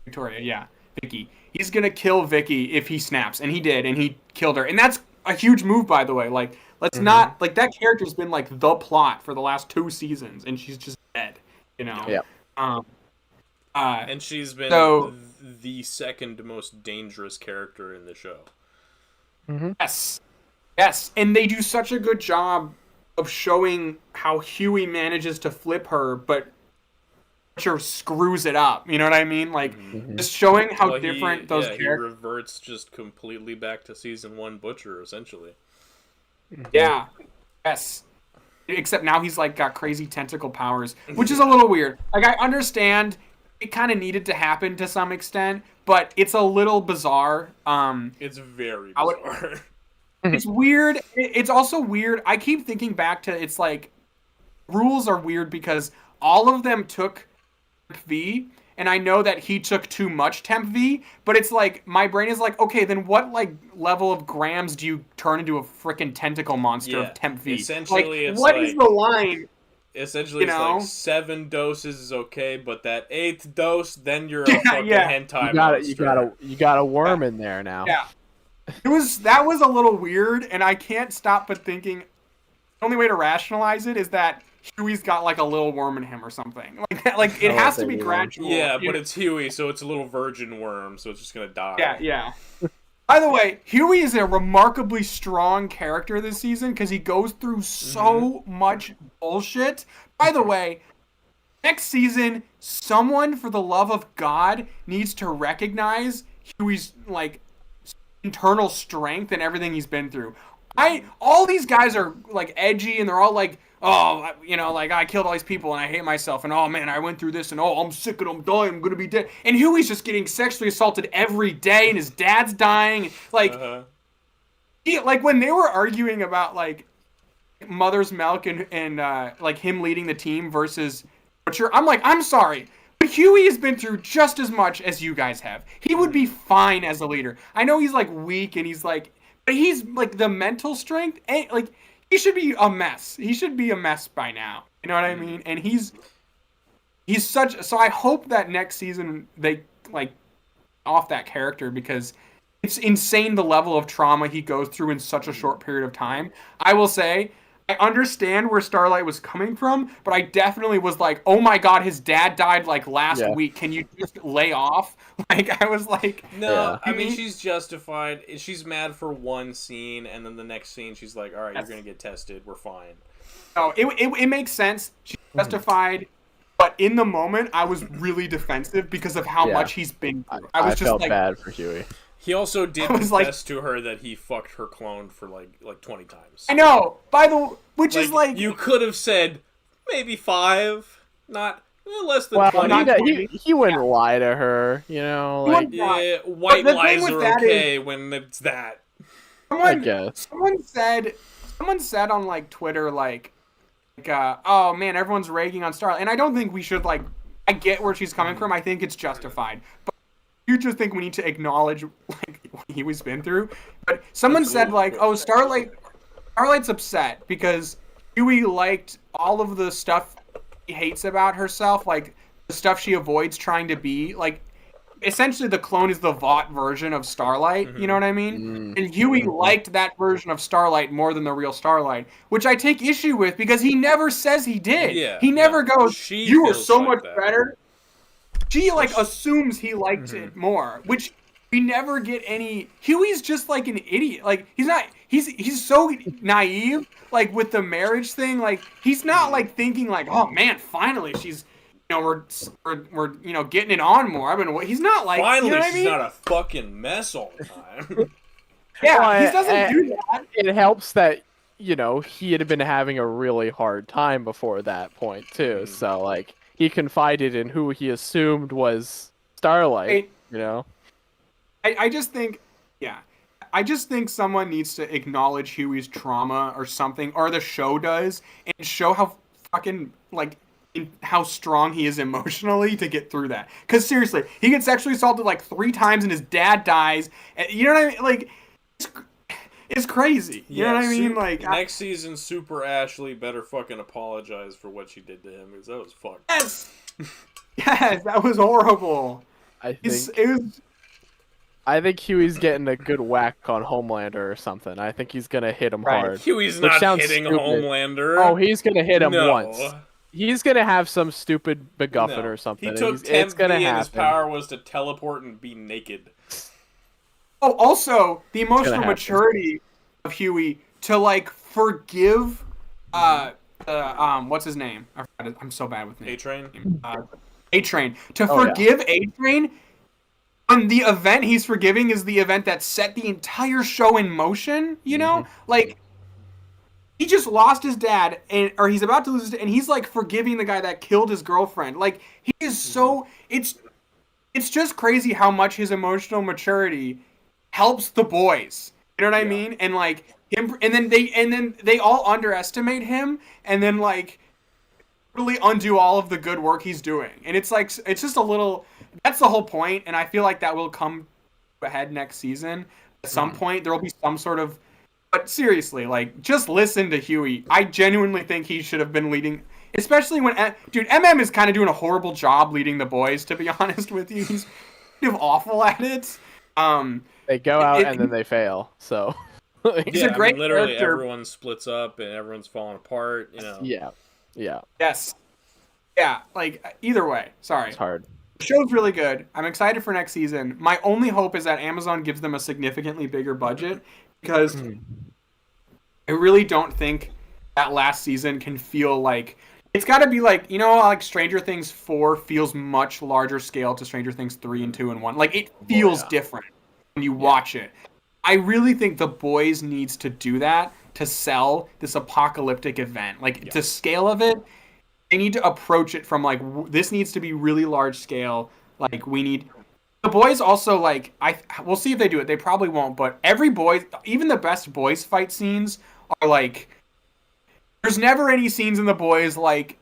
Victoria, yeah. Vicky. He's gonna kill Vicky if he snaps, and he did, and he killed her. And that's a huge move, by the way. Like, let's not like, that character's been like the plot for the last 2 seasons, and she's just dead, you know. Yeah. And she's been the second most dangerous character in the show. Mm-hmm. Yes, and they do such a good job of showing how Huey manages to flip her, but Butcher screws it up. You know what I mean? Like, just showing how different those characters. He reverts just completely back to season 1 Butcher, essentially. Yeah. Yes. Except now he's like got crazy tentacle powers, which is a little weird. Like, I understand it kind of needed to happen to some extent, but it's a little bizarre. It's very bizarre. It's weird. It's also weird. I keep thinking back to, it's like, rules are weird because all of them took Temp V, and I know that he took too much Temp V, but it's like, my brain is like, okay, then what like level of grams do you turn into a freaking tentacle monster of Temp V? Essentially, like, it's what like, is the line? Essentially, it's like 7 doses is okay, but that 8th dose, then you're a fucking hentai monster. You got a worm in there now. Yeah. That was a little weird, and I can't stop but thinking the only way to rationalize it is that Huey's got like a little worm in him or something. Like it has to be gradual. Yeah, but it's Huey, so it's a little virgin worm, so it's just gonna die. Yeah. By the way, Huey is a remarkably strong character this season because he goes through so much bullshit. By the way, next season, someone, for the love of God, needs to recognize Huey's like internal strength and everything he's been through. All these guys are like edgy, and they're all like, oh, you know, like, I killed all these people and I hate myself, and oh man, I went through this, and oh, I'm sick and I'm dying, I'm gonna be dead. And Huey's just getting sexually assaulted every day, and his dad's dying. Like, like when they were arguing about like Mother's Milk and like him leading the team versus Butcher, I'm like, I'm sorry, but Huey has been through just as much as you guys have. He would be fine as a leader. I know he's like weak, and he's like, but he's like the mental strength, and like, he should be a mess. He should be a mess by now. You know what I mean? And he's such. So I hope that next season they like off that character, because it's insane the level of trauma he goes through in such a short period of time. I will say, I understand where Starlight was coming from, but I definitely was like, oh my god, his dad died like last week. Can you just lay off? Like, I was like... No, I mean, she's justified. She's mad for one scene, and then the next scene she's like, alright, you're gonna get tested, we're fine. No, it makes sense. She's justified. But in the moment, I was really defensive because of how much he's been through. I felt bad for Huey. He also did confess to her that he fucked her clone for like 20 times. I know. Which is like you could have said maybe 5, not less than 20. He wouldn't lie to her, you know. Like, white lies are okay when it's that. I guess someone said on like Twitter like oh man, everyone's ragging on Starlight, and I don't think we should like. I get where she's coming from. I think it's justified, but you just think we need to acknowledge like what Huey's been through. But someone said like, oh, Starlight's upset because Huey liked all of the stuff he hates about herself, like the stuff she avoids trying to be. Like, essentially, the clone is the Vought version of Starlight. You know what I mean? And Huey liked that version of Starlight more than the real Starlight, which I take issue with because he never says he did. Yeah, he never goes, "You were so much better." She like assumes he liked it more, which we never get any. Huey's just like an idiot. Like he's not. He's so naive. Like with the marriage thing, like he's not like thinking like, oh man, finally she's. We're getting it on more. He's not like finally. You know what she's I mean? Not a fucking mess all the time. Yeah, he doesn't do that. It helps that he had been having a really hard time before that point too. So like he confided in who he assumed was Starlight. I just think, I just think someone needs to acknowledge Huey's trauma or something, or the show does, and show how fucking like. How strong he is emotionally to get through that. Because seriously, he gets sexually assaulted like 3 times and his dad dies. And, you know what I mean? Like, it's crazy. You know what I mean? Like next season, Super Ashley better fucking apologize for what she did to him because that was fucked. Yes, yes, that was horrible. I think Huey's getting a good whack on Homelander or something. I think he's gonna hit him hard. Huey's not hitting Homelander. Oh, he's gonna hit him once. He's gonna have some stupid MacGuffin or something. He took 10 and his power was to teleport and be naked. Oh, also the emotional maturity of Huey to like forgive, what's his name? I'm so bad with names. A-Train. A-Train to forgive A-Train. And the event he's forgiving is the event that set the entire show in motion. You know, like. He just lost his dad, or he's about to lose his dad, and he's like forgiving the guy that killed his girlfriend. Like he is so it's just crazy how much his emotional maturity helps the boys. You know what I mean? And like him, and then they all underestimate him, and then like really undo all of the good work he's doing. And it's like it's just a little. That's the whole point, and I feel like that will come ahead next season. At some point, there will be some sort of. But seriously, like, just listen to Huey. I genuinely think he should have been leading, especially when, dude, MM is kind of doing a horrible job leading the boys, to be honest with you. He's kind of awful at it. They go out and then they fail, so. He's a great literally character. Everyone splits up and everyone's falling apart, you know. Yeah. Yes. Yeah, like, either way, sorry. It's hard. The show's really good. I'm excited for next season. My only hope is that Amazon gives them a significantly bigger budget, because I really don't think that last season can feel like it's got to be like, you know, like Stranger Things 4 feels much larger scale to Stranger Things 3 and 2 and 1. Like it feels different when you watch it. I really think The Boys needs to do that to sell this apocalyptic event. Like the scale of it, they need to approach it from like this needs to be really large scale. Like we need. The Boys also, like, we'll see if they do it. They probably won't, but every boy, even the best boys fight scenes are, like, there's never any scenes in The Boys, like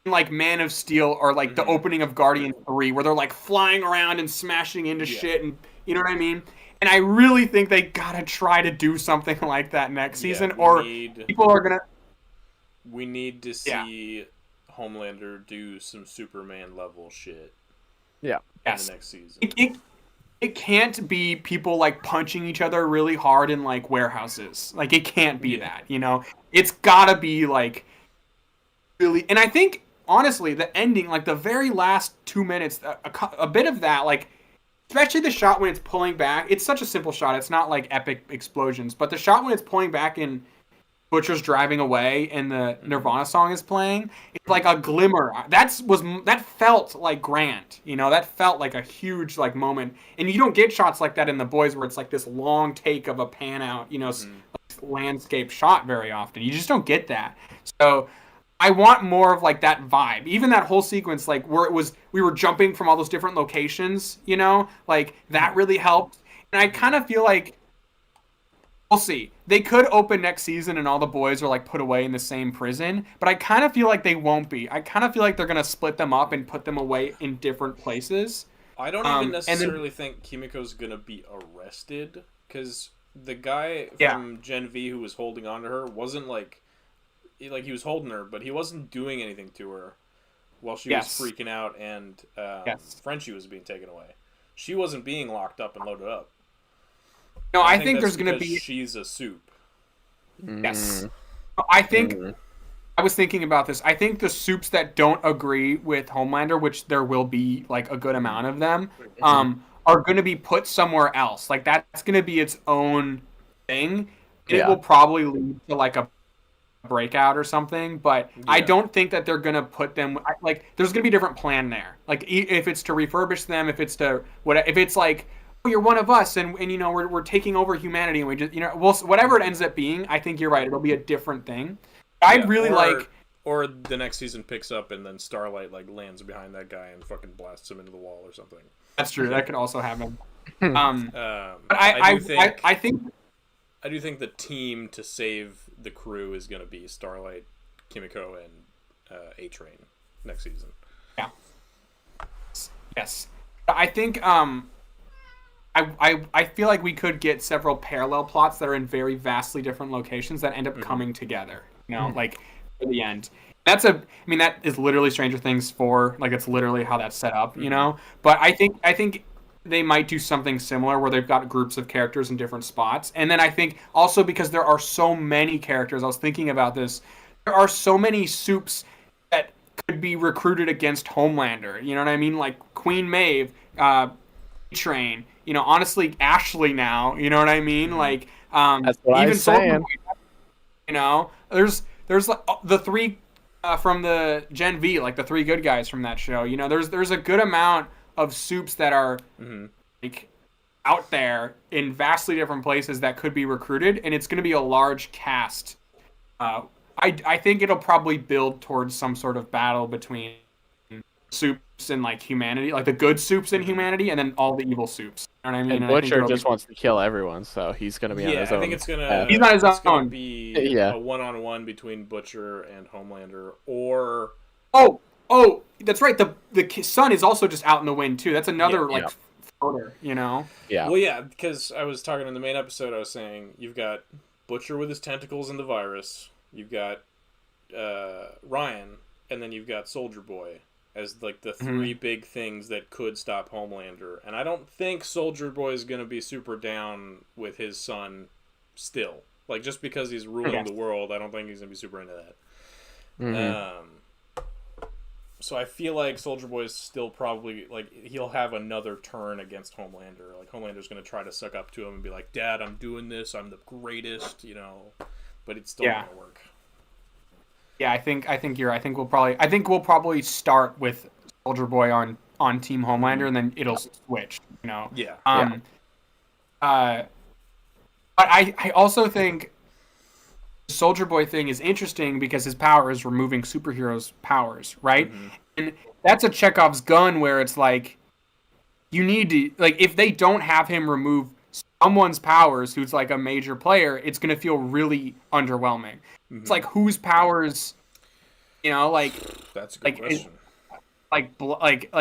Man of Steel or, like, the opening of Guardians 3 where they're, like, flying around and smashing into shit and, you know what I mean? And I really think they gotta try to do something like that next season, or people are gonna... We need to see Homelander do some Superman-level shit. Yeah. In the next season. it can't be people like punching each other really hard in like warehouses. Like it can't be that, you know. It's gotta be like really. And I think honestly, the ending, like the very last 2 minutes, a bit of that, like especially the shot when it's pulling back. It's such a simple shot. It's not like epic explosions, but the shot when it's pulling back in Butcher's driving away and the Nirvana song is playing, it's like a glimmer. That felt like grand, you know, that felt like a huge like moment. And you don't get shots like that in The Boys where it's like this long take of a pan out, you know, landscape shot very often. You just don't get that. So I want more of like that vibe. Even that whole sequence, like where we were jumping from all those different locations, you know, like that really helped. And I kind of feel like we'll see. They could open next season and all the boys are like put away in the same prison, but I kind of feel like they won't be. I kind of feel like they're gonna split them up and put them away in different places. I don't even necessarily think Kimiko's gonna be arrested because the guy from Gen V who was holding on to her wasn't like he was holding her, but he wasn't doing anything to her while she was freaking out and Frenchie was being taken away. She wasn't being locked up and loaded up. No, I think there's going to be... She's a soup. Yes. I think... I was thinking about this. I think the soups that don't agree with Homelander, which there will be like a good amount of them, are going to be put somewhere else. Like that's going to be its own thing. It will probably lead to like a breakout or something, but I don't think that they're going to put them... Like there's going to be a different plan there. Like if it's to refurbish them, if it's to... If it's like... You're one of us, and you know we're taking over humanity, and we just whatever it ends up being, I think you're right. It'll be a different thing. I'd really like, or the next season picks up and then Starlight like lands behind that guy and fucking blasts him into the wall or something. That's true. That could also happen. But I do think the team to save the crew is going to be Starlight, Kimiko, and A-Train next season. Yeah. Yes. I think I feel like we could get several parallel plots that are in very vastly different locations that end up coming together. You know, like for the end. That is literally Stranger Things 4. Like it's literally how that's set up. You know, but I think they might do something similar where they've got groups of characters in different spots, and then I think also because there are so many characters. I was thinking about this. There are so many soups that could be recruited against Homelander. You know what I mean? Like Queen Maeve, Train. You know, honestly, Ashley now. You know what I mean? Like, that's what even saying. You know, there's like the three from the Gen V, like the three good guys from that show. You know, there's a good amount of soups that are like out there in vastly different places that could be recruited, and it's going to be a large cast. I think it'll probably build towards some sort of battle between soups and like humanity, like the good soups in humanity, and then all the evil soups. You know what I mean? And Butcher just wants to kill everyone, so he's gonna be on his own. I think it's gonna. He's on his own. Gonna be a one-on-one between Butcher and Homelander, or that's right. The sun is also just out in the wind too. That's another floater. You know? Yeah. Well, yeah, because I was talking in the main episode. I was saying you've got Butcher with his tentacles and the virus. You've got Ryan, and then you've got Soldier Boy as like the three big things that could stop Homelander. And I don't think Soldier Boy is going to be super down with his son still. Like, just because he's ruling the world, I don't think he's going to be super into that. So I feel like Soldier Boy is still probably, like, he'll have another turn against Homelander. Like, Homelander's going to try to suck up to him and be like, Dad, I'm doing this, I'm the greatest, you know. But it's still not going to work. Yeah, I think you're right. I think we'll probably start with Soldier Boy on Team Homelander, and then it'll switch. You know. Yeah. But I also think the Soldier Boy thing is interesting because his power is removing superheroes' powers, right? And that's a Chekhov's gun where it's like you need to if they don't have him remove someone's powers who's like a major player, it's gonna feel really underwhelming. It's like whose powers, you know, like that's a good question.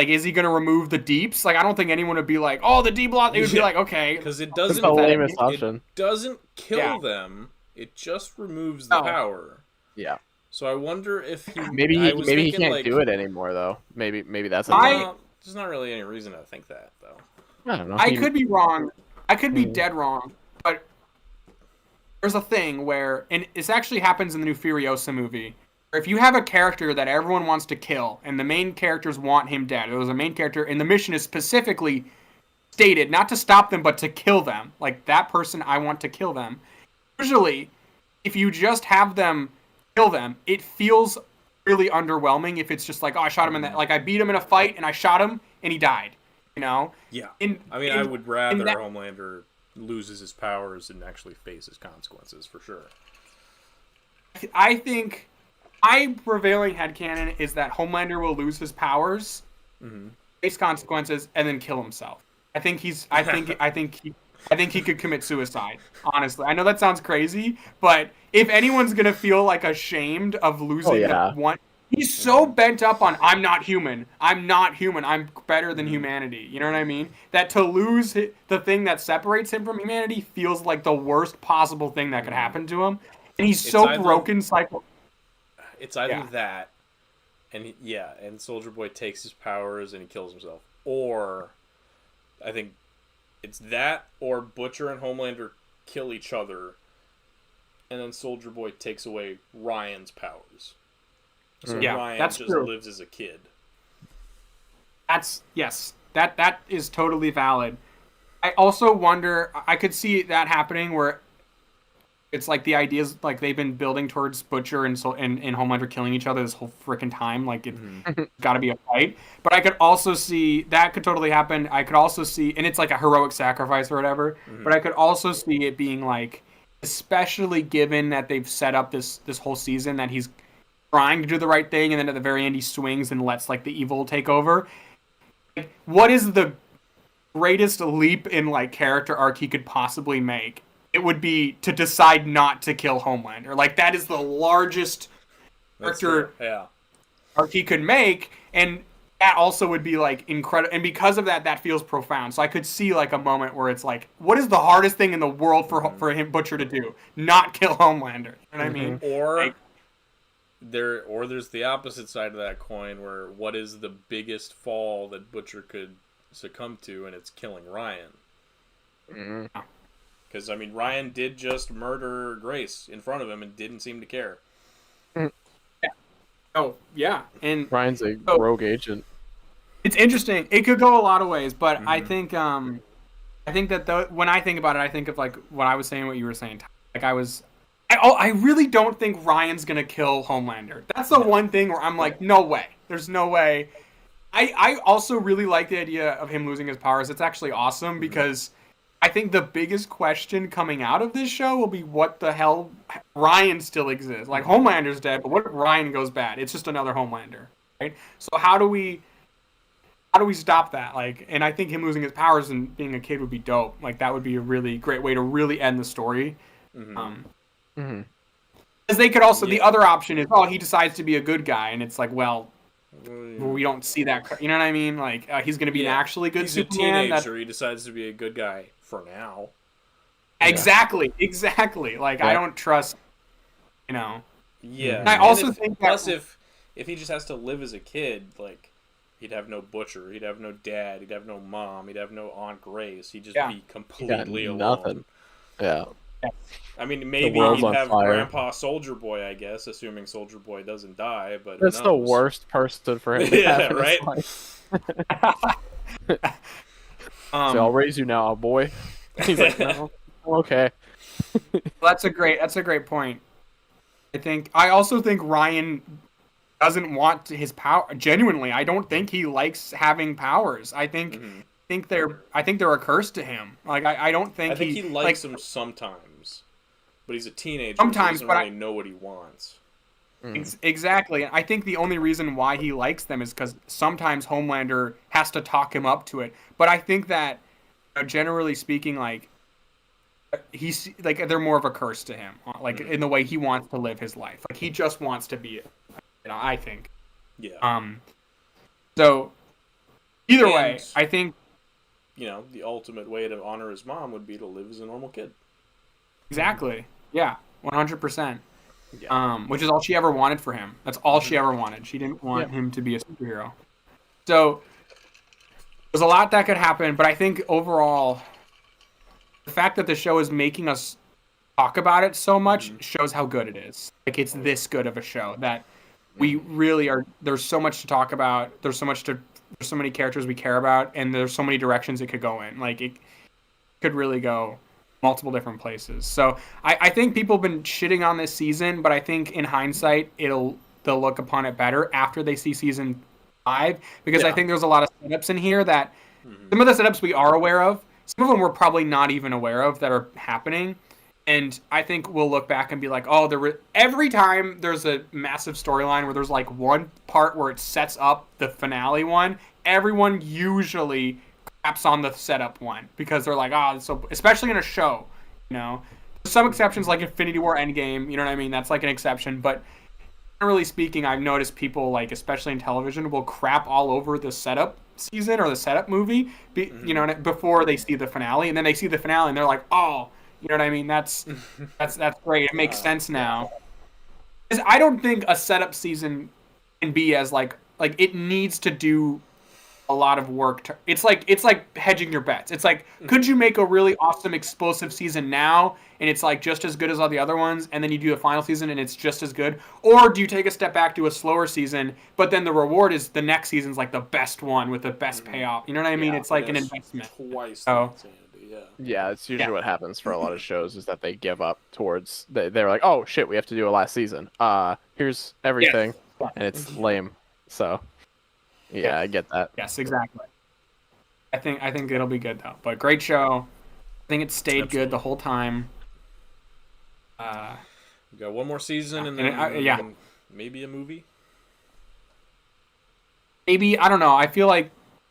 Is he gonna remove the deeps? Like, I don't think anyone would be like, oh, the deep block. It would be like, okay, because it doesn't. It doesn't kill them. It just removes the power. Yeah. So I wonder if he maybe he can't do it anymore though. Maybe that's there's not really any reason to think that though. I don't know. I could be wrong. I could be dead wrong, but there's a thing where, and this actually happens in the new Furiosa movie, where if you have a character that everyone wants to kill, and the main characters want him dead, there's a main character, and the mission is specifically stated not to stop them, but to kill them. Like, that person, I want to kill them. Usually, if you just have them kill them, it feels really underwhelming if it's just like, oh, I shot him in that, like, I beat him in a fight, and I shot him, and he died. You know? Yeah. I would rather Homelander loses his powers and actually faces consequences, for sure. I think my prevailing headcanon is that Homelander will lose his powers, face consequences, and then kill himself. I think he could commit suicide. Honestly, I know that sounds crazy, but if anyone's gonna feel like ashamed of losing one, he's so bent up on I'm not human. I'm better than humanity. You know what I mean? That to lose the thing that separates him from humanity feels like the worst possible thing that could happen to him, and he's broken. It's either that, and and Soldier Boy takes his powers and he kills himself, or I think it's that, or Butcher and Homelander kill each other, and then Soldier Boy takes away Ryan's powers. So Ryan just lives as a kid. That is totally valid. I also wonder, I could see that happening where it's like the ideas, like they've been building towards Butcher and Homelander killing each other this whole freaking time. Like, it's got to be a fight. But I could also see that could totally happen. I could also see, and it's like a heroic sacrifice or whatever. But I could also see it being like, especially given that they've set up this whole season that he's trying to do the right thing, and then at the very end he swings and lets like the evil take over. Like, what is the greatest leap in like character arc he could possibly make? It would be to decide not to kill Homelander. Like, that is the largest character arc he could make, and that also would be like incredible. And because of that, that feels profound. So I could see like a moment where it's like, what is the hardest thing in the world for him Butcher to do? Not kill Homelander. You know what I mean? Or like, there's the opposite side of that coin, where what is the biggest fall that Butcher could succumb to, and it's killing Ryan. Because, I mean, Ryan did just murder Grace in front of him and didn't seem to care. Oh, yeah. And Ryan's a rogue agent. It's interesting. It could go a lot of ways, but I think that when I think about it, I think of like what I was saying, what you were saying. Like, I really don't think Ryan's gonna kill Homelander. That's the one thing where I'm like, no way. There's no way. I also really like the idea of him losing his powers. It's actually awesome because I think the biggest question coming out of this show will be what the hell Ryan still exists. Like, Homelander's dead, but what if Ryan goes bad? It's just another Homelander, right? So how do we stop that? Like, and I think him losing his powers and being a kid would be dope. Like, that would be a really great way to really end the story. Because they could also, the other option is, he decides to be a good guy, and it's like, well, we don't see that. You know what I mean? Like, he's going to be an actually good Superman. He's a teenager. He decides to be a good guy for now. Exactly. Like, I don't trust, Yeah. And I also think plus, if he just has to live as a kid, like, he'd have no Butcher, he'd have no dad, he'd have no mom, he'd have no Aunt Grace. He'd just be completely alone. Nothing. Yeah. I mean, maybe he'd have Grandpa Soldier Boy, I guess, assuming Soldier Boy doesn't die. But that's the worst person for him to have in his life. So I'll raise you now, boy. He's like, no, okay. Well, that's a great point. I also think Ryan doesn't want his power. Genuinely, I don't think he likes having powers. I think they're a curse to him. Like, I don't think he likes them sometimes, but he's a teenager. Sometimes, so he doesn't really know what he wants. Exactly. I think the only reason why he likes them is because sometimes Homelander has to talk him up to it. But I think that, generally speaking, like, he's like, they're more of a curse to him, like in the way he wants to live his life. Like, he just wants to be it. I think. Yeah. So either way, I think, the ultimate way to honor his mom would be to live as a normal kid. Exactly. Yeah. 100%. Yeah. Which is all she ever wanted for him. That's all she ever wanted. She didn't want him to be a superhero. So there's a lot that could happen, but I think overall, the fact that the show is making us talk about it so much shows how good it is. Like, it's this good of a show that we really are. There's so much to talk about. There's so many characters we care about, and there's so many directions it could go in. Like, it could really go multiple different places. So I think people have been shitting on this season, but I think in hindsight, they'll look upon it better after they see season 5, because I think there's a lot of setups in here that some of the setups we are aware of, some of them we're probably not even aware of that are happening. And I think we'll look back and be like, oh, every time there's a massive storyline where there's like one part where it sets up the finale one, everyone usually craps on the setup one because they're like, so especially in a show, you know. There's some exceptions like Infinity War Endgame, you know what I mean? That's like an exception, but generally speaking, I've noticed people, like especially in television, will crap all over the setup season or the setup movie, you know, before they see the finale, and then they see the finale and they're like, oh, you know what I mean? That's great. It makes sense now. Because I don't think a setup season can be as like it needs to do a lot of work. It's like hedging your bets. It's like, could you make a really awesome explosive season now and it's like just as good as all the other ones, and then you do a final season and it's just as good? Or do you take a step back to a slower season, but then the reward is the next season's like the best one with the best payoff? You know what I mean? It's like an investment. Twice. Yeah, it's usually what happens for a lot of shows is that they give up towards they're like, oh shit, we have to do a last season. Here's everything, and it's lame. So yeah, I get that. Yes, exactly. I think it'll be good though. But great show. I think it stayed good the whole time. We got one more season and then maybe a movie. Maybe, I don't know. I feel like,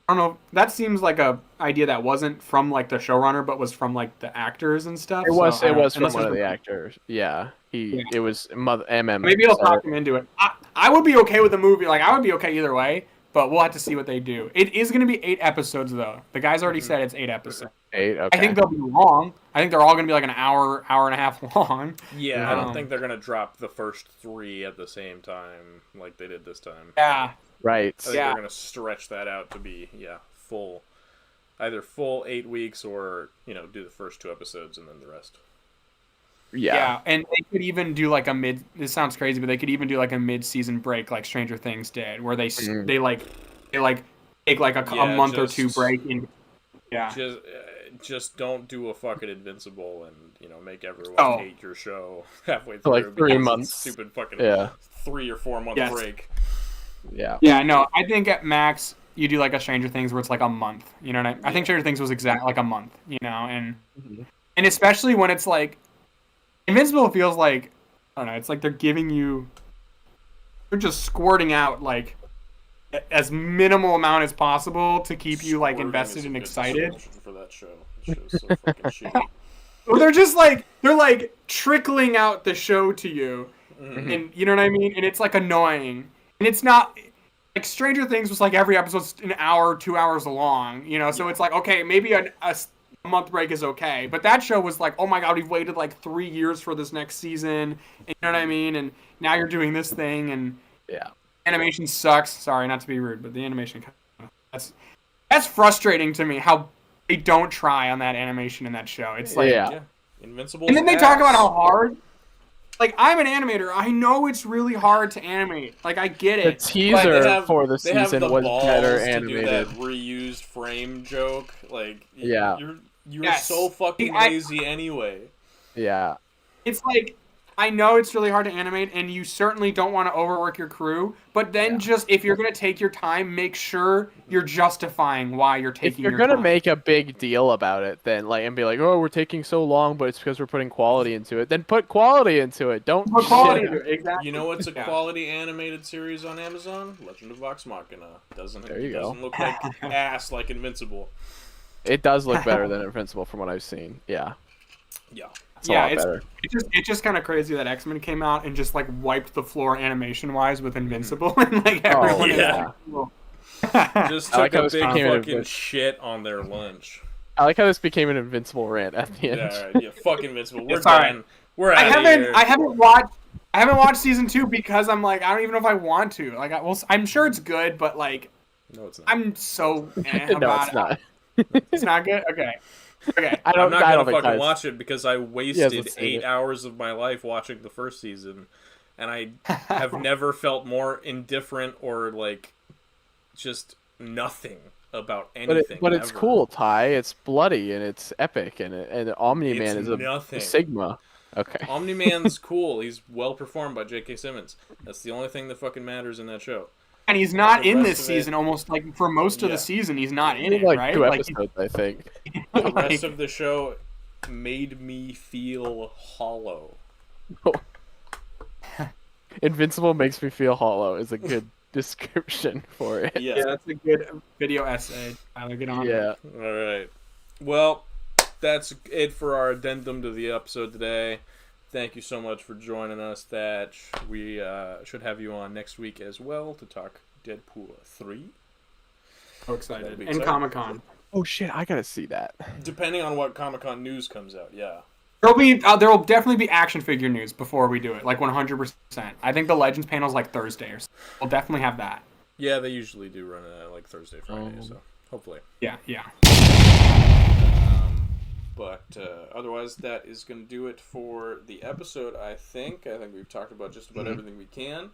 I don't know. That seems like a idea that wasn't from like the showrunner, but was from like the actors and stuff. It was from one of the actors. Yeah, it was MM. Maybe I'll talk him into it. I would be okay with the movie. Like, I would be okay either way, but we'll have to see what they do. It is going to be 8 episodes though. The guys already said it's 8 episodes. 8. Okay. I think they'll be long. I think they're all going to be like an hour and a half long. Yeah, I don't think they're going to drop the first 3 at the same time like they did this time. Yeah. Right. I think they're going to stretch that out to be full, either full 8 weeks or do the first 2 episodes and then the rest. Yeah, and they could even do like this sounds crazy, but they could even do like a mid-season break like Stranger Things did, where they take like a month or 2 break in. Yeah. Just don't do a fucking Invincible and make everyone hate your show halfway through. For like 3 months. Stupid fucking 3 or 4 month break. Yeah. Yeah, no, I think at max you do like a Stranger Things where it's like a month. You know what I mean? I think Stranger Things was exactly like a month, and especially when it's like Invincible feels like, I don't know, it's like they're just squirting out like as minimal amount as possible to keep you like invested and excited. For that show. That show's so fucking shitty. Well, they're like trickling out the show to you, and you know what I mean? And it's like annoying. And it's not like Stranger Things was like every episode's an hour, 2 hours long, so it's like, okay, maybe a month break is okay. But that show was like, oh my god, we've waited like 3 years for this next season. And you know what I mean? And now you're doing this thing, and animation sucks. Sorry, not to be rude, but the animation that's frustrating to me how they don't try on that animation in that show. It's like Invincible. And then they talk about how hard. Like, I'm an animator. I know it's really hard to animate. Like, I get it. The teaser for the season was better animated. To do that reused frame joke. Like, you're so fucking lazy anyway. Yeah. It's like, I know it's really hard to animate, and you certainly don't want to overwork your crew, but then just, if you're going to take your time, make sure you're justifying why you're taking your time. If you're going to make a big deal about it, then and be like, oh, we're taking so long, but it's because we're putting quality into it, then put quality into it. Don't put quality into it. Exactly. You know what's a quality animated series on Amazon? Legend of Vox Machina. Doesn't look like ass like Invincible. It does look better than Invincible from what I've seen. Yeah. Yeah. It's just kind of crazy that X-Men came out and just like wiped the floor animation wise with Invincible and like everyone just took a big fucking shit on their lunch. I like how this became an Invincible rant at the end. Yeah, fuck Invincible. We're done. We're out of here. I haven't watched season 2 because I'm like, I don't even know if I want to. Like, I'm sure it's good, but like, No, it's not. I'm so No, about it's not. It's not good. Okay. I'm not gonna fucking Ty's- watch it because I wasted 8 hours of my life watching the first season, and I have never felt more indifferent or like just nothing about anything. But it's cool, Ty. It's bloody and it's epic, and Omni-Man is a Sigma. Okay. Omni-Man's cool. He's well performed by J.K. Simmons. That's the only thing that fucking matters in that show. And he's not in this season. Almost like for most of the season, he's not in it. Right? 2 episodes, I think. The rest of the show made me feel hollow. Invincible makes me feel hollow is a good description for it. Yeah, that's a good video essay. Tyler, get on. Yeah. All right. Well, that's it for our addendum to the episode today. Thank you so much for joining us, Thatch. We should have you on next week as well to talk Deadpool 3. So excited. And Comic-Con. Oh shit, I gotta see that. Depending on what Comic-Con news comes out, yeah. There will definitely be action figure news before we do it, like 100%. I think the Legends panel is like Thursday or something. We'll definitely have that. Yeah, they usually do run it like Thursday, Friday, so hopefully. Yeah. But otherwise, that is going to do it for the episode, I think. I think we've talked about just about everything we can.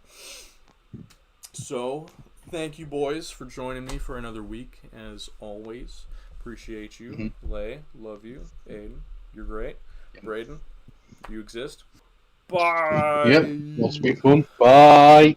So, thank you, boys, for joining me for another week, as always. Appreciate you. Lay, love you. Aiden, you're great. Braden, you exist. Bye! Yep, lots of fun. Bye!